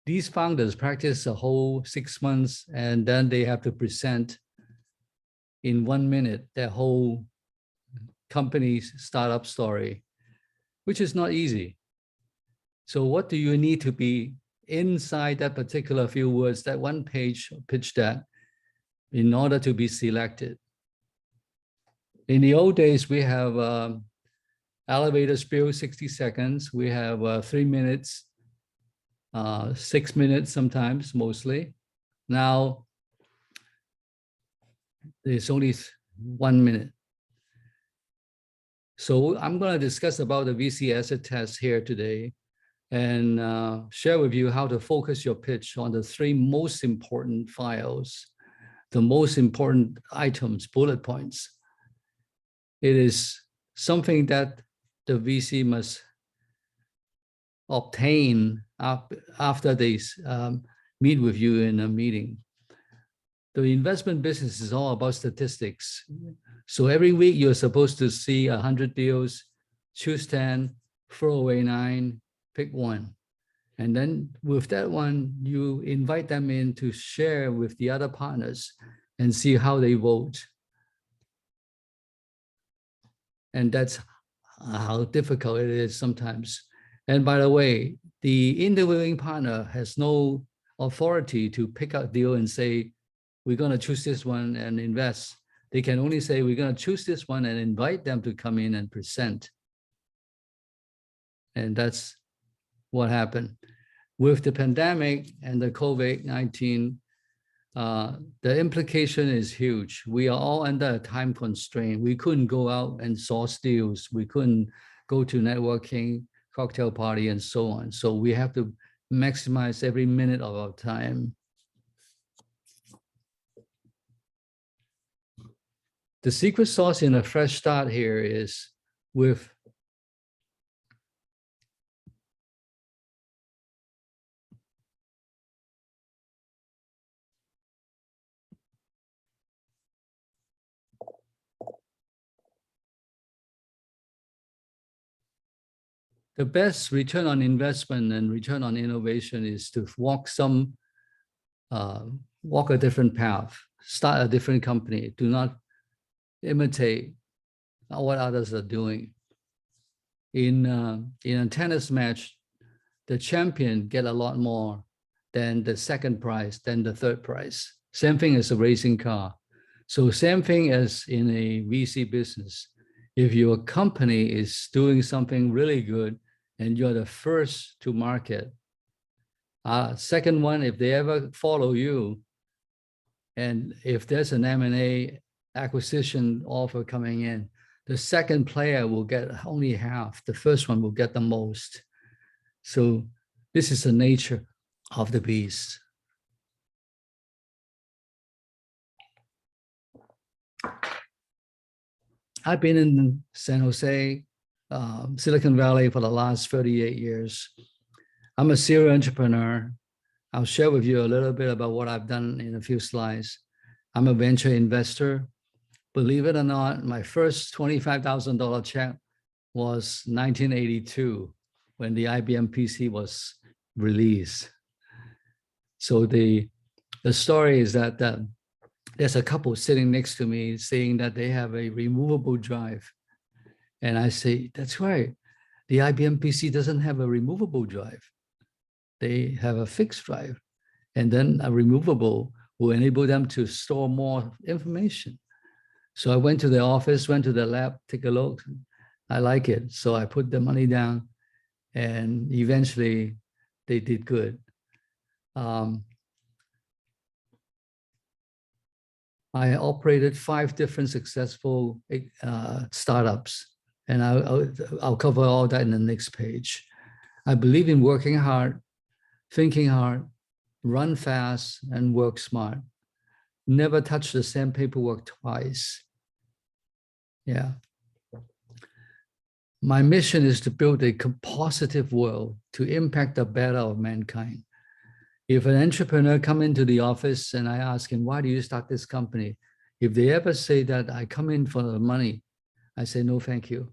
These founders practice a whole 6 months, and then they have to present in 1 minute their whole company's startup story, which is not easy. So what do you need to be inside that particular few words, that 1 page pitch deck, in order to be selected? In the old days, we have elevator spiel, 60 seconds. We have 3 minutes, 6 minutes sometimes, mostly. Now, there's only 1 minute. So I'm going to discuss about the VC asset test here today and share with you how to focus your pitch on the 3 most important files, the most important items, bullet points. It is something that the VC must obtain after they meet with you in a meeting. The investment business is all about statistics. So every week you're supposed to see 100 deals, choose 10, throw away 9, pick 1. And then with that one, you invite them in to share with the other partners and see how they vote. And that's how difficult it is sometimes. And by the way, the interviewing partner has no authority to pick a deal and say, we're going to choose this one and invest. They can only say, we're going to choose this one and invite them to come in and present. And that's what happened. With the pandemic and the COVID-19, the implication is huge. We are all under a time constraint. We couldn't go out and source deals. We couldn't go to networking, cocktail party, and so on. So we have to maximize every minute of our time. The secret sauce in a fresh start here is with the best return on investment and return on innovation is to walk a different path, start a different company. Do not imitate what others are doing. In a tennis match, the champion get a lot more than the second prize, than the third prize. Same thing as a racing car. So same thing as in a VC business. If your company is doing something really good and you're the first to market, second one, if they ever follow you, and if there's an M&A acquisition offer coming in, the second player will get only half. The first one will get the most. So this is the nature of the beast. I've been in San Jose, Silicon Valley for the last 38 years. I'm a serial entrepreneur. I'll share with you a little bit about what I've done in a few slides. I'm a venture investor. Believe it or not, my first $25,000 check was 1982 when the IBM PC was released. So the story is that there's a couple sitting next to me saying that they have a removable drive. And I say, that's right. The IBM PC doesn't have a removable drive. They have a fixed drive. And then a removable will enable them to store more information. So I went to the office, went to the lab, take a look. I like it. So I put the money down and eventually they did good. I operated 5 different successful startups, and I'll cover all that in the next page. I believe in working hard, thinking hard, run fast, and work smart. Never touch the same paperwork twice. Yeah. My mission is to build a positive world to impact the better of mankind. If an entrepreneur come into the office and I ask him, why do you start this company? If they ever say that I come in for the money, I say, no, thank you.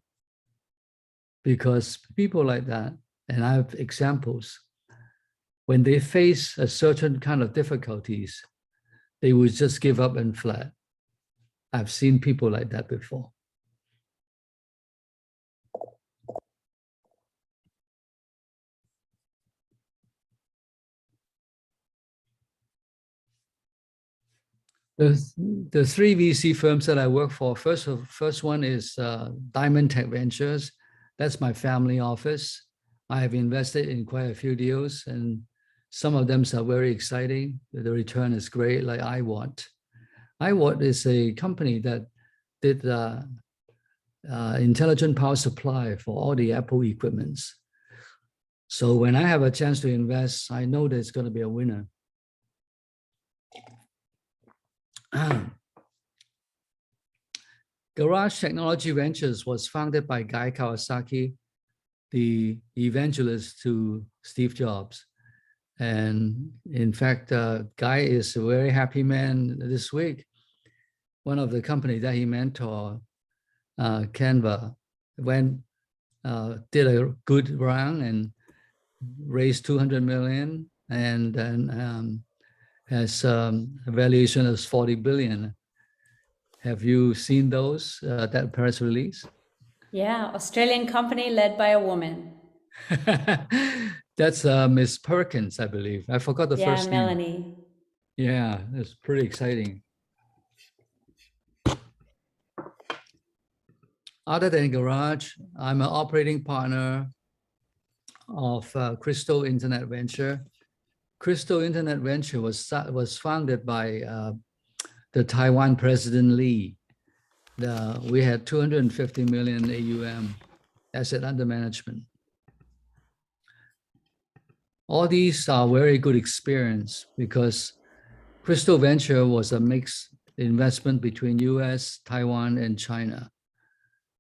Because people like that, and I have examples, when they face a certain kind of difficulties, they would just give up and fled. I've seen people like that before. The 3 VC firms that I work for, first one is Diamond Tech Ventures. That's my family office. I have invested in quite a few deals, and some of them are very exciting. The return is great, like iWatt. iWatt is a company that did intelligent power supply for all the Apple equipments. So when I have a chance to invest, I know there's going to be a winner. Garage Technology Ventures was founded by Guy Kawasaki, the evangelist to Steve Jobs. And in fact, Guy is a very happy man this week. One of the companies that he mentored, Canva, did a good round and raised 200 million, and then has a valuation of 40 billion. Have you seen those, that press release? Yeah, Australian company led by a woman. That's Miss Perkins, I believe. I forgot the Yeah, first name. Melanie. Yeah, it's pretty exciting. Other than Garage, I'm an operating partner of Crystal Internet Venture. Crystal Internet Venture was founded by the Taiwan President Lee. We had 250 million AUM, asset under management. All these are very good experience because Crystal Venture was a mixed investment between US, Taiwan, and China.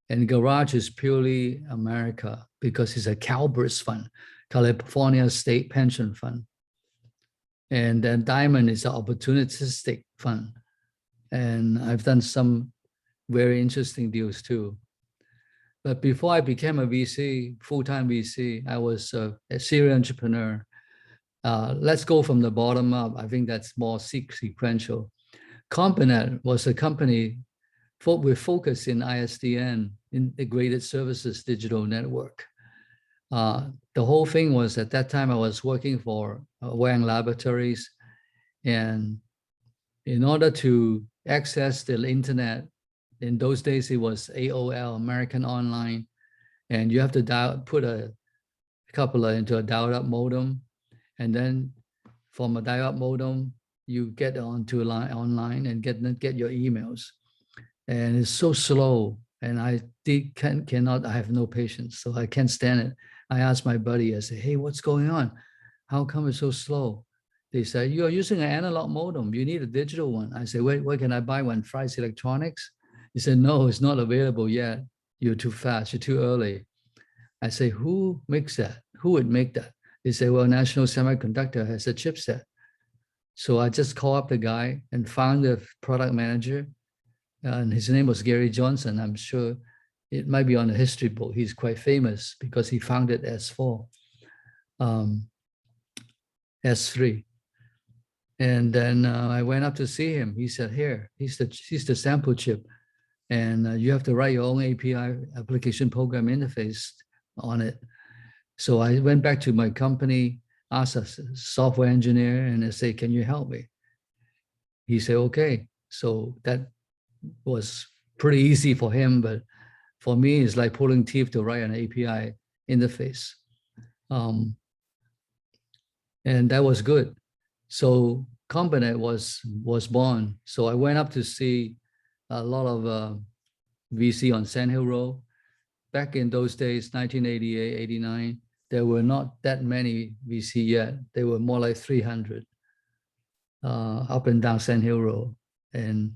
And Garage is purely America because it's a CalBERS fund, California State Pension Fund. And then Diamond is an opportunistic fund. And I've done some very interesting deals too. But before I became a VC, full-time VC, I was a serial entrepreneur. Let's go from the bottom up. I think that's more sequential. Combinet was a company with focus in ISDN, Integrated Services Digital Network. The whole thing was at that time I was working for Wang Laboratories, and in order to access the internet, in those days it was AOL, American Online, and you have to put a coupler into a dial-up modem, and then from a dial-up modem you get onto online and get your emails. And it's so slow, and I cannot. I have no patience, so I can't stand it. I asked my buddy, I said, hey, what's going on? How come it's so slow? They said, you're using an analog modem. You need a digital one. I said, where can I buy one? Fry's Electronics? He said, no, it's not available yet. You're too fast. You're too early. I say, who makes that? Who would make that? They say, well, National Semiconductor has a chipset. So I just called up the guy and found the product manager. And his name was Gary Johnson. I'm sure it might be on the history book. He's quite famous because he founded S4, S3. And then I went up to see him. He said, here, he's the sample chip. And you have to write your own API, application program interface on it. So I went back to my company, asked a software engineer, and I say, can you help me? He said, okay. So that was pretty easy for him, but for me, it's like pulling teeth to write an API interface. And that was good. So Combinet was born. So I went up to see a lot of VC on Sand Hill Road. Back in those days, 1988, 89, there were not that many VC yet. There were more like 300 up and down Sand Hill Road and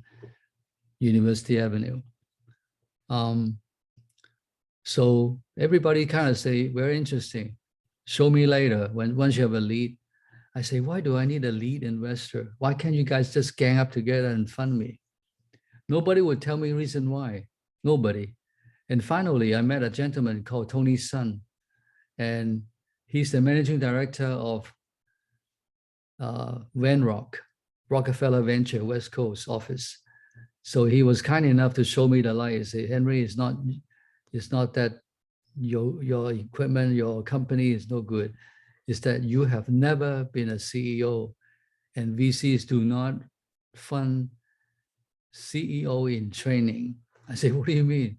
University Avenue. So everybody kind of say, very interesting. Show me later once you have a lead. I say, why do I need a lead investor? Why can't you guys just gang up together and fund me? Nobody would tell me reason why. Nobody. And finally, I met a gentleman called Tony Sun, and he's the managing director of Venrock, Rockefeller Venture West Coast office. So he was kind enough to show me the light. He said, Henry, it's not that your equipment, your company is no good. It's that you have never been a CEO, and VCs do not fund CEO in training. I say, what do you mean?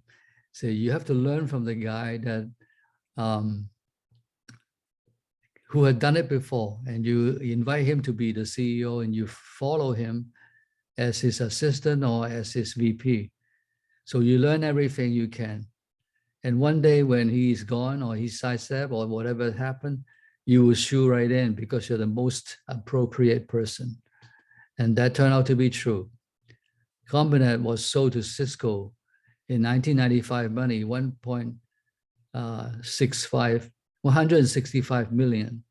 So you have to learn from the guy that who had done it before, and you invite him to be the CEO, and you follow him as his assistant or as his VP. So you learn everything you can. And one day when he's gone or he's sidestep or whatever happened, you will shoe right in because you're the most appropriate person. And that turned out to be true. Combinet was sold to Cisco in 1995 money, 165 million.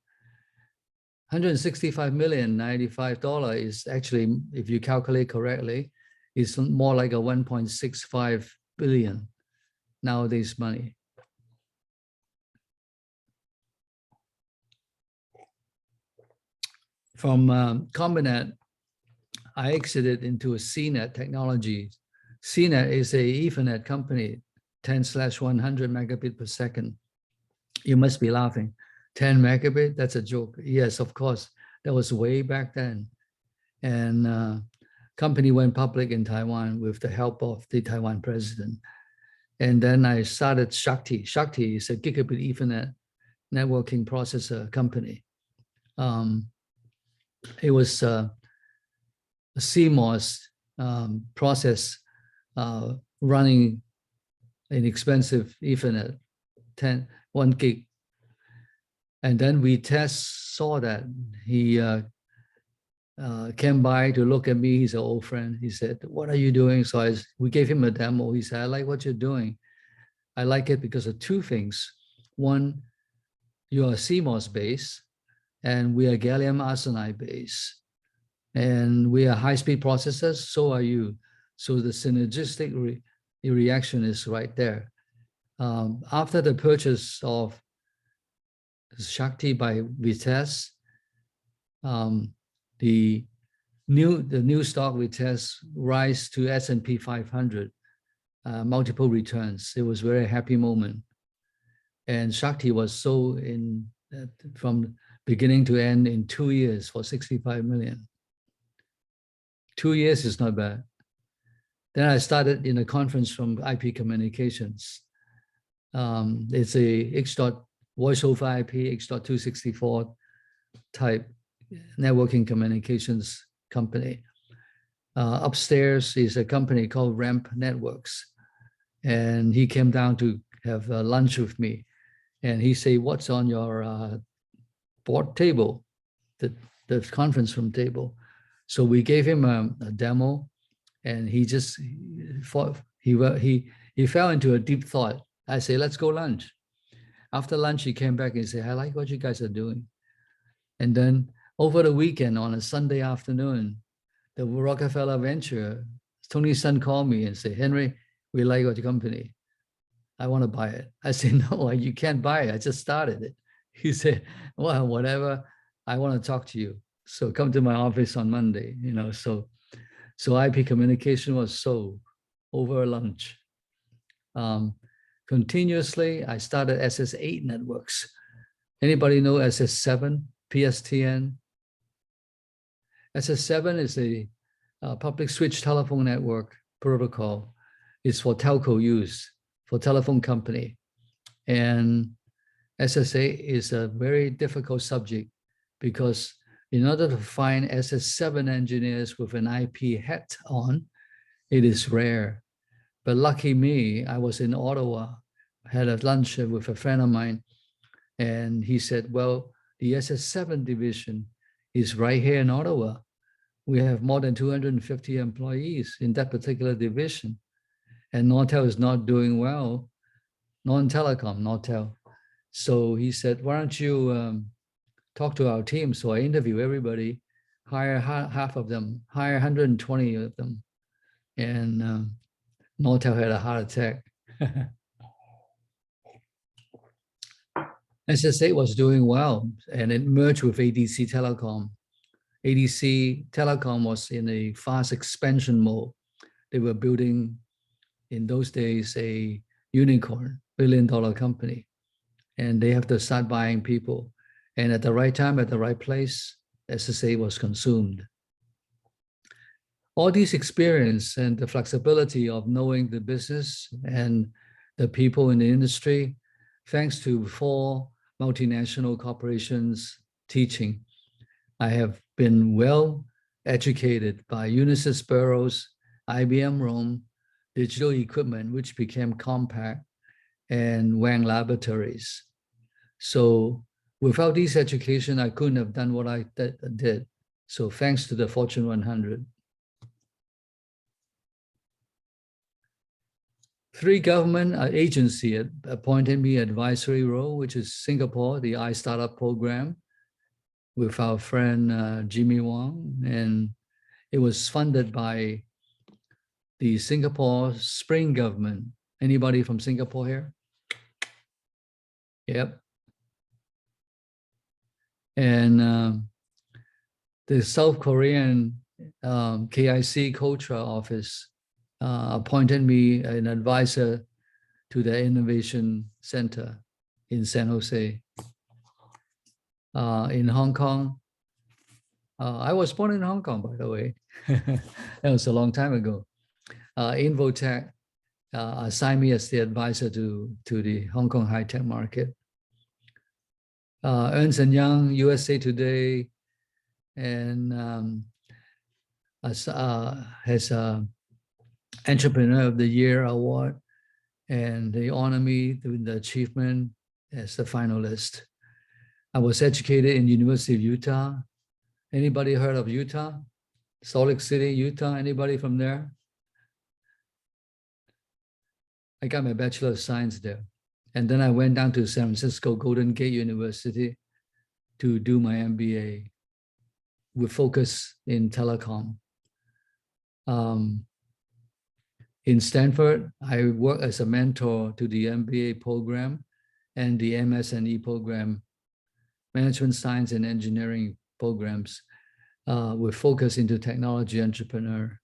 165 million, $95 is actually, if you calculate correctly, is more like a 1.65 billion nowadays money. From Combinet, I exited into a CNET technology. CNET is a Ethernet company, 10/100 megabit per second. You must be laughing. 10 megabit, that's a joke. Yes, of course, that was way back then. And company went public in Taiwan with the help of the Taiwan president. And then I started Shakti. Shakti is a gigabit Ethernet networking processor company. It was a CMOS process running an expensive Ethernet, 1 gig. And then we saw that. He came by to look at me. He's an old friend. He said, "What are you doing?" So we gave him a demo. He said, "I like what you're doing. I like it because of two things. One, you are CMOS based, and we are gallium arsenide based. And we are high-speed processors, so are you. So the synergistic reaction is right there." After the purchase of Shakti by Vitesse, the new stock Vitesse rise to S&P 500, multiple returns. It was a very happy moment. And Shakti was sold from beginning to end in 2 years for 65 million. 2 years is not bad. Then I started in a conference from IP Communications. It's a voice over IP, X.264 type networking communications company. Upstairs is a company called Ramp Networks. And he came down to have lunch with me. And he said, "What's on your board table, the conference room table?" So we gave him a demo, and he fell into a deep thought. I say, "Let's go lunch." After lunch, he came back and said, "I like what you guys are doing." And then over the weekend, on a Sunday afternoon, the Rockefeller Venture, Tony's son called me and said, "Henry, we like your company. I want to buy it." I said, "No, you can't buy it. I just started it." He said, "Well, whatever. I want to talk to you. So come to my office on Monday." So IP Communication was sold over lunch. Continuously, I started SS8 networks. Anybody know SS7, PSTN? SS7 is a public switch telephone network protocol. It's for telco use, for telephone company. And SS8 is a very difficult subject because in order to find SS7 engineers with an IP hat on, it is rare. But lucky me, I was in Ottawa, had a lunch with a friend of mine, and he said, "Well, the SS7 division is right here in Ottawa. We have more than 250 employees in that particular division. And Nortel is not doing well, non-telecom, Nortel." So he said, "Why don't you talk to our team?" So I interview everybody, hire half of them, hire 120 of them. And Nortel had a heart attack. SS8 was doing well, and it merged with ADC Telecom. ADC Telecom was in a fast expansion mode. They were building, in those days, a unicorn, billion-dollar company. And they have to start buying people. And at the right time, at the right place, SSA was consumed. All these experience and the flexibility of knowing the business and the people in the industry, thanks to 4 multinational corporations teaching, I have been well educated by Unisys Burroughs, IBM Rome, Digital Equipment, which became Compaq, and Wang Laboratories. So without this education, I couldn't have done what I did. So thanks to the Fortune 100. 3 government agency appointed me advisory role, which is Singapore, the iStartup program with our friend Jimmy Wong. And it was funded by the Singapore Spring government. Anybody from Singapore here? Yep. And the South Korean KIC Culture office appointed me an advisor to the Innovation Center in San Jose. In Hong Kong, I was born in Hong Kong, by the way. That was a long time ago. Invotech assigned me as the advisor to the Hong Kong high-tech market. Ernst & Young, USA Today, and has Entrepreneur of the Year award, and they honor me with the achievement as the finalist. I was educated in University of Utah. Anybody heard of Utah? Salt Lake City, Utah, anybody from there? I got my Bachelor of Science there. And then I went down to San Francisco Golden Gate University to do my MBA with focus in telecom. In Stanford, I work as a mentor to the MBA program and the MS&E program, Management Science and Engineering programs, with focus into technology entrepreneur.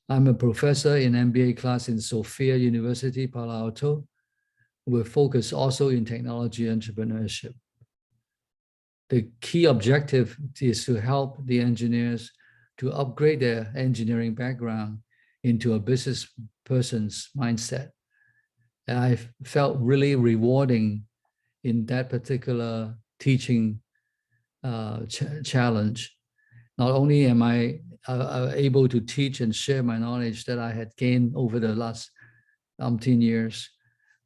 I'm a professor in MBA class in Sophia University, Palo Alto, with focus also in technology entrepreneurship. The key objective is to help the engineers to upgrade their engineering background into a business person's mindset. And I felt really rewarding in that particular teaching challenge. Not only am I able to teach and share my knowledge that I had gained over the last 10 years,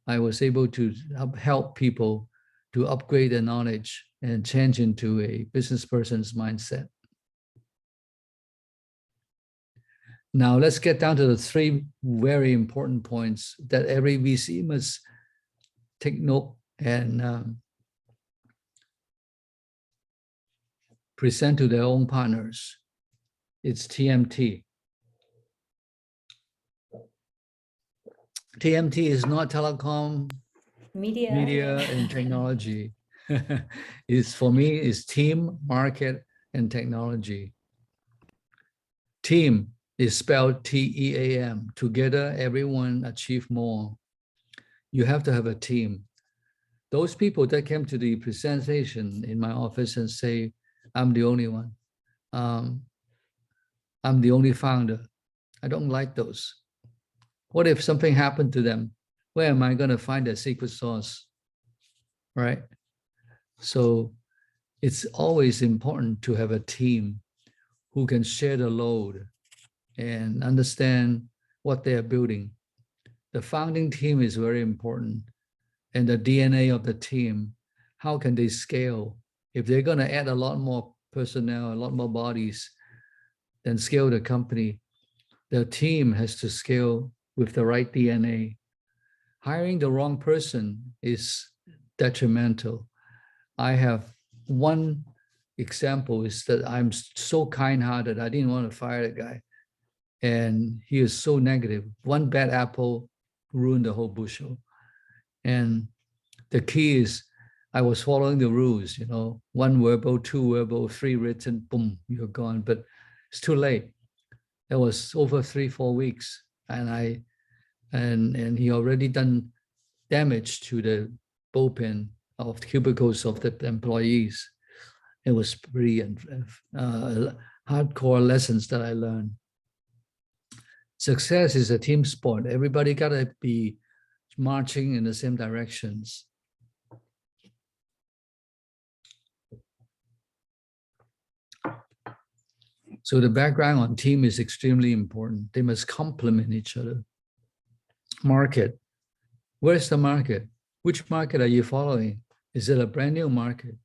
I was able to help people to upgrade their knowledge and change into a business person's mindset. Now let's get down to the three very important points that every VC must take note and present to their own partners. It's TMT. TMT is not telecom, media and technology. It's for me, is team, market, and technology. Team is spelled T-E-A-M. Together, everyone achieve more. You have to have a team. Those people that came to the presentation in my office and say, I'm the only one. I'm the only founder. I don't like those. What if something happened to them? Where am I going to find a secret sauce? Right? So it's always important to have a team who can share the load and understand what they are building. The founding team is very important. And the DNA of the team, how can they scale? If they're going to add a lot more personnel, a lot more bodies, then scale the company, the team has to scale with the right DNA. Hiring the wrong person is detrimental. I have one example is that I'm so kind-hearted, I didn't want to fire the guy. And he is so negative. One bad apple ruined the whole bushel. And the key is I was following the rules, you know, 1 verbal, 2 verbal, 3 written, boom, you're gone. But it's too late. It was over 3-4 weeks. And he already done damage to the bullpen of the cubicles of the employees. It was pretty hardcore lessons that I learned. Success is a team sport. Everybody gotta be marching in the same directions. So the background on team is extremely important. They must complement each other. Market. Where's the market? Which market are you following? Is it a brand new market?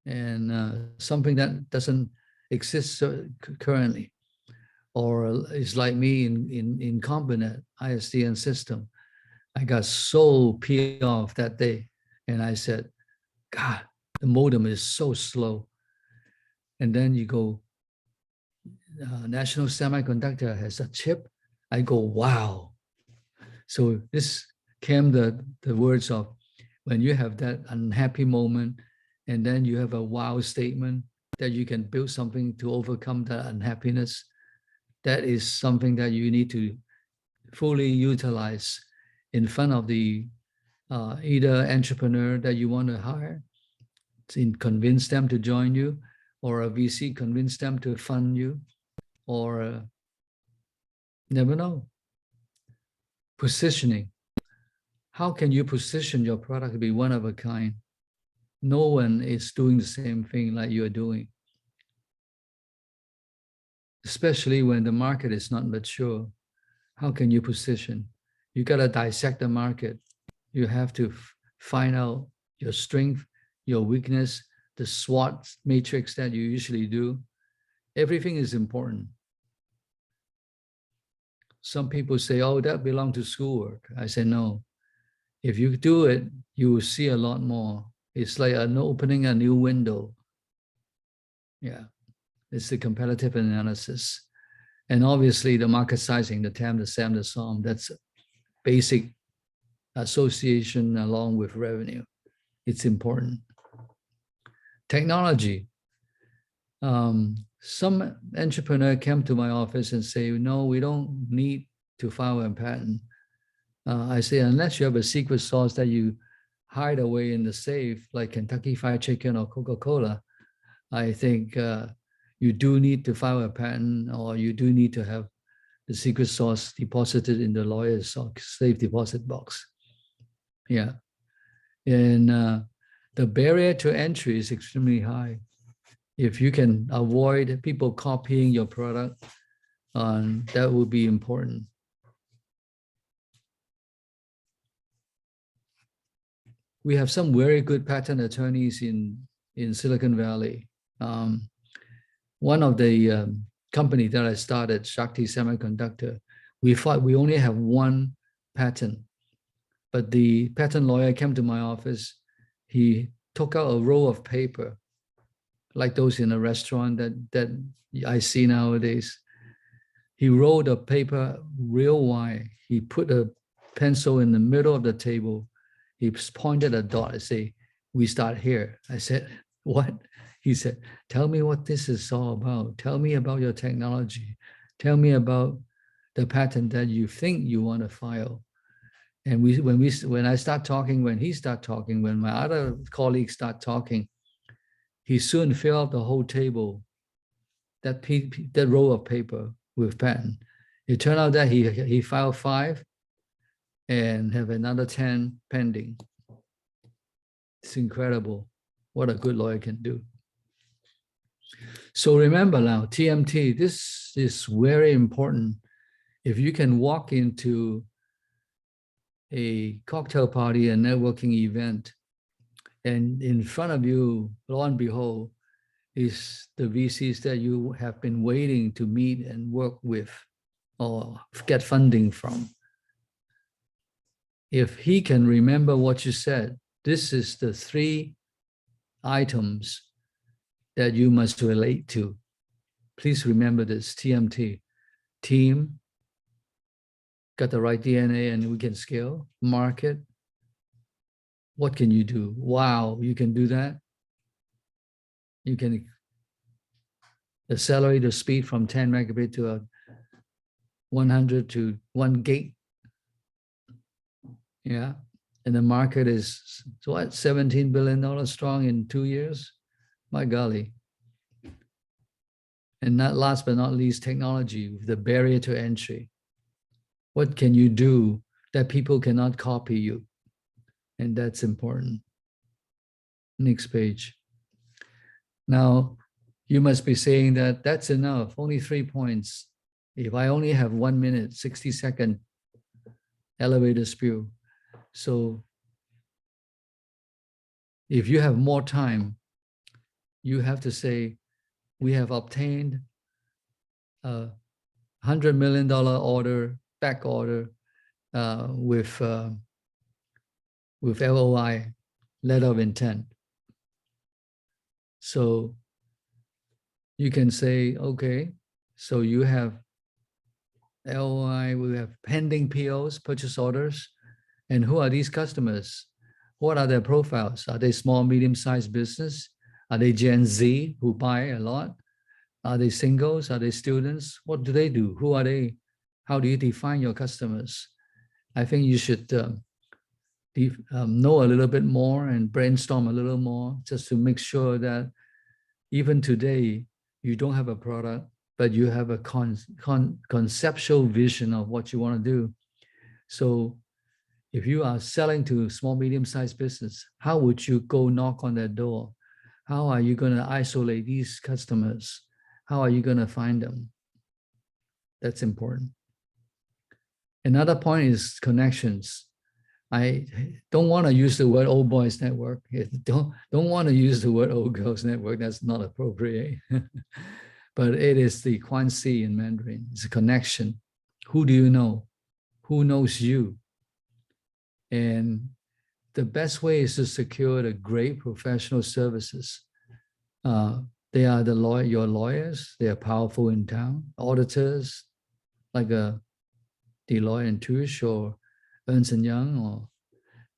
And something that doesn't exist currently? Or it's like me in Combinet, ISDN system. I got so peeled off that day. And I said, God, the modem is so slow. And then you go, National Semiconductor has a chip. I go, wow. So this came the words of when you have that unhappy moment and then you have a wow statement, that you can build something to overcome that unhappiness, that is something that you need to fully utilize in front of the either entrepreneur that you want to hire, to convince them to join you, or a VC convince them to fund you, or never know. Positioning. How can you position your product to be one of a kind? No one is doing the same thing like you're doing, especially when the market is not mature. How can you position? You got to dissect the market. You have to find out your strength, your weakness, the SWOT matrix that you usually do. Everything is important. Some people say, oh, that belongs to schoolwork. I say, no. If you do it, you will see a lot more. It's like opening a new window. Yeah, it's the competitive analysis. And obviously the market sizing, the TAM, the SAM, the SOM, that's basic association along with revenue. It's important. Technology. Some entrepreneur came to my office and say, no, we don't need to file a patent. I say, unless you have a secret sauce that you hide away in the safe, like Kentucky Fried Chicken or Coca-Cola, I think you do need to file a patent, or you do need to have the secret sauce deposited in the lawyer's safe deposit box. Yeah. And the barrier to entry is extremely high. If you can avoid people copying your product, that will be important. We have some very good patent attorneys in Silicon Valley. One of the company that I started, Shakti Semiconductor, we thought we only have one patent, but the patent lawyer came to my office. He took out a roll of paper, like those in a restaurant that I see nowadays. He rolled the paper real wide. He put a pencil in the middle of the table. He pointed a dot and say, we start here. I said, what? He said, tell me what this is all about. Tell me about your technology. Tell me about the patent that you think you want to file. And when I start talking, when he start talking, when my other colleagues start talking, he soon filled up the whole table, that roll of paper with patent. It turned out that he filed 5 and have another 10 pending. It's incredible what a good lawyer can do. So remember now, TMT, this is very important. If you can walk into a cocktail party, a networking event, and in front of you, lo and behold, is the VCs that you have been waiting to meet and work with or get funding from. If he can remember what you said, this is the 3 items that you must relate to. Please remember this, TMT. Team, got the right DNA and we can scale. Market, what can you do? Wow, you can do that. You can accelerate the speed from 10 megabit to 100 to 1 gig. Yeah, and the market is what, $17 billion strong in 2 years? My golly. And not last but not least, technology, the barrier to entry. What can you do that people cannot copy you? And that's important. Next page. Now, you must be saying that that's enough, only 3 points. If I only have 1 minute, 60-second elevator spew. So if you have more time, you have to say, we have obtained a $100 million order, back order, with LOI, letter of intent. So you can say, okay, so you have LOI, we have pending POs, purchase orders, and who are these customers? What are their profiles? Are they small, medium-sized business? Are they Gen Z who buy a lot? Are they singles? Are they students? What do they do? Who are they? How do you define your customers? I think you should know a little bit more and brainstorm a little more just to make sure that even today, you don't have a product, but you have a conceptual vision of what you want to do. So if you are selling to small, medium-sized business, how would you go knock on their door? How are you going to isolate these customers? How are you going to find them? That's important. Another point is connections. I don't want to use the word old boys network. Don't want to use the word old girls network. That's not appropriate. But it is the Quan Si in Mandarin. It's a connection. Who do you know? Who knows you? And the best way is to secure the great professional services. They are your lawyers. They are powerful in town. Auditors, like a Deloitte and Touche or Ernst & Young, or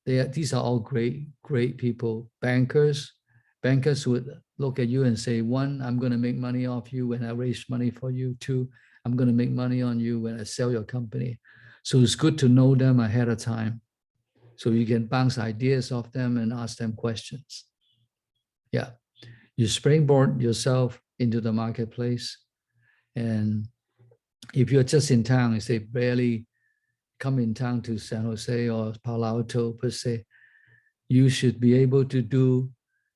these are all great people. Bankers would look at you and say, one, I'm going to make money off you when I raise money for you. Two, I'm going to make money on you when I sell your company. So it's good to know them ahead of time, so you can bounce ideas off them and ask them questions. Yeah, you springboard yourself into the marketplace. And if you're just in town, you say barely come in town to San Jose or Palo Alto per se, you should be able to do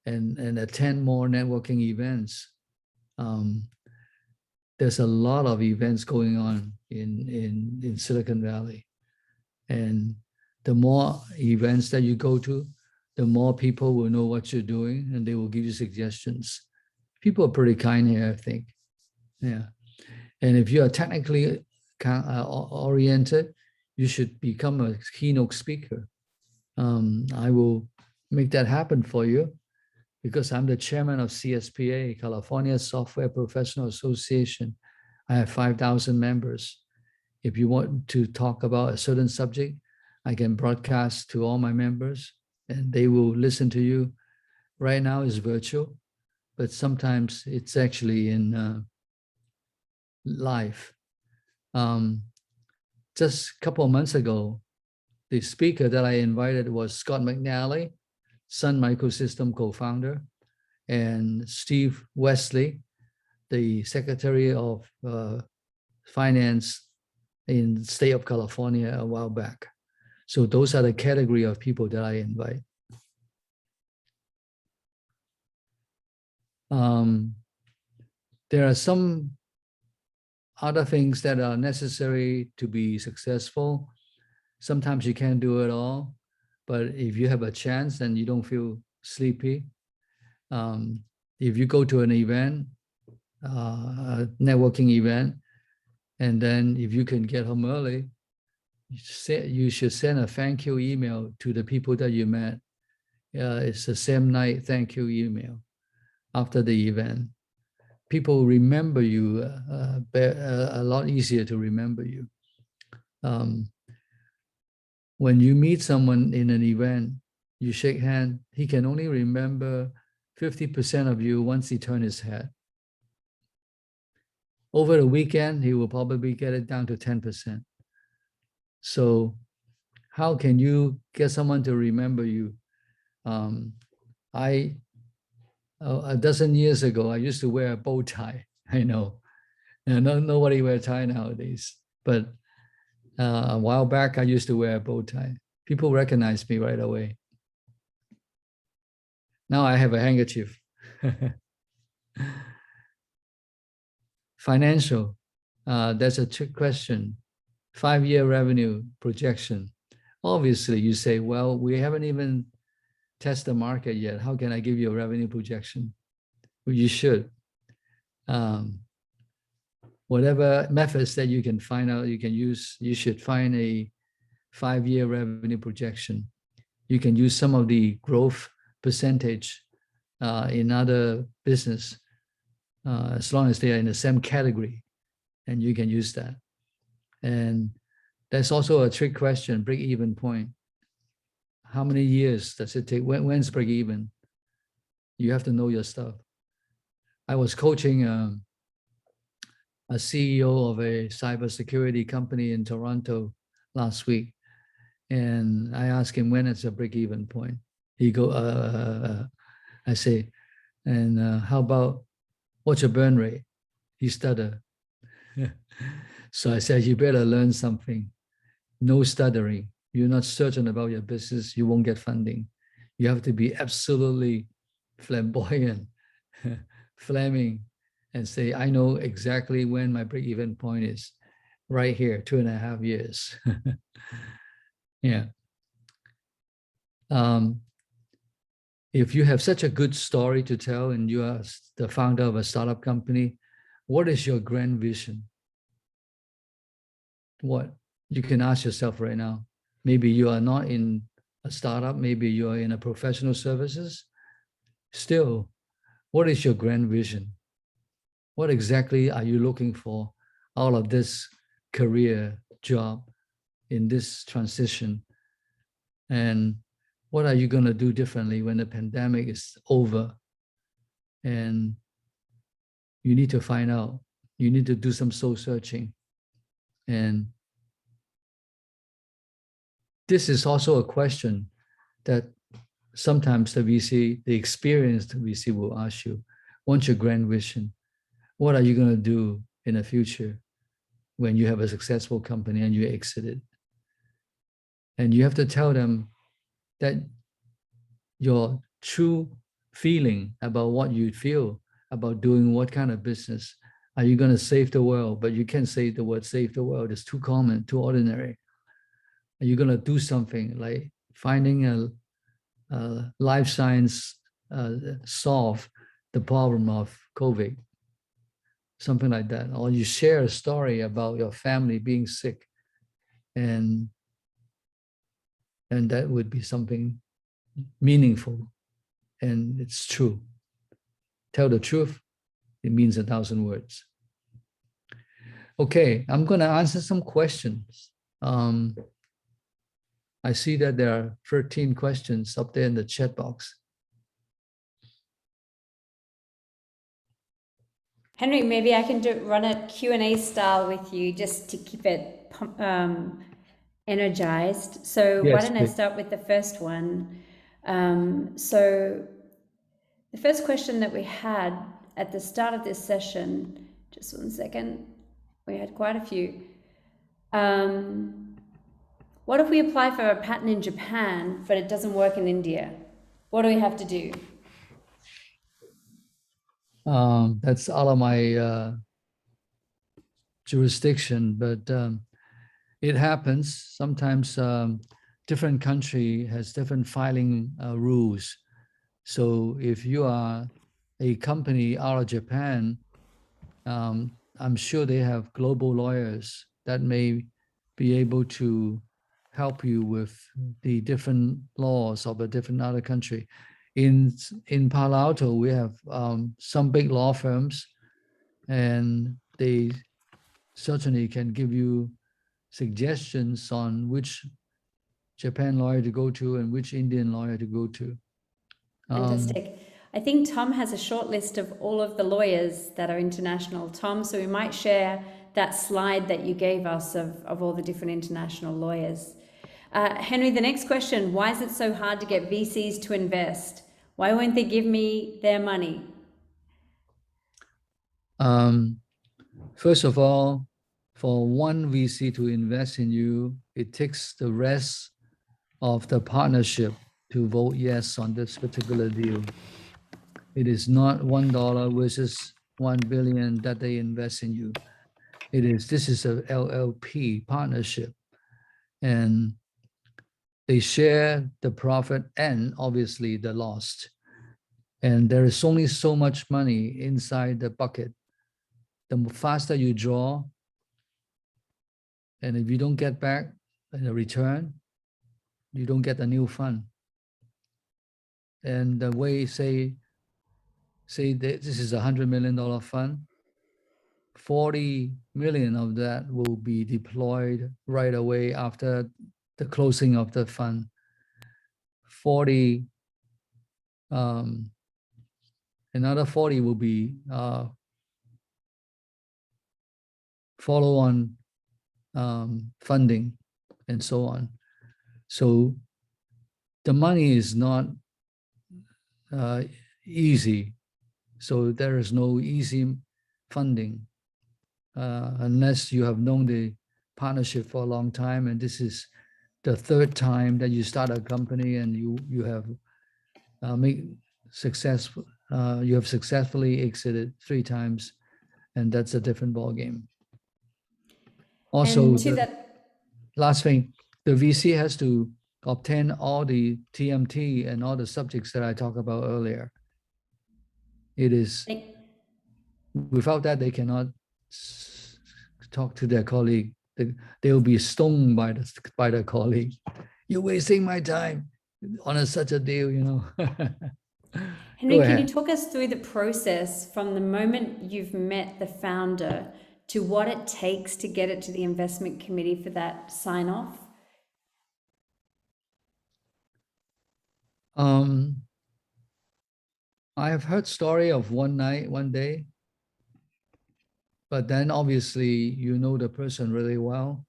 and attend more networking events. There's a lot of events going on in Silicon Valley. And the more events that you go to, the more people will know what you're doing and they will give you suggestions. People are pretty kind here, I think. Yeah. And if you are technically oriented, you should become a keynote speaker. I will make that happen for you because I'm the chairman of CSPA, California Software Professional Association. I have 5,000 members. If you want to talk about a certain subject, I can broadcast to all my members and they will listen to you. Right now it's virtual, but sometimes it's actually in live. Just a couple of months ago, the speaker that I invited was Scott McNally, Sun Microsystem co-founder, and Steve Wesley, the Secretary of Finance in the state of California a while back. So those are the category of people that I invite. There are some other things that are necessary to be successful. Sometimes you can't do it all, but if you have a chance and you don't feel sleepy, if you go to an event, a networking event, and then if you can get home early, you should send a thank you email to the people that you met. It's the same night thank you email after the event. People remember you a lot easier to remember you. When you meet someone in an event, you shake hand, he can only remember 50% of you once he turns his head. Over the weekend, he will probably get it down to 10%. So how can you get someone to remember you? A dozen years ago, I used to wear a bow tie. I know, and nobody wears a tie nowadays. But a while back, I used to wear a bow tie. People recognize me right away. Now I have a handkerchief. Financial, that's a trick question. 5-year revenue projection. Obviously, you say, well, we haven't even tested the market yet. How can I give you a revenue projection? Well, you should. Whatever methods that you can find out, you can use, you should find a 5-year revenue projection. You can use some of the growth percentage in other business, as long as they are in the same category, and you can use that. And that's also a trick question, break-even point. How many years does it take? When's break-even? You have to know your stuff. I was coaching a CEO of a cybersecurity company in Toronto last week, and I asked him when it's a break-even point. He go, I say, and how about what's your burn rate? He stuttered. So I said, you better learn something. No stuttering. You're not certain about your business, you won't get funding. You have to be absolutely flamboyant, flaming, and say, I know exactly when my break-even point is. Right here, 2.5 years. Yeah. If you have such a good story to tell and you are the founder of a startup company, what is your grand vision? What? You can ask yourself right now. Maybe you are not in a startup, maybe you are in a professional services. Still, what is your grand vision? What exactly are you looking for out of this career job in this transition? And what are you going to do differently when the pandemic is over? And you need to find out. You need to do some soul searching. And this is also a question that sometimes the VC, the experienced VC will ask you, what's your grand vision? What are you going to do in the future when you have a successful company and you exit it? And you have to tell them that your true feeling about what you feel about doing what kind of business. Are you going to save the world? But you can't say the word save the world. It's too common, too ordinary. Are you going to do something like finding a life science solve the problem of COVID? Something like that. Or you share a story about your family being sick, and that would be something meaningful, and it's true. Tell the truth, it means 1,000 words. Okay, I'm going to answer some questions. I see that there are 13 questions up there in the chat box. Henry, maybe I can run a Q&A style with you just to keep it energized. So why Yes, don't I please. start with the first one? So the first question that we had at the start of this session, just one second, we had quite a few. What if we apply for a patent in Japan, but it doesn't work in India? What do we have to do? That's out of my jurisdiction, but it happens. Sometimes different country has different filing rules. So if you are a company out of Japan, I'm sure they have global lawyers that may be able to help you with the different laws of a different other country. In Palo Alto, we have some big law firms, and they certainly can give you suggestions on which Japan lawyer to go to and which Indian lawyer to go to. Fantastic. I think Tom has a short list of all of the lawyers that are international. Tom, so we might share that slide that you gave us of all the different international lawyers. Henry, the next question, why is it so hard to get VCs to invest? Why won't they give me their money? First of all, for one VC to invest in you, it takes the rest of the partnership to vote yes on this particular deal. It is not $1 versus 1 billion that they invest in you. This is a LLP partnership, and they share the profit and obviously the loss. And there is only so much money inside the bucket. The faster you draw, and if you don't get back in a return, you don't get a new fund. And the way, say that this is $100 million fund, 40 million of that will be deployed right away after the closing of the fund. 40 Another 40 will be follow-on funding and so on. So the money is not easy. So there is no easy funding unless you have known the partnership for a long time. And this is the third time that you start a company and you have you have successfully exited 3 times, and that's a different ball game. Also, And to that, last thing, the VC has to obtain all the TMT and all the subjects that I talked about earlier. It is, without that, they cannot talk to their colleague. They will be stoned by the colleague. You're wasting my time on such a deal, you know. Henry, can you talk us through the process from the moment you've met the founder to what it takes to get it to the investment committee for that sign off? I have heard story of one day, but then obviously you know the person really well.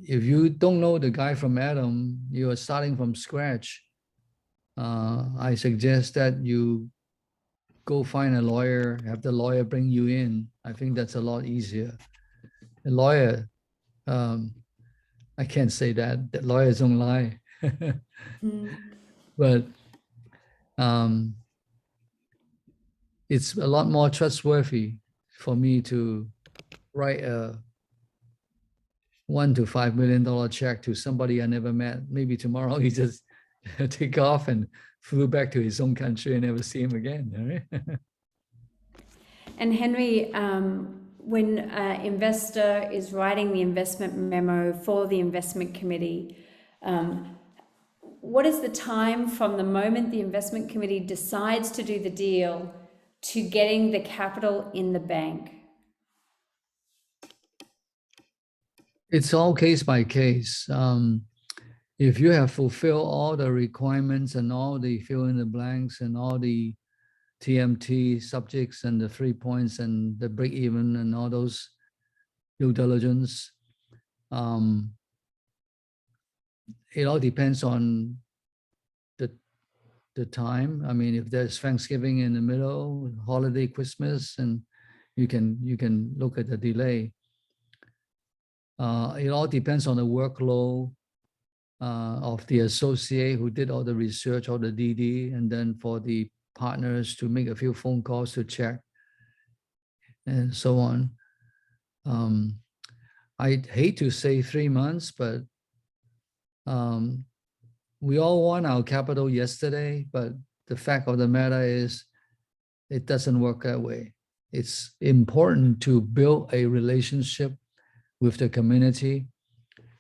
If you don't know the guy from Adam, you are starting from scratch. I suggest that you go find a lawyer, have the lawyer bring you in. I think that's a lot easier. A lawyer, I can't say that lawyers don't lie. But it's a lot more trustworthy for me to write a $1 to $5 million check to somebody I never met. Maybe tomorrow he just take off and flew back to his own country and never see him again. Right? And Henry, when an investor is writing the investment memo for the investment committee, what is the time from the moment the investment committee decides to do the deal to getting the capital in the bank? It's all case by case. If you have fulfilled all the requirements and all the fill in the blanks and all the TMT subjects and the 3 points and the break even and all those due diligence, it all depends on the time. I mean, if there's Thanksgiving in the middle, holiday, Christmas, and you can look at the delay. It all depends on the workload of the associate who did all the research, all the DD, and then for the partners to make a few phone calls to check and so on. I'd hate to say 3 months, but we all want our capital yesterday, but the fact of the matter is it doesn't work that way. It's important to build a relationship with the community.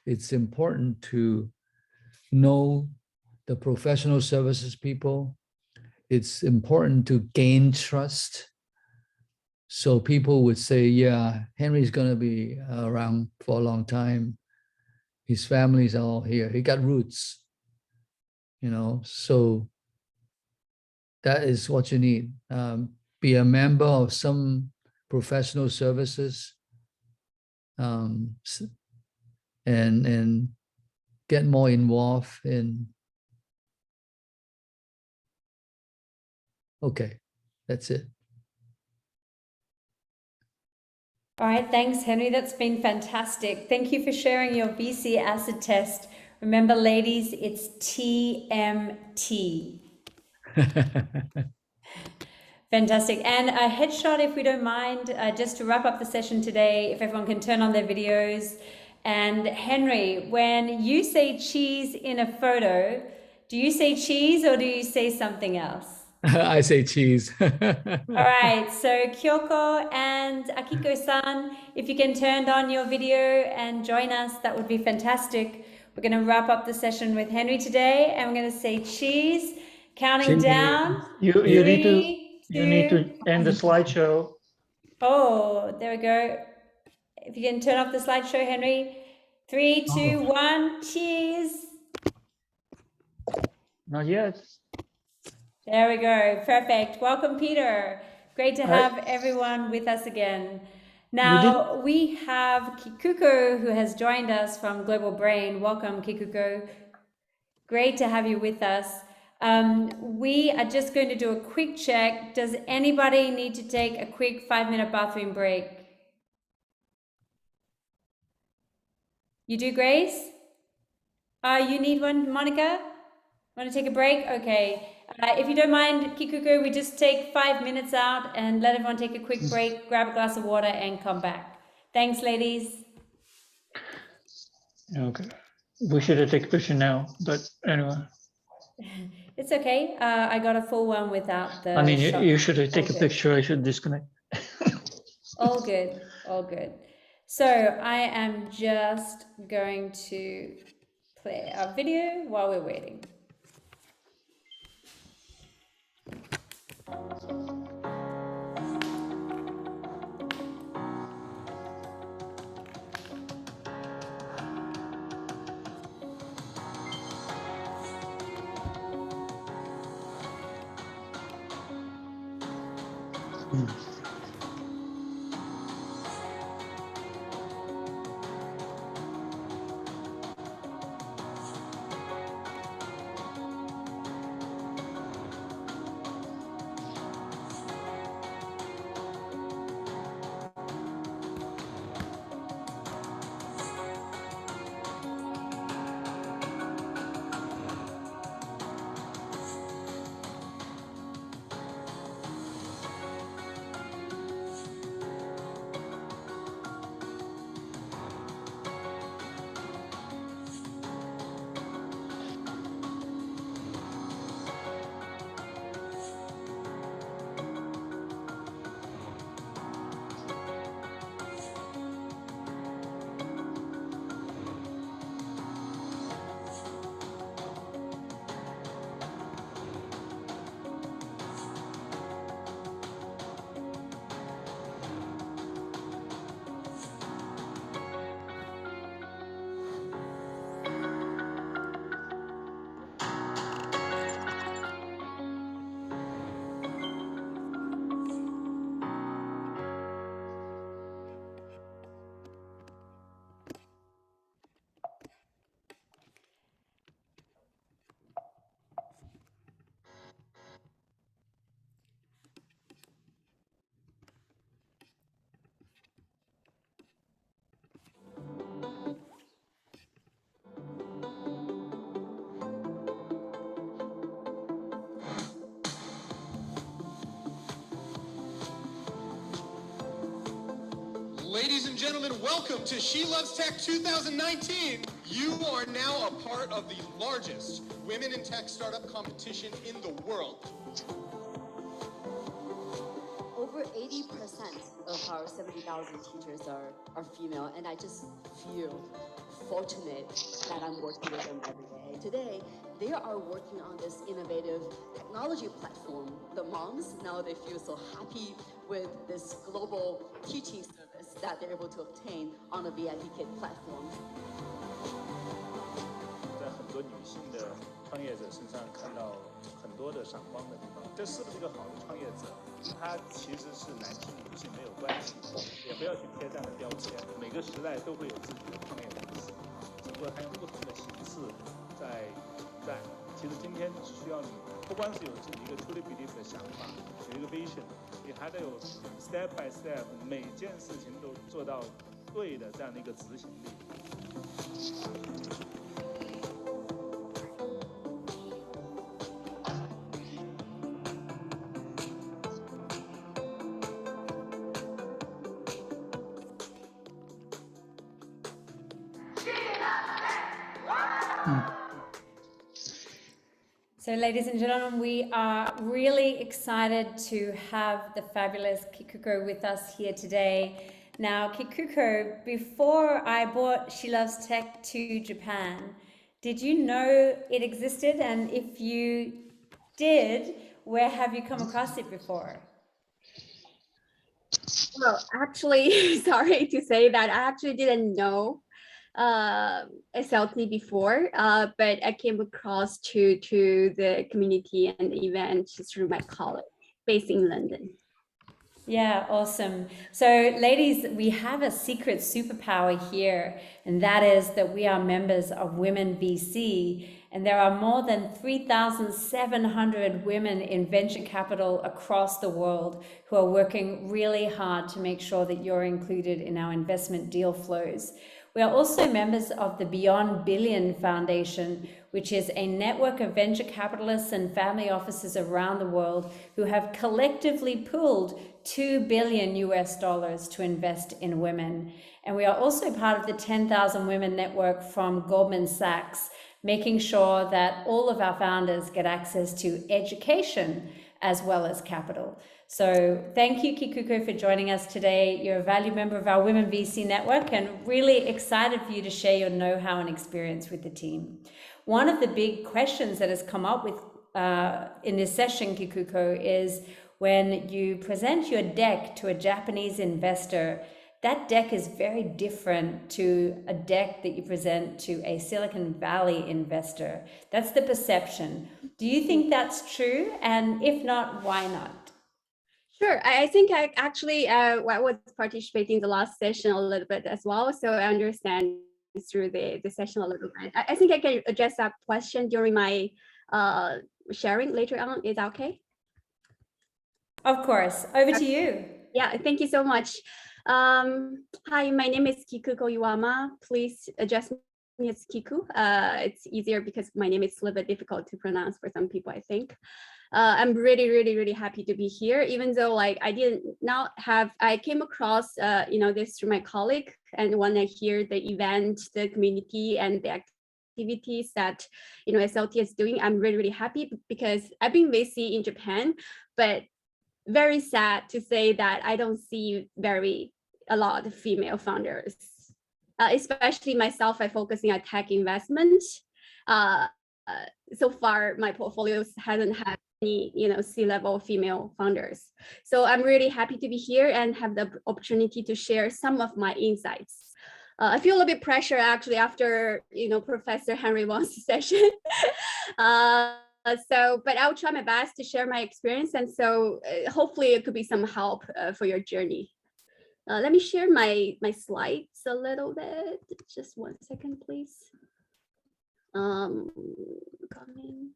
It's important to know the professional services people. It's important to gain trust. So people would say, yeah, Henry's going to be around for a long time. His family's all here. He got roots, you know, so that is what you need. Be a member of some professional services and get more involved in. Okay, that's it. All right, thanks, Henry. That's been fantastic. Thank you for sharing your VC acid test. Remember, ladies, it's TMT. Fantastic. And a headshot, if we don't mind, just to wrap up the session today, if everyone can turn on their videos. And Henry, when you say cheese in a photo, do you say cheese or do you say something else? I say cheese. All right, so Kyoko and Akiko-san, if you can turn on your video and join us, that would be fantastic. We're going to wrap up the session with Henry today, and we're going to say cheese, counting down. You need to end the slideshow. Oh, there we go. If you can turn off the slideshow, Henry. 3, 2, 1, cheese. Not yet. There we go. Perfect. Welcome, Peter. Great to Hi. have everyone with us again. Now we have Kikuko who has joined us from Global Brain. Welcome, Kikuko. Great to have you with us. We are just going to do a quick check. Does anybody need to take a quick 5-minute bathroom break? You do, Grace? You need one, Monica? Want to take a break? Okay. If you don't mind, Kikuko, we just take 5 minutes out and let everyone take a quick break, grab a glass of water and come back. Thanks, ladies. Okay. We should have taken a picture now, but anyway. It's okay. I got a full one without the I mean, shot. you should have taken a good. picture. I should disconnect. All good. All good. So I am just going to play our video while we're waiting. Ladies and gentlemen, welcome to SheLovesTech 2019. You are now a part of the largest women in tech startup competition in the world. Over 80% of our 70,000 teachers are female, and I just feel fortunate that I'm working with them every day. Today, they are working on this innovative technology platform. The moms, now they feel so happy with this global teaching service that they're able to obtain on a VIP Kid platform. 在很多女性的创业者身上看到很多的闪光的地方，这是不是一个好的创业者？他其实是男性女性没有关系，也不要去贴这样的标签。每个时代都会有自己的创业模式，只不过它用不同的形式在。其实今天需要你不光是有自己一个 truly believe 的想法，有一个 vision， 你还得有 step by step 每件事情都做到对的这样的一个执行力。So, ladies and gentlemen, we are really excited to have the fabulous Kikuko with us here today. Now, Kikuko, before I brought SheLovesTech to Japan, did you know it existed? And if you did, where have you come across it before? Well, actually, sorry to say that I actually didn't know SLT before, but I came across to the community and the event through my college based in London. Yeah, awesome. So, ladies, we have a secret superpower here, and that is that we are members of Women VC, and there are more than 3,700 women in venture capital across the world who are working really hard to make sure that you're included in our investment deal flows. We are also members of the Beyond Billion Foundation, which is a network of venture capitalists and family offices around the world who have collectively pooled $2 billion to invest in women. And we are also part of the 10,000 Women Network from Goldman Sachs, making sure that all of our founders get access to education as well as capital. So thank you, Kikuko, for joining us today. You're a valued member of our Women VC Network and really excited for you to share your know-how and experience with the team. One of the big questions that has come up with in this session, Kikuko, is when you present your deck to a Japanese investor, that deck is very different to a deck that you present to a Silicon Valley investor. That's the perception. Do you think that's true? And if not, why not? Sure. I think I actually was participating in the last session a little bit as well. So I understand through the session a little bit. I think I can address that question during my sharing later on. Is that okay? Of course. Over to you. Yeah, thank you so much. Hi, my name is Kikuko Iwama. Please address me as Kiku. It's easier because my name is a little bit difficult to pronounce for some people, I think. I'm really happy to be here, even though like I came across this through my colleague, and when I hear the event, the community, and the activities that SLT is doing, I'm really happy because I've been VC in Japan, but very sad to say that I don't see a lot of female founders, especially myself. I'm focusing on tech investment. So far, my portfolios hasn't had any, C-level female founders. So I'm really happy to be here and have the opportunity to share some of my insights. I feel a little bit pressure actually after, Professor Henry Wang's session. But I'll try my best to share my experience, and so hopefully it could be some help for your journey. Let me share my slides a little bit. Just 1 second, please. Coming.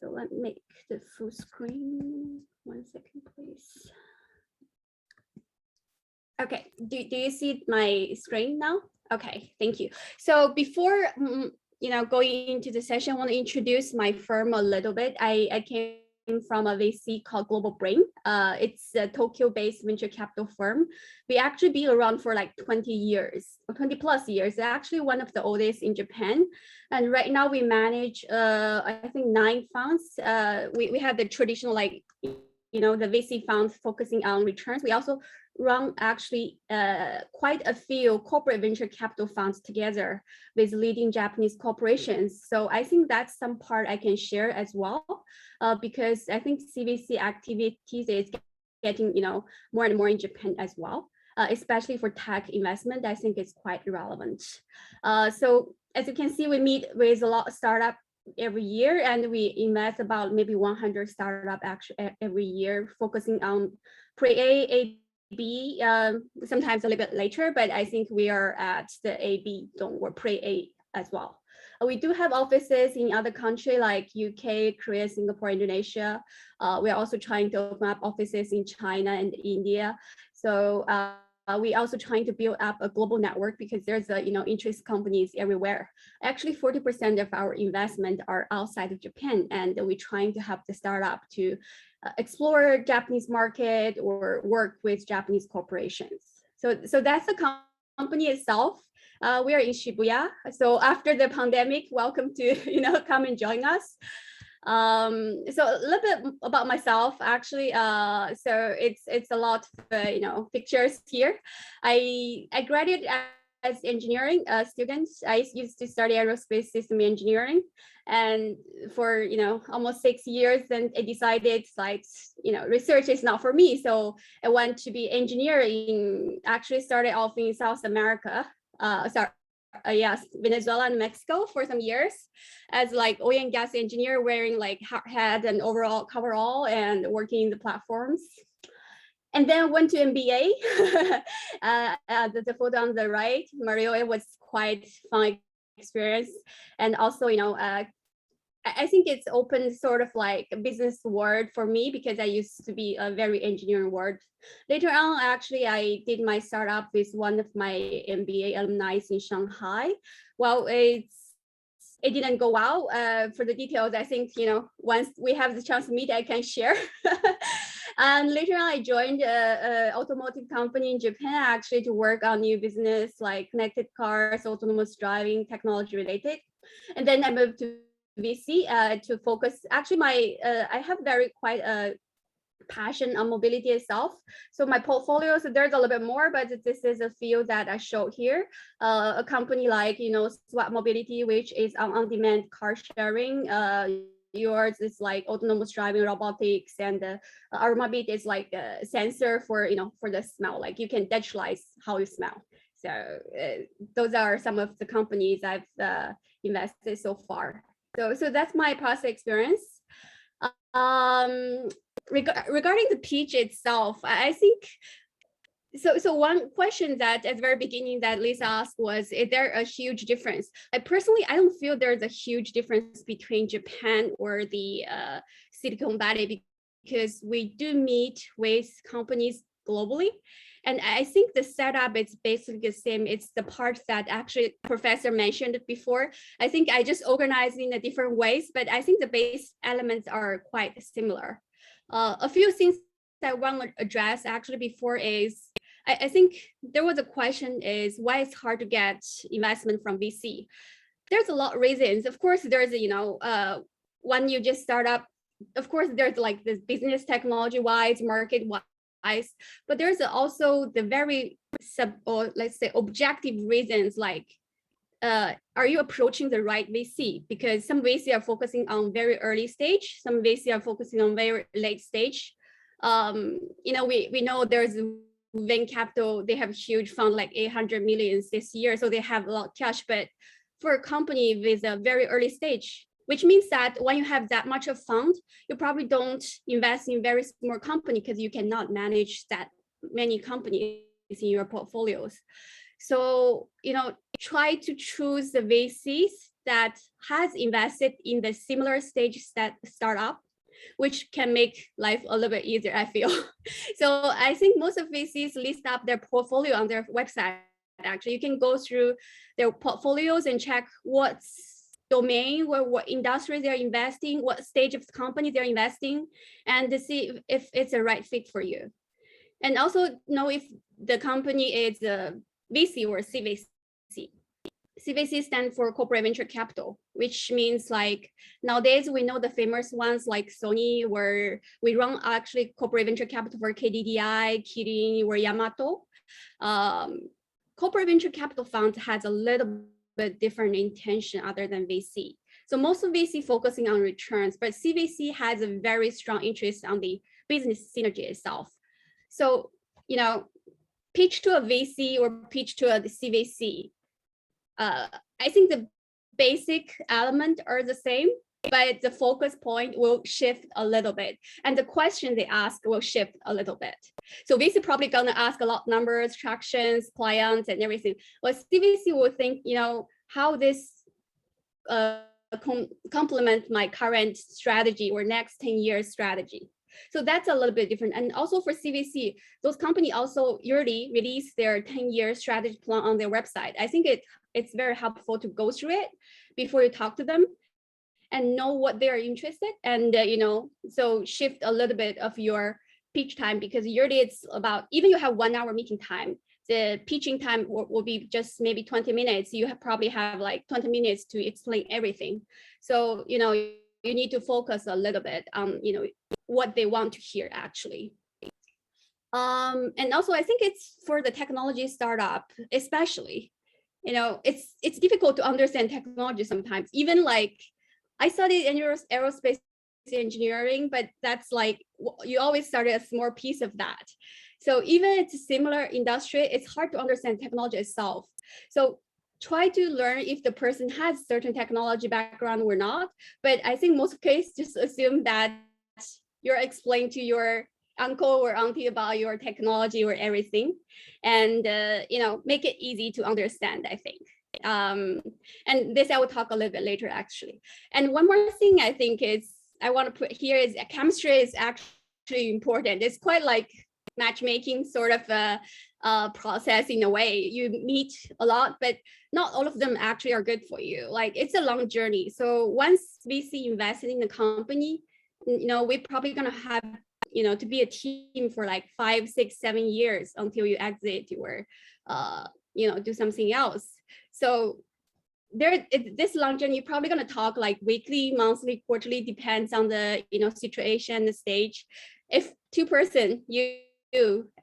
So let me make the full screen. 1 second, please. Okay, do you see my screen now? Okay, thank you. So before going into the session, I want to introduce my firm a little bit. I came from a VC called Global Brain. It's a Tokyo-based venture capital firm. We actually been around for like 20 years, or 20 plus years. They're actually one of the oldest in Japan. And right now we manage, I think 9 funds. We have the traditional, like, the VC funds focusing on returns. We also run actually quite a few corporate venture capital funds together with leading Japanese corporations. So I think that's some part I can share as well, because I think CVC activities is getting more and more in Japan as well, especially for tech investment. I think it's quite relevant. So as you can see, we meet with a lot of startup every year, and we invest about maybe 100 startup actually every year, focusing on pre-A, A/B, sometimes a little bit later, but I think we are at the A/B or pre-A as well. We do have offices in other countries like UK, Korea, Singapore, Indonesia. We're also trying to open up offices in China and India. So we also trying to build up a global network because there's interest companies everywhere. Actually, 40% of our investment are outside of Japan, and we're trying to help the startup to explore Japanese market or work with Japanese corporations. So that's the company itself. We are in Shibuya. So after the pandemic, welcome to come and join us. So a little bit about myself, actually. So it's a lot of pictures here. I graduated engineering students. I used to study aerospace system engineering, and for almost 6 years, then I decided like research is not for me. So I went to be engineering. Actually, started off in South America. Yes, Venezuela and Mexico for some years as like oil and gas engineer, wearing like hat and overall coverall and working in the platforms. And then went to MBA. The photo on the right, Mario, it was quite fun experience. And also, I think it's open sort of like a business world for me because I used to be a very engineering world. Later on, actually, I did my startup with one of my MBA alumni in Shanghai. Well, it didn't go well. For the details, I think, once we have the chance to meet, I can share. And later on, I joined an automotive company in Japan, actually, to work on new business like connected cars, autonomous driving, technology related. And then I moved to VC to focus. Actually, I have quite a passion on mobility itself. So my portfolio, so there's a little bit more, but this is a field that I showed here. A company like, Swap Mobility, which is on-demand car sharing. Yours is like autonomous driving, robotics, and Armabit is like a sensor for, for the smell, like you can digitalize how you smell. So those are some of the companies I've invested so far. So that's my past experience. Regarding the pitch itself, I think, so one question that at the very beginning that Lisa asked was, is there a huge difference? Personally, I don't feel there's a huge difference between Japan or the Silicon Valley, because we do meet with companies globally. And I think the setup is basically the same. It's the part that actually Professor mentioned before. I think I just organize in a different ways, but I think the base elements are quite similar. A few things that I want to address actually before is, I think there was a question is why it's hard to get investment from VC. There's a lot of reasons. Of course, there's, when you just start up, of course, there's like this business technology wise, market wise, but there's also the very let's say objective reasons, like, are you approaching the right VC? Because some VC are focusing on very early stage, some VC are focusing on very late stage. We know there's Venture Capital, they have a huge fund, like 800 million this year, so they have a lot of cash. But for a company with a very early stage, which means that when you have that much of fund, you probably don't invest in very small company because you cannot manage that many companies in your portfolios. So, try to choose the VCs that has invested in the similar stage that startup, which can make life a little bit easier, I feel. So I think most of VCs list up their portfolio on their website. Actually, you can go through their portfolios and check what domain, what industry they're investing, what stage of the company they're investing, and to see if it's a right fit for you. And also know if the company is a VC or CVC. CVC stands for corporate venture capital, which means like nowadays we know the famous ones like Sony, where we run actually corporate venture capital for KDDI, Kirin, or Yamato. Corporate venture capital fund has a little bit different intention other than VC. So most of VC focusing on returns, but CVC has a very strong interest on the business synergy itself. So, pitch to a VC or pitch to a CVC. I think the basic element are the same, but the focus point will shift a little bit. And the question they ask will shift a little bit. So VC probably gonna ask a lot of numbers, tractions, clients, and everything. But CVC will think, how this complement my current strategy or next 10 years strategy. So that's a little bit different. And also for CVC, those companies also yearly release their 10-year strategy plan on their website. I think it's very helpful to go through it before you talk to them and know what they're interested. And, so shift a little bit of your pitch time, because yearly it's about, even you have 1 hour meeting time, the pitching time will be just maybe 20 minutes. You probably have like 20 minutes to explain everything. So, you need to focus a little bit on, what they want to hear actually. And also I think it's for the technology startup, especially, it's difficult to understand technology sometimes. Even like I studied aerospace engineering, but that's like you always start a small piece of that. So even it's a similar industry, it's hard to understand technology itself. So try to learn if the person has certain technology background or not. But I think most cases just assume that you're explaining to your uncle or auntie about your technology or everything, and make it easy to understand, I think. And this I will talk a little bit later, actually. And one more thing I think I want to put here is chemistry is actually important. It's quite like matchmaking sort of a process in a way. You meet a lot, but not all of them actually are good for you. Like it's a long journey. So once VC invested in the company, we're probably gonna have to be a team for like 5, 6, 7 years until you exit or do something else. So this long journey, you're probably going to talk like weekly, monthly, quarterly, depends on the situation, the stage. If two person, you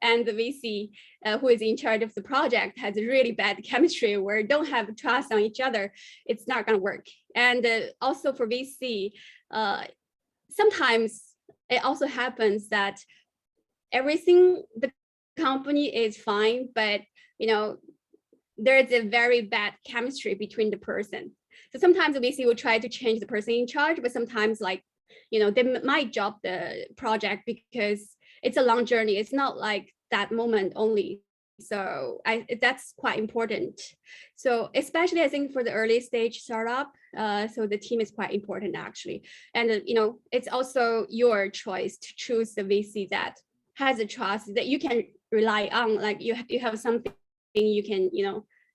and the VC who is in charge of the project has really bad chemistry or don't have trust on each other, it's not going to work. And also for VC, sometimes it also happens that everything the company is fine, but there's a very bad chemistry between the person. So sometimes the VC will try to change the person in charge, but sometimes they might drop the project because it's a long journey. It's not like that moment only. So that's quite important. So especially I think for the early stage startup, so the team is quite important actually. And it's also your choice to choose the VC that has a trust that you can rely on. Like you have something you can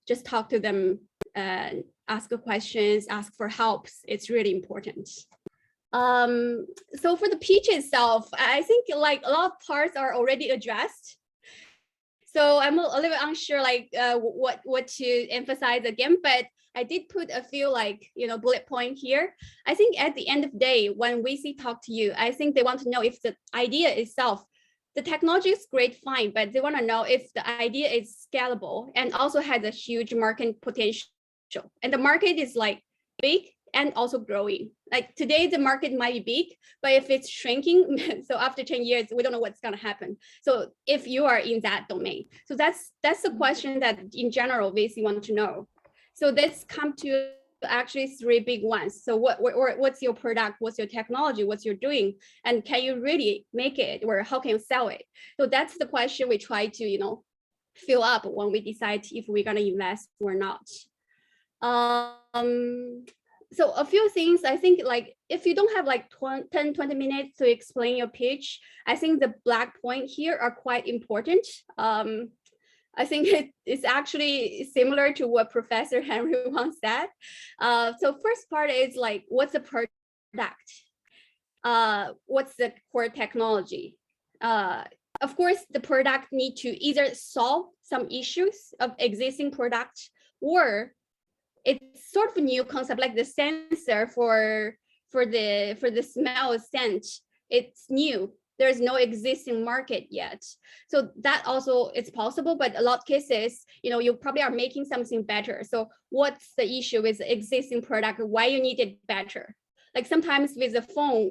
just talk to them, ask questions, ask for helps. It's really important. So for the pitch itself, I think like a lot of parts are already addressed. So I'm a little bit unsure like what to emphasize again, but I did put a few like bullet point here. I think at the end of the day, when VC talk to you, I think they want to know if the idea itself, the technology is great, fine, but they want to know if the idea is scalable and also has a huge market potential. And the market is like big and also growing. Like today, the market might be big, but if it's shrinking, so after 10 years, we don't know what's going to happen. So if you are in that domain, so that's the question that in general VC want to know. So let's come to actually 3 big ones. So what's your product, what's your technology, what's you're doing, and can you really make it, or how can you sell it? So that's the question we try to fill up when we decide if we're going to invest or not. So a few things, I think like if you don't have like 10-20 minutes to explain your pitch, I think the black point here are quite important. I think it's actually similar to what Professor Henry once said. So first part is like, what's the product? What's the core technology? Of course, the product need to either solve some issues of existing product, or it's sort of a new concept, like the sensor for the smell scent. It's new. There's no existing market yet. So that also is possible, but a lot of cases, you probably are making something better. So what's the issue with the existing product? Why you need it better? Like sometimes with the phone,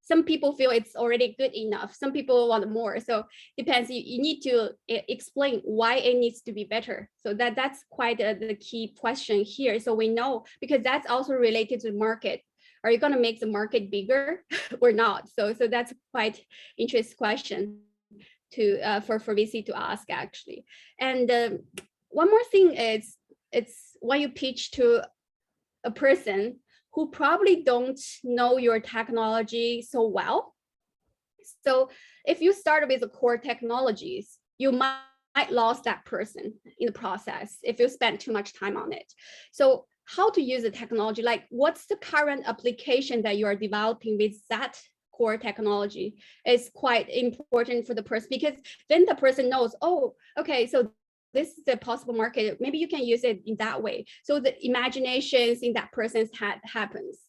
some people feel it's already good enough. Some people want more. So depends, you need to explain why it needs to be better. So that's quite the key question here. So we know, because that's also related to the market. Are you going to make the market bigger or not? So that's quite interesting question for VC to ask actually. And one more thing is, it's when you pitch to a person who probably don't know your technology so well. So if you start with the core technologies, you might lose that person in the process if you spend too much time on it. So how to use the technology, like what's the current application that you are developing with that core technology is quite important for the person, because then the person knows, oh, okay, so this is a possible market. Maybe you can use it in that way. So the imaginations in that person's head happens.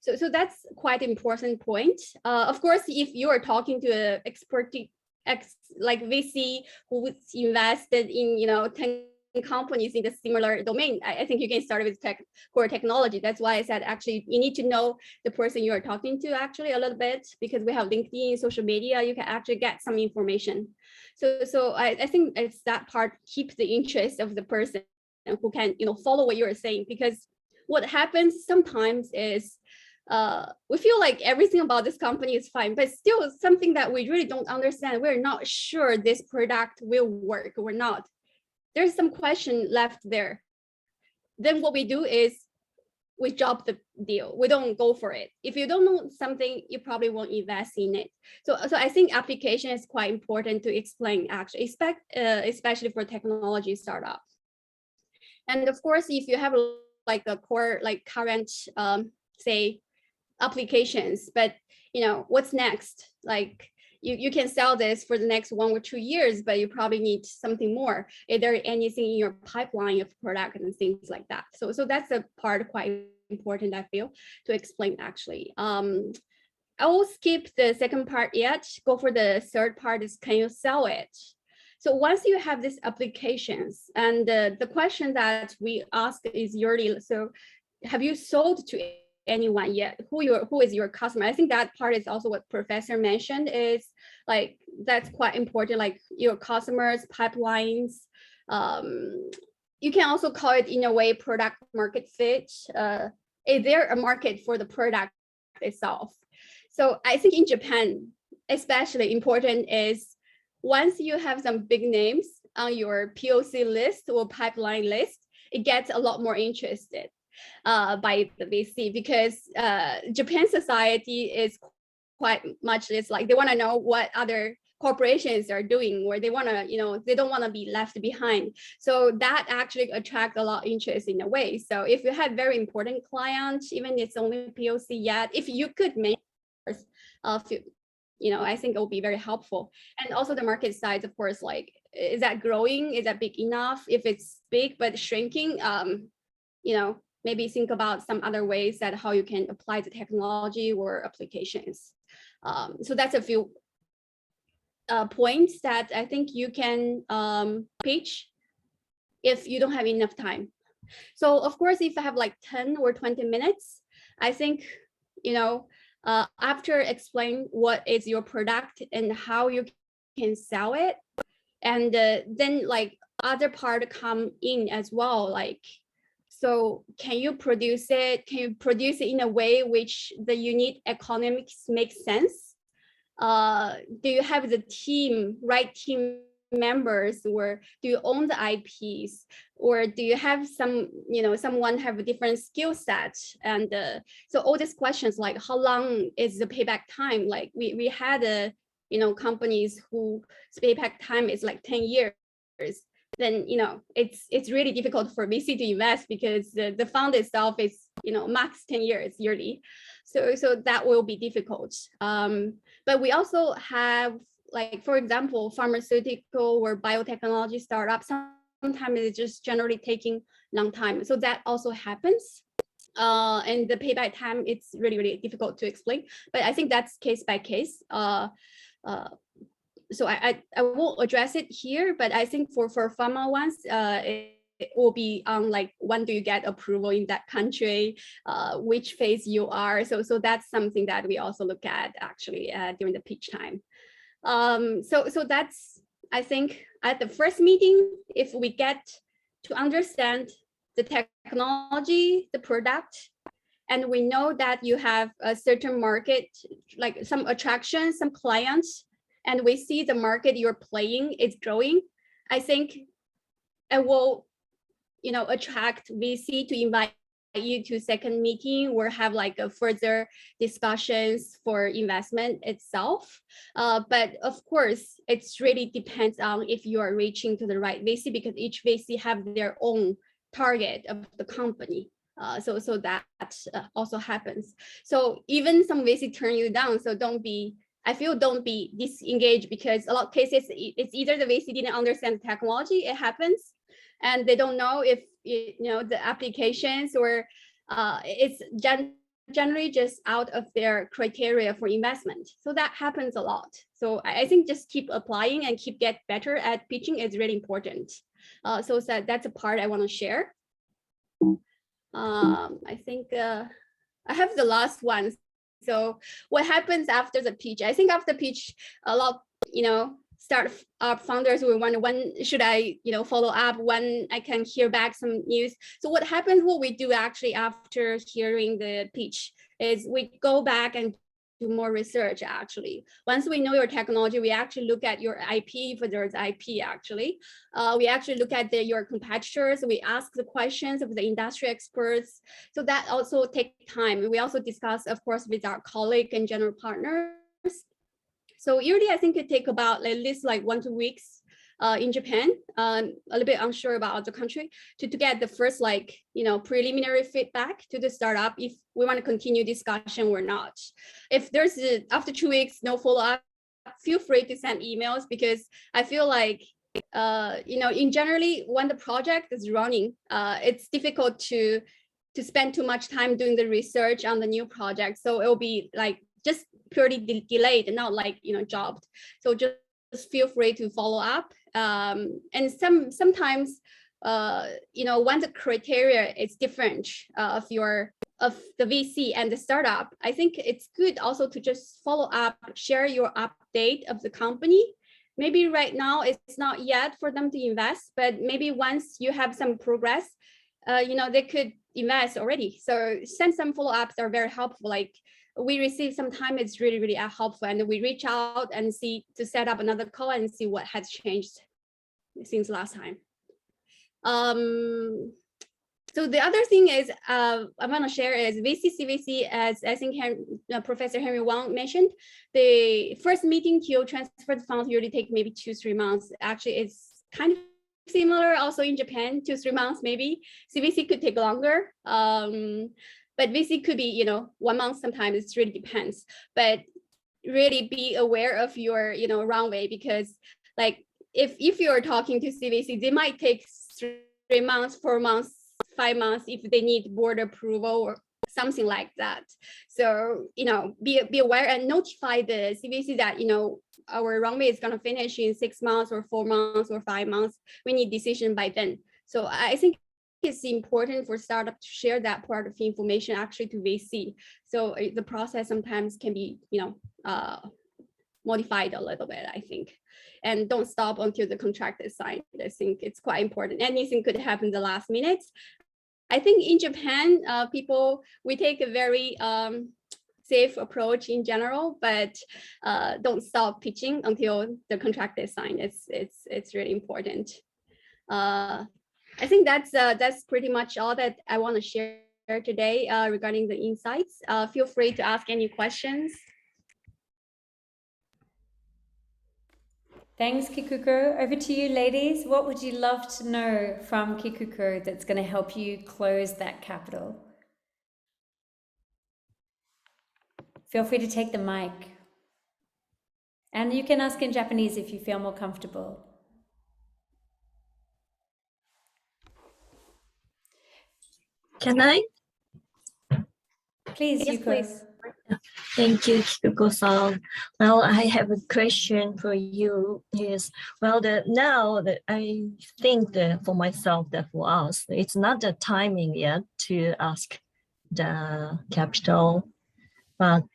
So that's quite an important point. Of course, if you are talking to an expert like VC who invested in 10 companies in the similar domain, I think you can start with core technology. That's why I said actually you need to know the person you are talking to actually a little bit, because we have LinkedIn, social media, you can actually get some information. So I think it's that part, keep the interest of the person who can follow what you're saying, because what happens sometimes is we feel like everything about this company is fine, but still something that we really don't understand. We're not sure this product will work or not. There's some question left there. Then what we do is we drop the deal. We don't go for it. If you don't know something, you probably won't invest in it. So I think application is quite important to explain actually, especially for technology startup. And of course, if you have like a core, like current, say, applications, but what's next? Like you can sell this for the next 1 or 2 years, but you probably need something more. Is there anything in your pipeline of product and things like that? So that's a part quite important, I feel, to explain actually. I will skip the second part yet, go for the third part is, can you sell it? So once you have these applications, and the question that we ask is usually, so have you sold to anyone yet? Who is your customer? I think that part is also what Professor mentioned, is like that's quite important, like your customers, pipelines. You can also call it in a way product market fit. Is there a market for the product itself? So I think in Japan, especially important is once you have some big names on your POC list or pipeline list, it gets a lot more interested by the VC, because Japan society is quite much, it's like they want to know what other corporations are doing, or they want to, they don't want to be left behind. So that actually attracts a lot of interest in a way. So if you have very important clients, even if it's only POC yet, if you could make, I think it will be very helpful. And also the market size, of course, like, is that growing? Is that big enough? If it's big but shrinking, maybe think about some other ways that how you can apply the technology or applications. So that's a few points that I think you can pitch if you don't have enough time. So of course, if I have like 10 or 20 minutes, I think, after explain what is your product and how you can sell it, and then like other part come in as well, like, so can you produce it? Can you produce it in a way which the unit economics makes sense? Do you have the right team members, or do you own the IPs, or do you have someone have a different skill set? And so all these questions, like how long is the payback time? Like we had companies whose payback time is like 10 years. Then it's really difficult for VC to invest, because the fund itself is max 10 years yearly, so that will be difficult. But we also have, like, for example, pharmaceutical or biotechnology startups, sometimes it's just generally taking long time, so that also happens. And the payback time, it's really, really difficult to explain, but I think that's case by case. So I won't address it here, but I think for pharma ones, it will be on like, when do you get approval in that country, which phase you are. So that's something that we also look at actually during the pitch time. So that's, I think, at the first meeting, if we get to understand the technology, the product, and we know that you have a certain market, like some attraction, some clients, and we see the market you're playing is growing, I think it will, attract VC to invite you to second meeting or have like a further discussions for investment itself. But of course, it's really depends on if you are reaching to the right VC, because each VC have their own target of the company. So that also happens. So even some VC turn you down, so don't be disengaged, because a lot of cases it's either the VC didn't understand the technology, it happens, and they don't know if the applications, or it's generally just out of their criteria for investment. So that happens a lot. So I think just keep applying and keep get better at pitching is really important. So that's a part I want to share. I think I have the last one. So what happens after the pitch? I think after pitch, a lot, startup founders will wonder, when should I, follow up, when I can hear back some news. So what happens, what we do actually after hearing the pitch is we go back and do more research. Actually, once we know your technology, we actually look at your IP, if there's IP actually. We actually look at your competitors. We ask the questions of the industry experts. So that also takes time. We also discuss, of course, with our colleague and general partners. So usually I think it take about at least like 1 to 2 weeks in Japan, a little bit unsure about other country, to get the first preliminary feedback to the startup if we want to continue discussion or not. If there's after 2 weeks no follow-up, feel free to send emails, because I feel like in generally when the project is running, it's difficult to spend too much time doing the research on the new project. So it will be like just purely delayed and not like jobbed. So just feel free to follow up. And sometimes when the criteria is different of the VC and the startup, I think it's good also to just follow up, share your update of the company. Maybe right now it's not yet for them to invest, but maybe once you have some progress, they could invest already. So send some follow-ups are very helpful. Like we receive some time, it's really, really helpful. And we reach out and see to set up another call and see what has changed since last time. So the other thing is I want to share is VC, as I think Professor Henry Wang mentioned, the first meeting to transfer the funds usually take maybe 2-3 months. Actually, it's kind of similar also in Japan, 2-3 months maybe. CVC could take longer. But VC could be, 1 month sometimes, it really depends. But really be aware of your, runway, because like if you're talking to CVC, they might take 3 months, 4 months, 5 months if they need board approval or something like that. So, be aware and notify the CVC that, our runway is going to finish in 6 months or 4 months or 5 months. We need decision by then. So I think it's important for startup to share that part of the information actually to VC. So the process sometimes can be, modified a little bit, I think. And don't stop until the contract is signed. I think it's quite important. Anything could happen the last minute. I think in Japan, we take a very safe approach in general, but don't stop pitching until the contract is signed. It's really important. I think that's pretty much all that I want to share today regarding the insights. Feel free to ask any questions. Thanks, Kikuko. Over to you, ladies. What would you love to know from Kikuko that's going to help you close that capital? Feel free to take the mic. And you can ask in Japanese if you feel more comfortable. Can I? Please, yes, Yuko. please. Thank you, Kikuko-san. Well, I have a question for you. Is now that I think that for myself, that for us, it's not the timing yet to ask the capital. But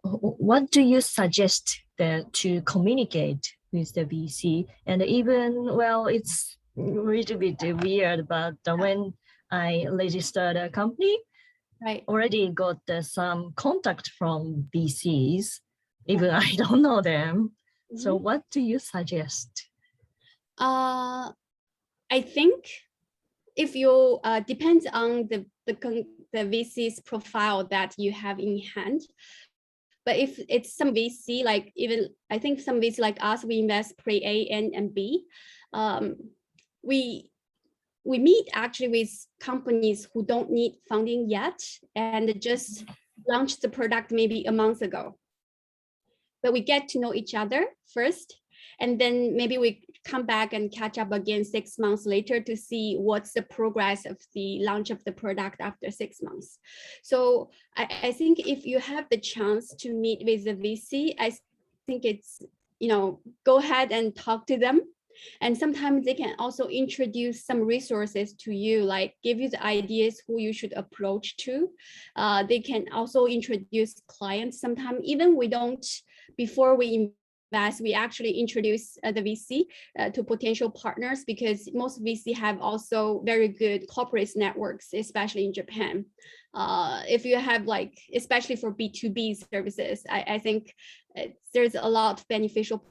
what do you suggest to communicate with the VC? And even it's a little bit weird, but when I registered a company, right, already got some contact from VCs, even I don't know them. Mm-hmm. So what do you suggest? I think if you depends on the VC's profile that you have in hand. But if it's some VC, like even I think some VC like us, we invest pre-A and B. We meet actually with companies who don't need funding yet and just launched the product maybe a month ago. But we get to know each other first. And then maybe we come back and catch up again 6 months later to see what's the progress of the launch of the product after 6 months. So I think if you have the chance to meet with the VC, I think it's, go ahead and talk to them. And sometimes they can also introduce some resources to you, like give you the ideas who you should approach to. They can also introduce clients. Sometimes even we don't, before we invest, we actually introduce the VC to potential partners, because most VC have also very good corporate networks, especially in Japan. If you have like, especially for B2B services, I think there's a lot of beneficial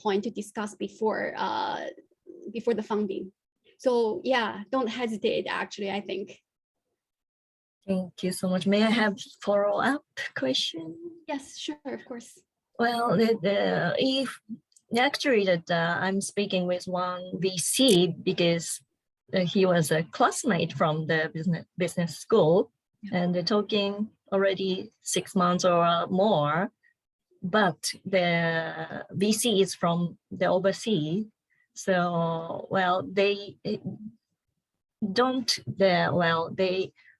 point to discuss before the funding. So yeah, don't hesitate, actually, I think. Thank you so much. May I have follow-up question? Yes, sure, of course. Well, if actually that I'm speaking with one VC because he was a classmate from the business school, and they're talking already 6 months or more, but the VC is from the overseas. So, well, they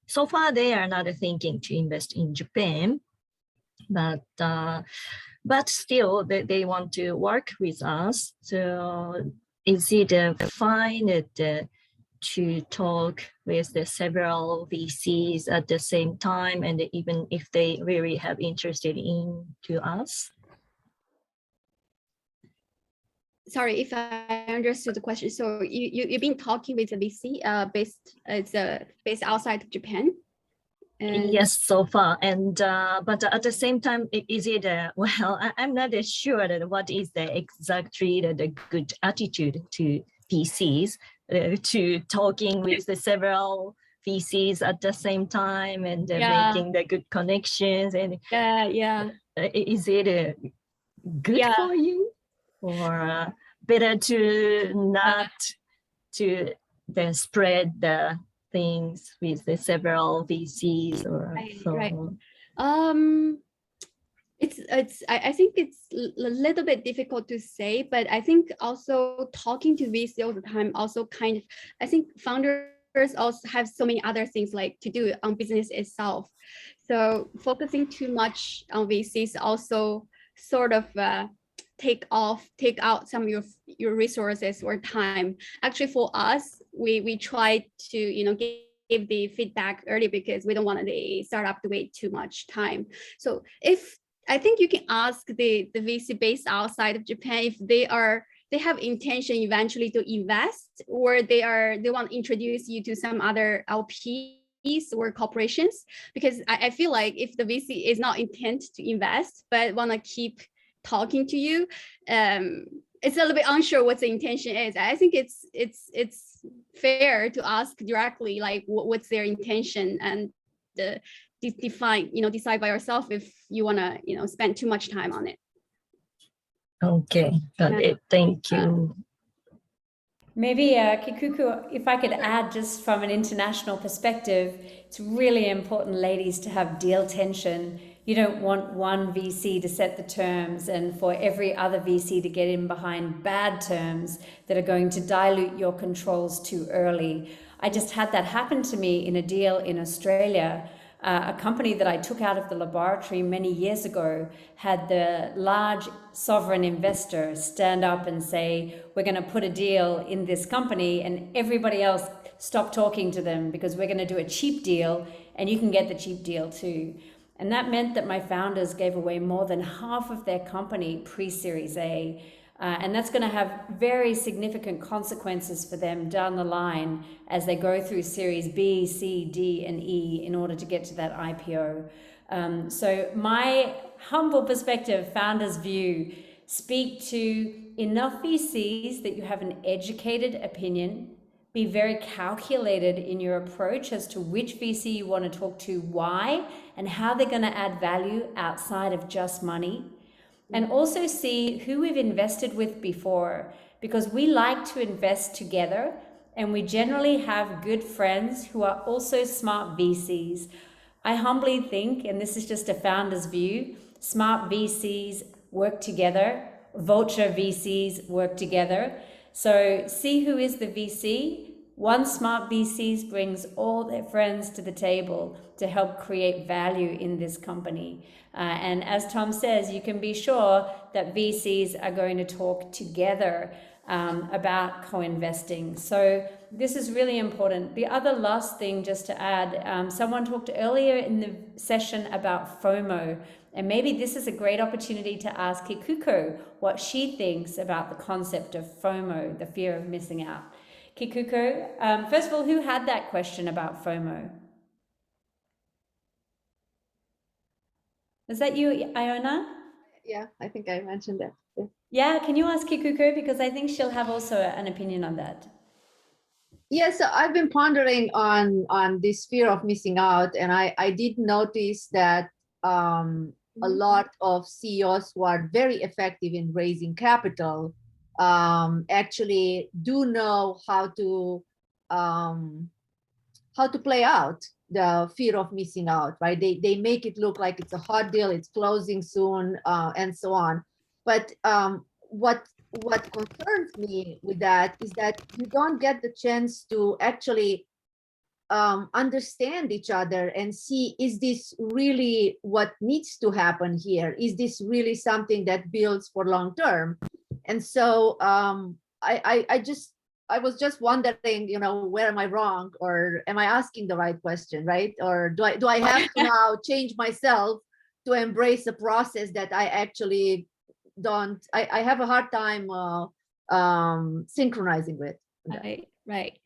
so far they are not thinking to invest in Japan, but still they want to work with us. So is it fine to talk with the several VCs at the same time, and even if they really have interested into us? Sorry if I understood the question. So you've been talking with a VC based outside of Japan? And yes, so far. And but at the same time, is it I'm not sure that what is the exactly the good attitude to VCs, to talking with the several VCs at the same time, and making the good connections, and is it good for you, or better to not to then spread the things with the several VCs, or so? Right. I think it's a little bit difficult to say, but I think also talking to VC all the time also kind of, I think founders also have so many other things like to do on business itself. So focusing too much on VCs also sort of take out some of your resources or time. Actually, for us, we try to give the feedback early, because we don't want the startup to wait too much time. So I think you can ask the VC based outside of Japan if they have intention eventually to invest, or they want to introduce you to some other LPs or corporations, because I feel like if the VC is not intent to invest but want to keep talking to you, it's a little bit unsure what the intention is. I think it's fair to ask directly, like what's their intention, and decide by yourself if you want to spend too much time on it. Okay, got it. Thank you. Maybe Kikuko, if I could add, just from an international perspective, it's really important, ladies, to have deal tension. You don't want one VC to set the terms and for every other VC to get in behind bad terms that are going to dilute your controls too early. I just had that happen to me in a deal in Australia. A company that I took out of the laboratory many years ago had the large sovereign investor stand up and say, we're going to put a deal in this company, and everybody else stop talking to them because we're going to do a cheap deal and you can get the cheap deal too. And that meant that my founders gave away more than half of their company pre-Series A. And that's going to have very significant consequences for them down the line as they go through Series B, C, D, and E in order to get to that IPO. So my humble perspective, founder's view, speak to enough VCs that you have an educated opinion, be very calculated in your approach as to which VC you want to talk to, why, and how they're going to add value outside of just money. And also see who we've invested with before, because we like to invest together and we generally have good friends who are also smart VCs. I humbly think, and this is just a founder's view, smart VCs work together vulture VCs work together. So see who is the VC. One smart VCs brings all their friends to the table to help create value in this company. And as Tom says, you can be sure that VCs are going to talk together about co-investing. So this is really important. The other last thing just to add, someone talked earlier in the session about FOMO, and maybe this is a great opportunity to ask Kikuko what she thinks about the concept of FOMO, the fear of missing out. Kikuko, first of all, who had that question about FOMO? Was that you, Iona? Yeah, I think I mentioned it. Yeah, can you ask Kikuko, because I think she'll have also an opinion on that. Yeah, so I've been pondering on this fear of missing out, and I did notice that a lot of CEOs who are very effective in raising capital actually do know how to play out the fear of missing out, right? They make it look like it's a hot deal, it's closing soon, and so on. But what concerns me with that is that you don't get the chance to actually understand each other and see, is this really what needs to happen here? Is this really something that builds for long term? And so I was just wondering, where am I wrong, or am I asking the right question, right? Or do I have to now change myself to embrace a process that I actually don't? I have a hard time synchronizing with. Right.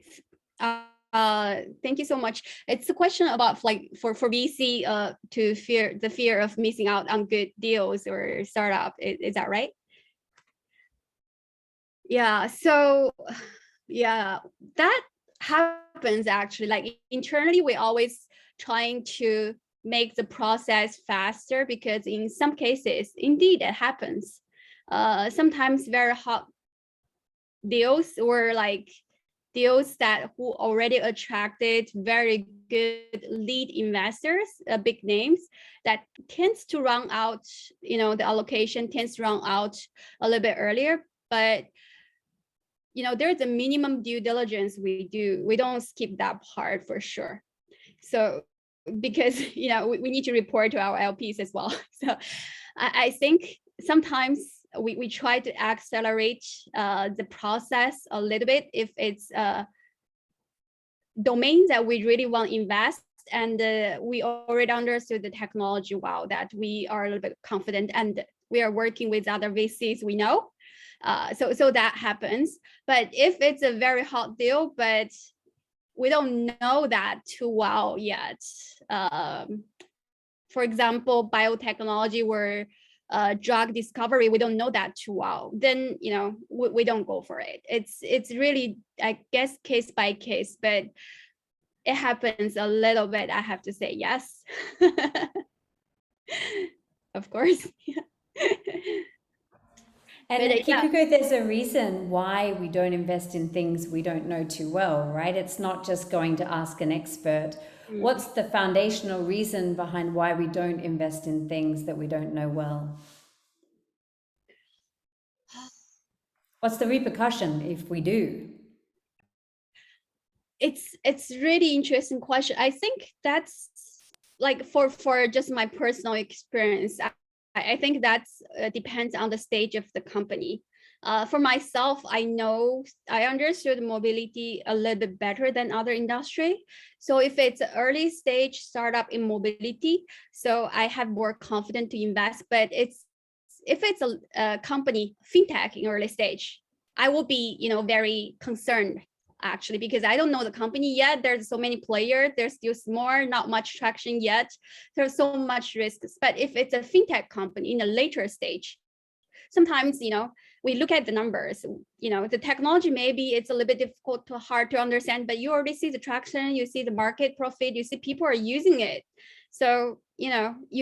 Thank you so much. It's a question about like for VC to fear the fear of missing out on good deals or startup. Is that right? Yeah. So yeah, that happens actually. Like internally, we're always trying to make the process faster, because in some cases, indeed, it happens. Sometimes very hot deals or like deals that who already attracted very good lead investors, big names, that tends to run out, the allocation tends to run out a little bit earlier. But there's a minimum due diligence we do. We don't skip that part for sure. So because we need to report to our LPs as well. So I think sometimes we try to accelerate the process a little bit if it's domains that we really want to invest, and we already understood the technology well, that we are a little bit confident, and we are working with other VCs we know. So that happens. But if it's a very hot deal, but we don't know that too well yet, for example, biotechnology or drug discovery, we don't know that too well, then we don't go for it. It's really, I guess, case by case, but it happens a little bit, I have to say. Yes. Of course. And Kikuko, there's a reason why we don't invest in things we don't know too well, right? It's not just going to ask an expert. What's the foundational reason behind why we don't invest in things that we don't know well? What's the repercussion if we do? It's really interesting question. I think that's like for just my personal experience, I think that's depends on the stage of the company. For myself, I understood mobility a little bit better than other industry. So if it's an early stage startup in mobility, so I have more confidence to invest. But if it's a company, fintech in early stage, I will be very concerned actually, because I don't know the company yet. There's so many players, there's still small, not much traction yet. There's so much risks. But if it's a fintech company in a later stage, sometimes, we look at the numbers, the technology, maybe it's a little bit difficult to hard to understand, but you already see the traction, you see the market profit, you see people are using it. So, you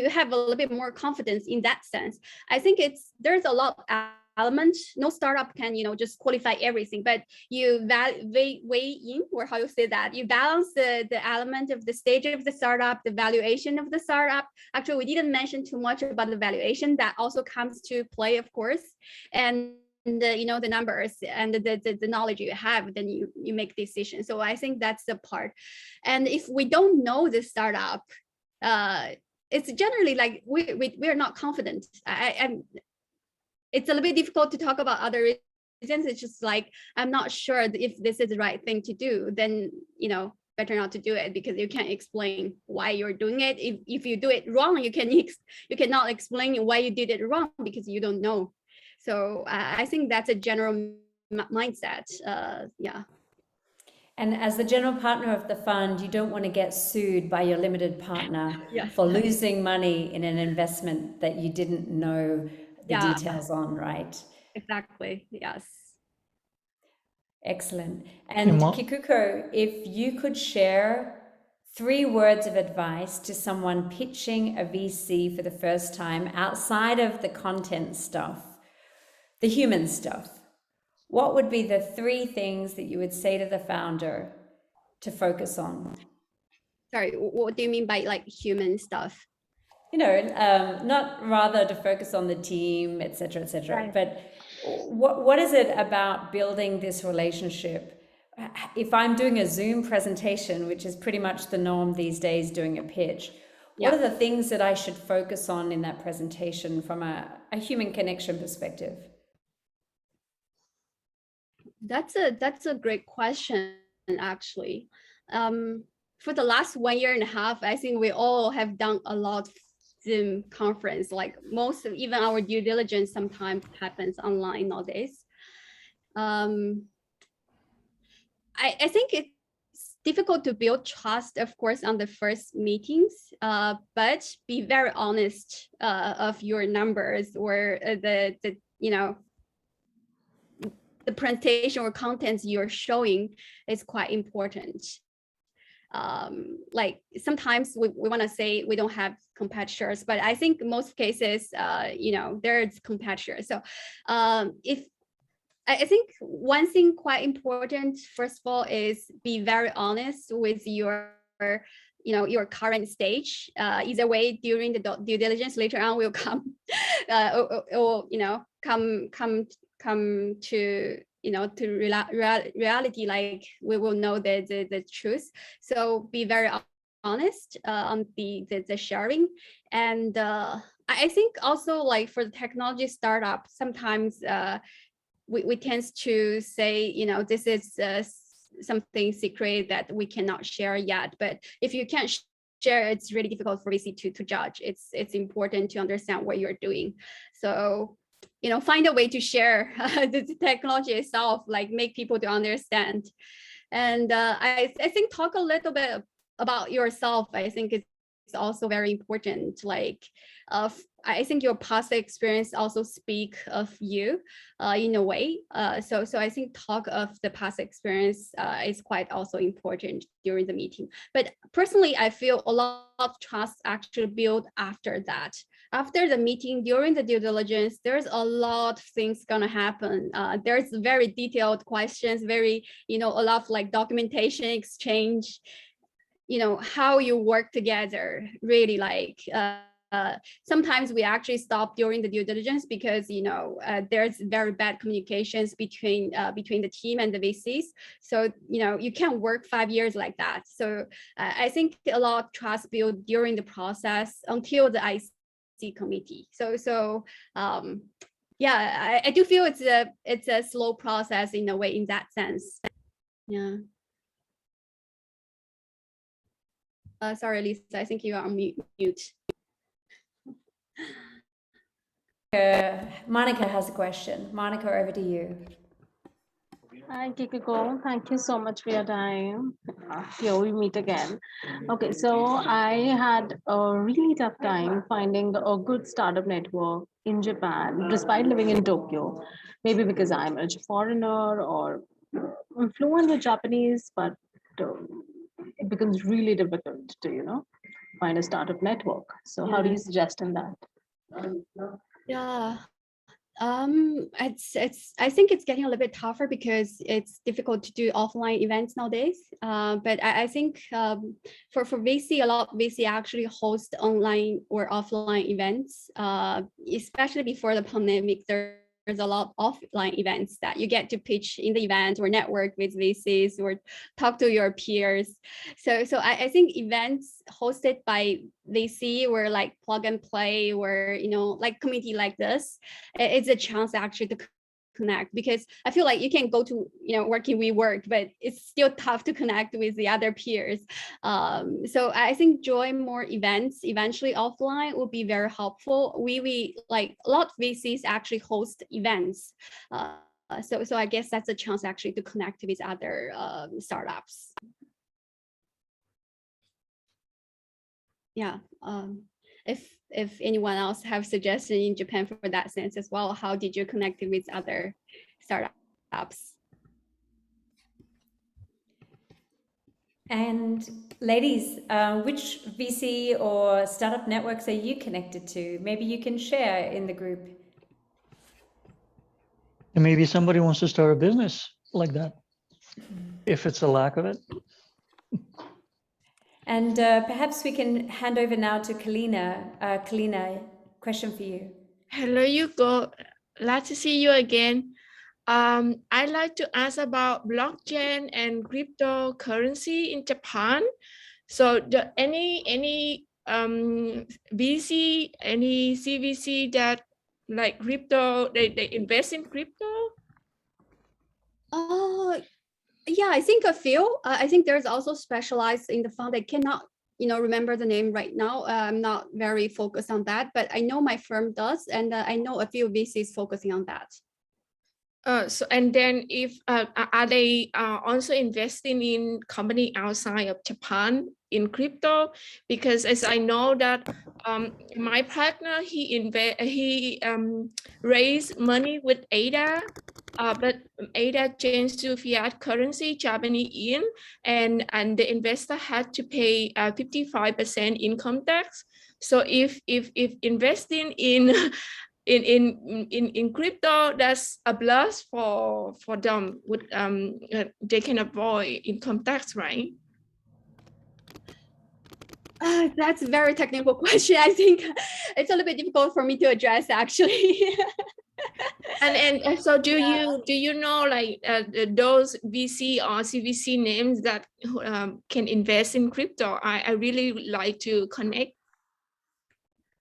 have a little bit more confidence in that sense. I think there's a lot of element. No startup can, just qualify everything, but you weigh in, or how you say that, you balance the element of the stage of the startup, the valuation of the startup. Actually, we didn't mention too much about the valuation. That also comes to play, of course, and the numbers and the knowledge you have, then you make decisions. So I think that's the part. And if we don't know the startup, it's generally like we're not confident. It's a little bit difficult to talk about other reasons. It's just like, I'm not sure if this is the right thing to do, then better not to do it, because you can't explain why you're doing it. If you do it wrong, you cannot explain why you did it wrong, because you don't know. So I think that's a general mindset. Yeah. And as the general partner of the fund, you don't want to get sued by your limited partner for losing money in an investment that you didn't know the details on, right? Exactly. Yes. Excellent. And Kikuko, if you could share 3 words of advice to someone pitching a VC for the first time outside of the content stuff, the human stuff, what would be the 3 things that you would say to the founder to focus on? Sorry, what do you mean by like human stuff? Not rather to focus on the team, et cetera, Right. but what is it about building this relationship? If I'm doing a Zoom presentation, which is pretty much the norm these days, doing a pitch, what are the things that I should focus on in that presentation from a human connection perspective? That's a great question, actually. For the last 1.5 years, I think we all have done a lot of Zoom conference. Like most of even our due diligence sometimes happens online nowadays. I think it's difficult to build trust, of course, on the first meetings, but be very honest of your numbers or the presentation or contents you're showing is quite important. Like sometimes we want to say we don't have competitors, but I think most cases, there's competitors. So I think one thing quite important, first of all, is be very honest with your current stage. Either way, during the due diligence later on will come, come to reality, like we will know the truth. So be very honest on the sharing. And I think also, like for the technology startup, sometimes we tend to say, this is something secret that we cannot share yet. But if you can't share, it's really difficult for VC to judge. It's important to understand what you're doing. So find a way to share the technology itself, like make people to understand. And I think talk a little bit about yourself. I think it's also very important. Like I think your past experience also speak of you in a way. So I think talk of the past experience is quite also important during the meeting. But personally, I feel a lot of trust actually built after that. After the meeting, during the due diligence, there's a lot of things gonna happen. There's very detailed questions, very, a lot of like documentation exchange, how you work together, really like, sometimes we actually stop during the due diligence because there's very bad communications between the team and the VCs. So you can't work 5 years like that. So I think a lot of trust built during the process until the IC committee. So yeah, I do feel it's a slow process in a way, in that sense. Yeah. Sorry, Lisa, I think you are on mute. Monica has a question. Monica, over to you. Hi, Kikuko. Thank you so much for your time. Here we meet again. Okay, so I had a really tough time finding a good startup network in Japan, despite living in Tokyo. Maybe because I'm a foreigner or I'm fluent with Japanese, but it becomes really difficult to, find a startup network. So how do you suggest in that? Yeah, I think it's getting a little bit tougher because it's difficult to do offline events nowadays. But I think for VC, a lot of VC actually host online or offline events, especially before the pandemic. There's a lot of offline events that you get to pitch in the event or network with VCs or talk to your peers. So I think events hosted by VC or like plug and play or, you know, like community like this, it's a chance actually to connect, because I feel like you can go to, you know, working we work, but it's still tough to connect with the other peers. So I think join more events eventually offline will be very helpful. We like a lot of VCs actually host events. So I guess that's a chance actually to connect with other startups. Yeah. If anyone else have suggestion in Japan for that sense as well, how did you connect with other startups? And ladies, which VC or startup networks are you connected to? Maybe you can share in the group. And maybe somebody wants to start a business like that, if it's a lack of it. And perhaps we can hand over now to Kalina. Kalina, question for you. Hello, Yuko. Glad to see you again. I'd like to ask about blockchain and cryptocurrency in Japan. So, any VC, any CVC that like crypto, they invest in crypto? Yeah, I think a few. I think there's also specialized in the fund. I cannot, you know, remember the name right now. I'm not very focused on that, but I know my firm does, and I know a few VCs focusing on that. So and then if are they also investing in company outside of Japan in crypto? Because as I know that my partner, he raised money with ADA, but ADA changed to fiat currency, Japanese yen, and the investor had to pay 55% income tax. So if investing in crypto, that's a plus for them. Would they can avoid income tax, right? That's a very technical question. I think it's a little bit difficult for me to address actually. and so do you know like those VC or CVC names that can invest in crypto? I really like to connect.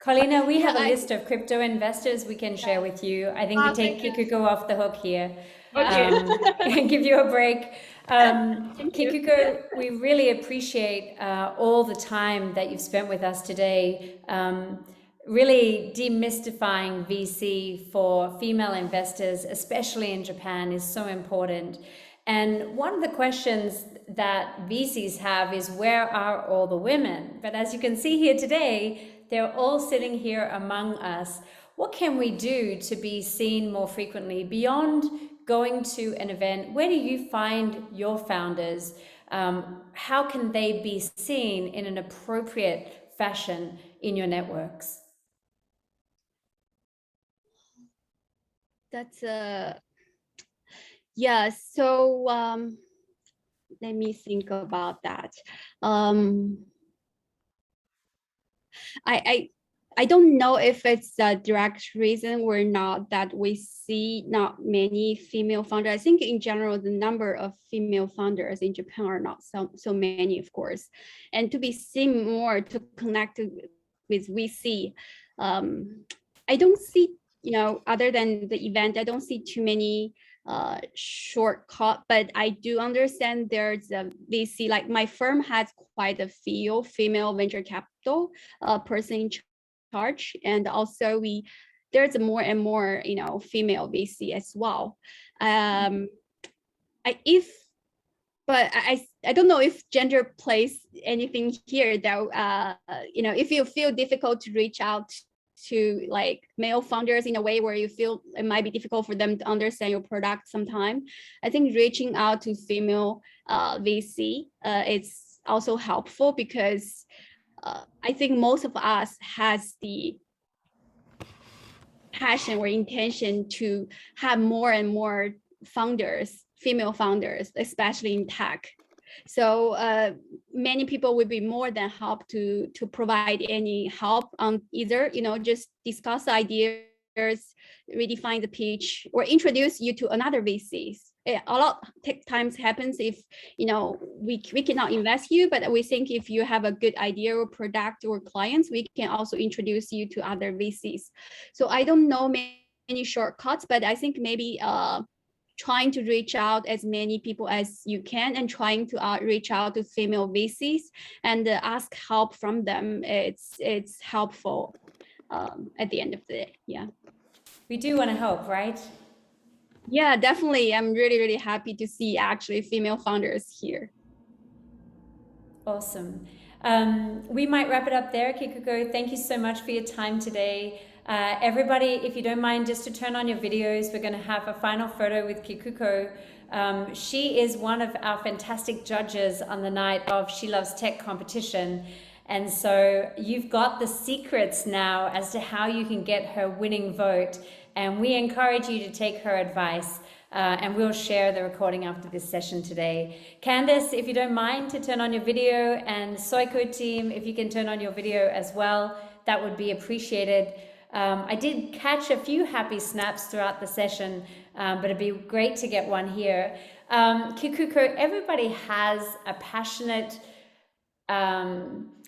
Colina, we have a list of crypto investors we can share with you. I think we take Kikuko off the hook here. Okay. Give you a break. Kikuko, we really appreciate all the time that you've spent with us today. Really demystifying VC for female investors, especially in Japan, is so important. And one of the questions that VCs have is, where are all the women? But as you can see here today, they're all sitting here among us. What can we do to be seen more frequently beyond going to an event? Where do you find your founders? How can they be seen in an appropriate fashion in your networks? That's yeah. So let me think about that. I don't know if it's a direct reason or not that we see not many female founders. I think in general, the number of female founders in Japan are not so many, of course. And to be seen more, to connect with VC, I don't see, you know, other than the event, I don't see too many shortcut, but I do understand there's a VC, like my firm has quite a few female venture capital person in charge, and also there's more and more, you know, female VC as well. I don't know if gender plays anything here though. You know, if you feel difficult to reach out to like male founders in a way where you feel it might be difficult for them to understand your product sometime, I think reaching out to female VC is also helpful, because I think most of us has the passion or intention to have more and more founders, female founders, especially in tech. So many people would be more than happy to provide any help on either, just discuss ideas, redefine the pitch, or introduce you to another VCs. A lot times happens if we cannot invest you, but we think if you have a good idea or product or clients, we can also introduce you to other VCs. So I don't know many shortcuts, but I think maybe trying to reach out as many people as you can and trying to reach out to female VCs and ask help from them. It's helpful at the end of the day. Yeah. We do want to help, right? Yeah, definitely. I'm really, really happy to see actually female founders here. Awesome. We might wrap it up there, Kikuko. Thank you so much for your time today. Everybody, if you don't mind, just to turn on your videos, we're going to have a final photo with Kikuko. She is one of our fantastic judges on the night of SheLovesTech competition. And so you've got the secrets now as to how you can get her winning vote. And we encourage you to take her advice. And we'll share the recording after this session today. Candice, if you don't mind to turn on your video, and Soiko team, if you can turn on your video as well, that would be appreciated. I did catch a few happy snaps throughout the session, but it'd be great to get one here. Kikuko, everybody has a passionate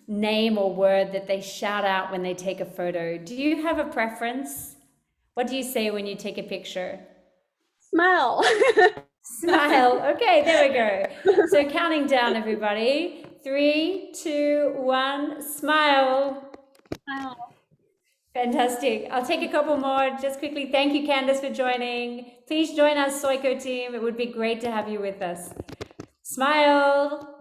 name or word that they shout out when they take a photo. Do you have a preference? What do you say when you take a picture? Smile. Smile. Okay, there we go. So counting down, everybody. 3, 2, 1, smile. Smile. Fantastic. I'll take a couple more just quickly. Thank you, Candice, for joining. Please join us, Soiko team. It would be great to have you with us. Smile.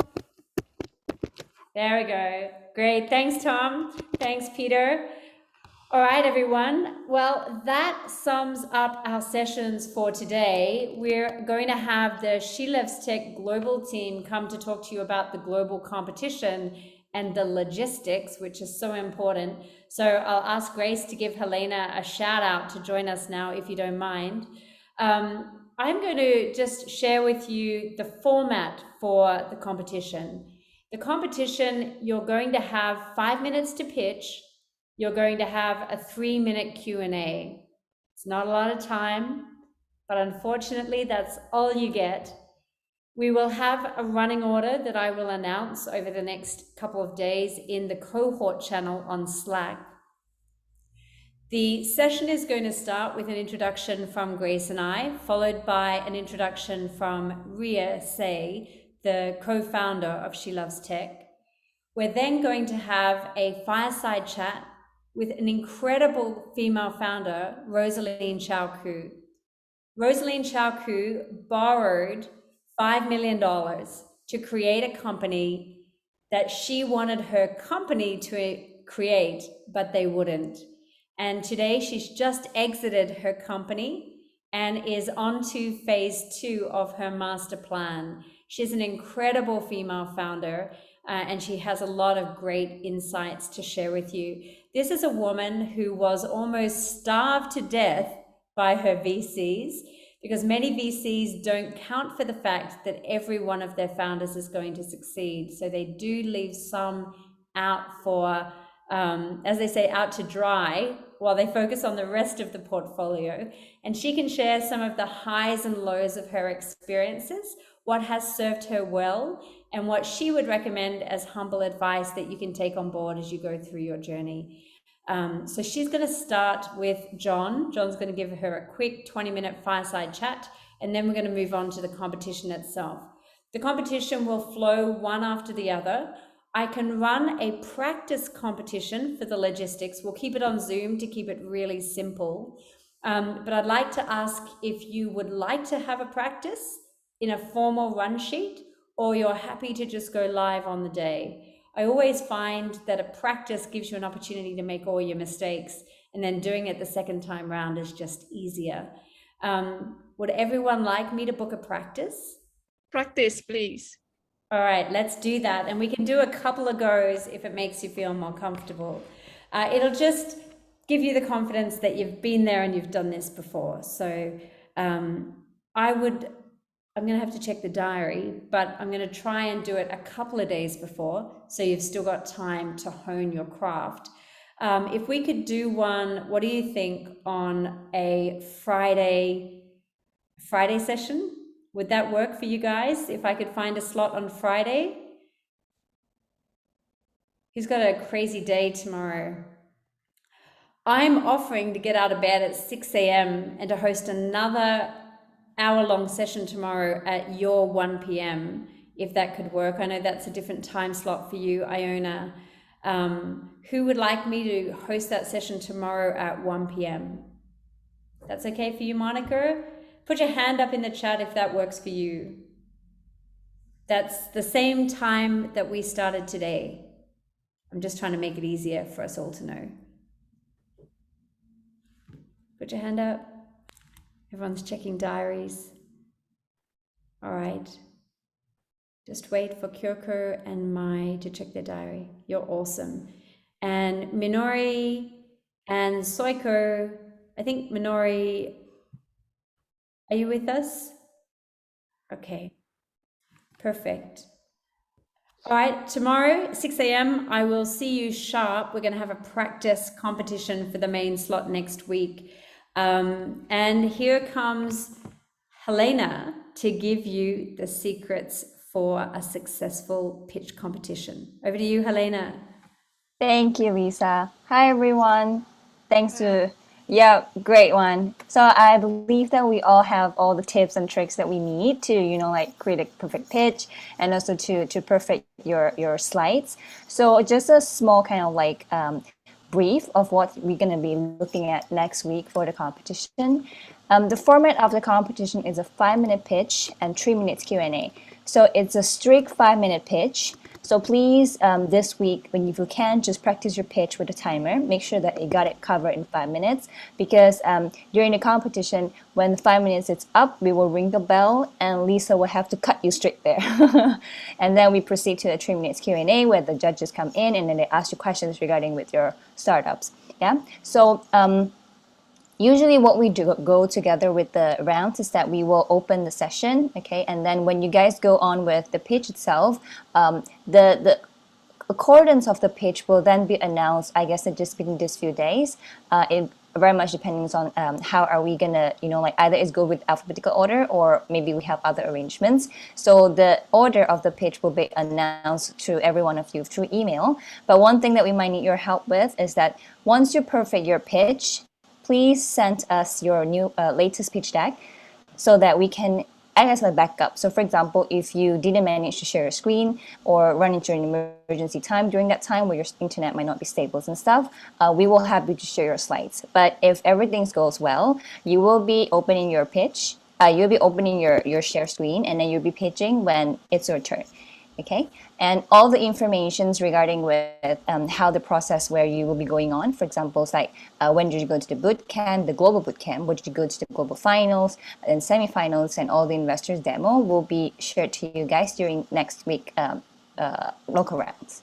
There we go. Great. Thanks, Tom. Thanks, Peter. All right, everyone. Well, that sums up our sessions for today. We're going to have the SheLovesTech global team come to talk to you about the global competition and the logistics, which is so important. So I'll ask Grace to give Helena a shout out to join us now, if you don't mind. I'm going to just share with you the format for the competition. The competition, you're going to have 5 minutes to pitch. You're going to have a 3-minute Q&A. It's not a lot of time, but unfortunately, that's all you get. We will have a running order that I will announce over the next couple of days in the cohort channel on Slack. The session is going to start with an introduction from Grace and I, followed by an introduction from Ria Say, the co-founder of SheLovesTech. We're then going to have a fireside chat with an incredible female founder, Rosaline Chao-Ku. Rosaline Chao-Ku borrowed $5 million to create a company that she wanted her company to create, but they wouldn't. And today she's just exited her company and is on to phase 2 of her master plan. She's an incredible female founder, and she has a lot of great insights to share with you. This is a woman who was almost starved to death by her VCs, because many VCs don't count for the fact that every one of their founders is going to succeed. So they do leave some out for, as they say, out to dry, while they focus on the rest of the portfolio. And she can share some of the highs and lows of her experiences, what has served her well, and what she would recommend as humble advice that you can take on board as you go through your journey. So she's going to start with John. John's going to give her a quick 20-minute fireside chat, and then we're going to move on to the competition itself. The competition will flow one after the other. I can run a practice competition for the logistics. We'll keep it on Zoom to keep it really simple. But I'd like to ask if you would like to have a practice in a formal run sheet, or you're happy to just go live on the day. I always find that a practice gives you an opportunity to make all your mistakes, and then doing it the second time round is just easier. Would everyone like me to book a practice? Practice, please. All right, let's do that. And we can do a couple of goes if it makes you feel more comfortable. It'll just give you the confidence that you've been there and you've done this before. So I'm going to have to check the diary, but I'm going to try and do it a couple of days before, so you've still got time to hone your craft. If we could do one, what do you think on a Friday session? Would that work for you guys? If I could find a slot on Friday? Who's got a crazy day tomorrow? I'm offering to get out of bed at 6 a.m. and to host another hour-long session tomorrow at your 1 p.m. if that could work. I know that's a different time slot for you, Iona. Who would like me to host that session tomorrow at 1 p.m.? That's okay for you, Monica? Put your hand up in the chat if that works for you. That's the same time that we started today. I'm just trying to make it easier for us all to know. Put your hand up. Everyone's checking diaries. All right. Just wait for Kyoko and Mai to check their diary. You're awesome. And Minori and Soiko, I think Minori, are you with us? Okay, perfect. All right, tomorrow, 6 a.m., I will see you sharp. We're going to have a practice competition for the main slot next week. And here comes Helena to give you the secrets for a successful pitch competition. Over to you, Helena. Thank you, Lisa. Hi, everyone. Thanks to, yeah, great one. So I believe that we all have all the tips and tricks that we need to, like create a perfect pitch and also to perfect your slides. So just a small kind of like brief of what we're going to be looking at next week for the competition. The format of the competition is a 5-minute pitch and 3 minutes Q&A. So it's a strict 5-minute pitch. So please, this week, when you can, just practice your pitch with a timer. Make sure that you got it covered in 5 minutes, because during the competition, when the 5 minutes is up, we will ring the bell and Lisa will have to cut you straight there. And then we proceed to the 3 minutes Q&A where the judges come in and then they ask you questions regarding with your startups. Yeah. So usually what we do go together with the rounds is that we will open the session, okay, and then when you guys go on with the pitch itself, the accordance of the pitch will then be announced, I guess, just within these few days. It very much depends on how are we gonna, like either it's go with alphabetical order or maybe we have other arrangements. So the order of the pitch will be announced to every one of you through email. But one thing that we might need your help with is that once you perfect your pitch, please send us your new latest pitch deck so that we can act as a backup. So for example, if you didn't manage to share your screen or run into an emergency time during that time where your internet might not be stable and stuff, we will have you to share your slides. But if everything goes well, you will be opening your pitch, you'll be opening your share screen, and then you'll be pitching when it's your turn. Okay, and all the informations regarding with how the process where you will be going on, for example, it's like when did you go to the bootcamp, the global bootcamp, when did you go to the global finals and semifinals, and all the investors demo will be shared to you guys during next week local rounds.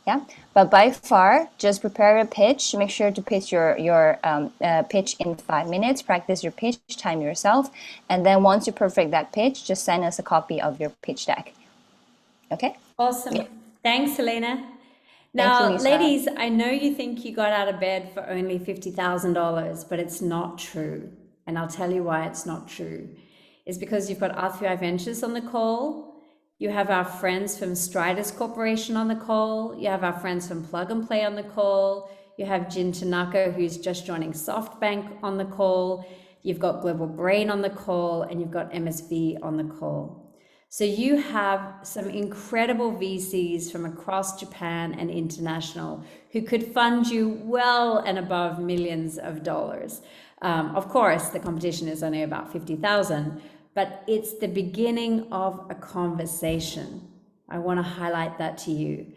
Yeah, but by far, just prepare a pitch. Make sure to pitch your pitch in 5 minutes. Practice your pitch, time yourself, and then once you perfect that pitch, just send us a copy of your pitch deck. Okay. Awesome. Yeah. Thanks, Helena. Thank you, Now, Lisa. ladies, I know you think you got out of bed for only $50,000, but it's not true. And I'll tell you why it's not true. It's because you've got R3I Ventures on the call. You have our friends from Striders Corporation on the call. You have our friends from Plug and Play on the call. You have Jin Tanaka, who's just joining SoftBank on the call. You've got Global Brain on the call, and you've got MSV on the call. So you have some incredible VCs from across Japan and international who could fund you well and above millions of dollars. Of course, the competition is only about 50,000, but it's the beginning of a conversation. I want to highlight that to you.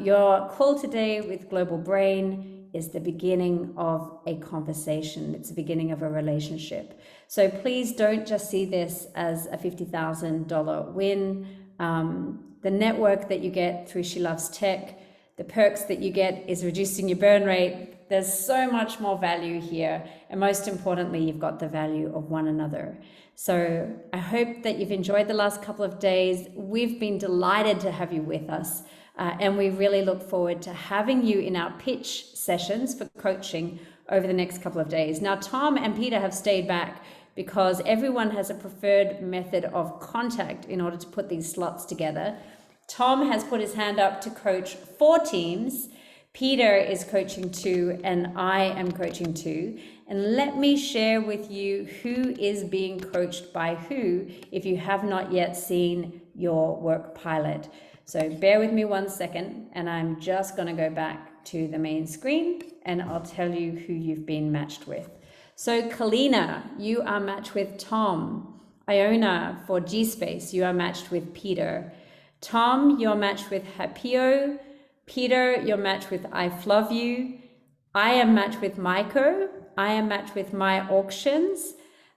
Your call today with Global Brain is the beginning of a conversation. It's the beginning of a relationship. So please don't just see this as a $50,000 win. The network that you get through SheLovesTech, the perks that you get is reducing your burn rate. There's so much more value here. And most importantly, you've got the value of one another. So I hope that you've enjoyed the last couple of days. We've been delighted to have you with us. And we really look forward to having you in our pitch sessions for coaching over the next couple of days. Now, Tom and Peter have stayed back because everyone has a preferred method of contact in order to put these slots together. Tom has put his hand up to coach 4 teams. Peter is coaching 2 and I am coaching 2. And let me share with you who is being coached by who if you have not yet seen your work pilot. So bear with me 1 second and I'm just going to go back to the main screen and I'll tell you who you've been matched with. So Kalina, you are matched with Tom. Iona for G-Space, you are matched with Peter. Tom, you're matched with Hapio. Peter, you're matched with I Love You. I am matched with Maiko. I am matched with My Auctions.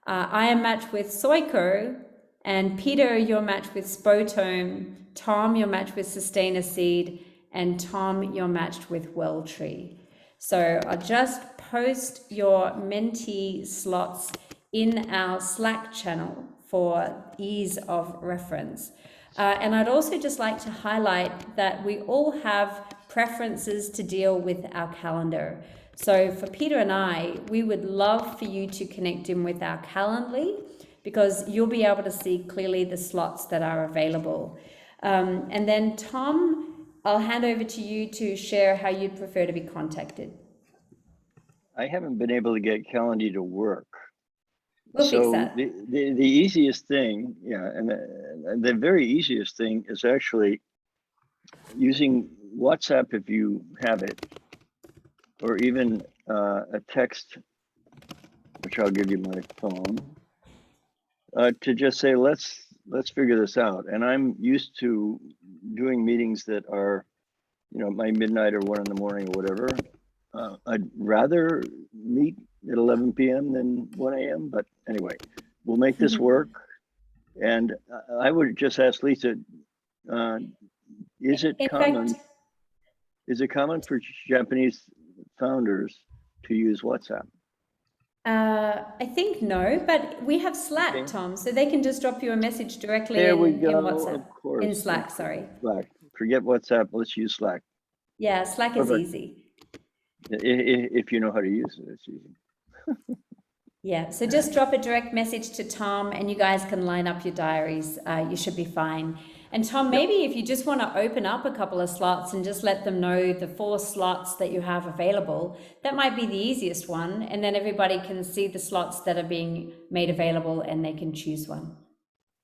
I am matched with Soiko. And Peter, you're matched with Spotome. Tom, you're matched with Sustain a Seed. And Tom, you're matched with Welltree. So I'll just post your mentee slots in our Slack channel for ease of reference. And I'd also just like to highlight that we all have preferences to deal with our calendar. So for Peter and I, we would love for you to connect in with our Calendly because you'll be able to see clearly the slots that are available. And then Tom, I'll hand over to you to share how you'd prefer to be contacted. I haven't been able to get Calendly to work. We'll fix that. The easiest thing, yeah, and the very easiest thing is actually using WhatsApp if you have it, or even a text, which I'll give you my phone, to just say, let's figure this out. And I'm used to doing meetings that are, you know, my midnight or 1 in the morning or whatever. I'd rather meet at 11 p.m. than 1 a.m. But anyway, we'll make this work. And I would just ask Lisa, is it common for Japanese founders to use WhatsApp? I think no, but we have Slack, okay. Tom, so they can just drop you a message directly in WhatsApp. Of course. In Slack, sorry. Slack. Forget WhatsApp, let's use Slack. Yeah, Slack is easy. If you know how to use it, it's easy. Yeah, so just drop a direct message to Tom and you guys can line up your diaries. You should be fine. And Tom, maybe if you just want to open up a couple of slots and just let them know the 4 slots that you have available, that might be the easiest one. And then everybody can see the slots that are being made available and they can choose one.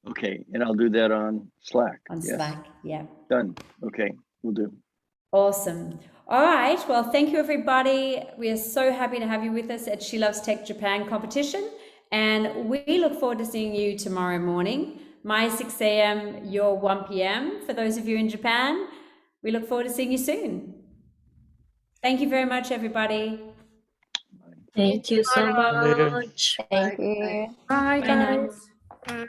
Okay, and I'll do that on Slack. On Slack, yeah. Done. Okay, we'll do. Awesome. All right, well, thank you, everybody. We are so happy to have you with us at SheLovesTech Japan competition. And we look forward to seeing you tomorrow morning. My 6 a.m., your 1 p.m. For those of you in Japan, we look forward to seeing you soon. Thank you very much, everybody. Thank you so much. Thank you. Bye, guys. Bye.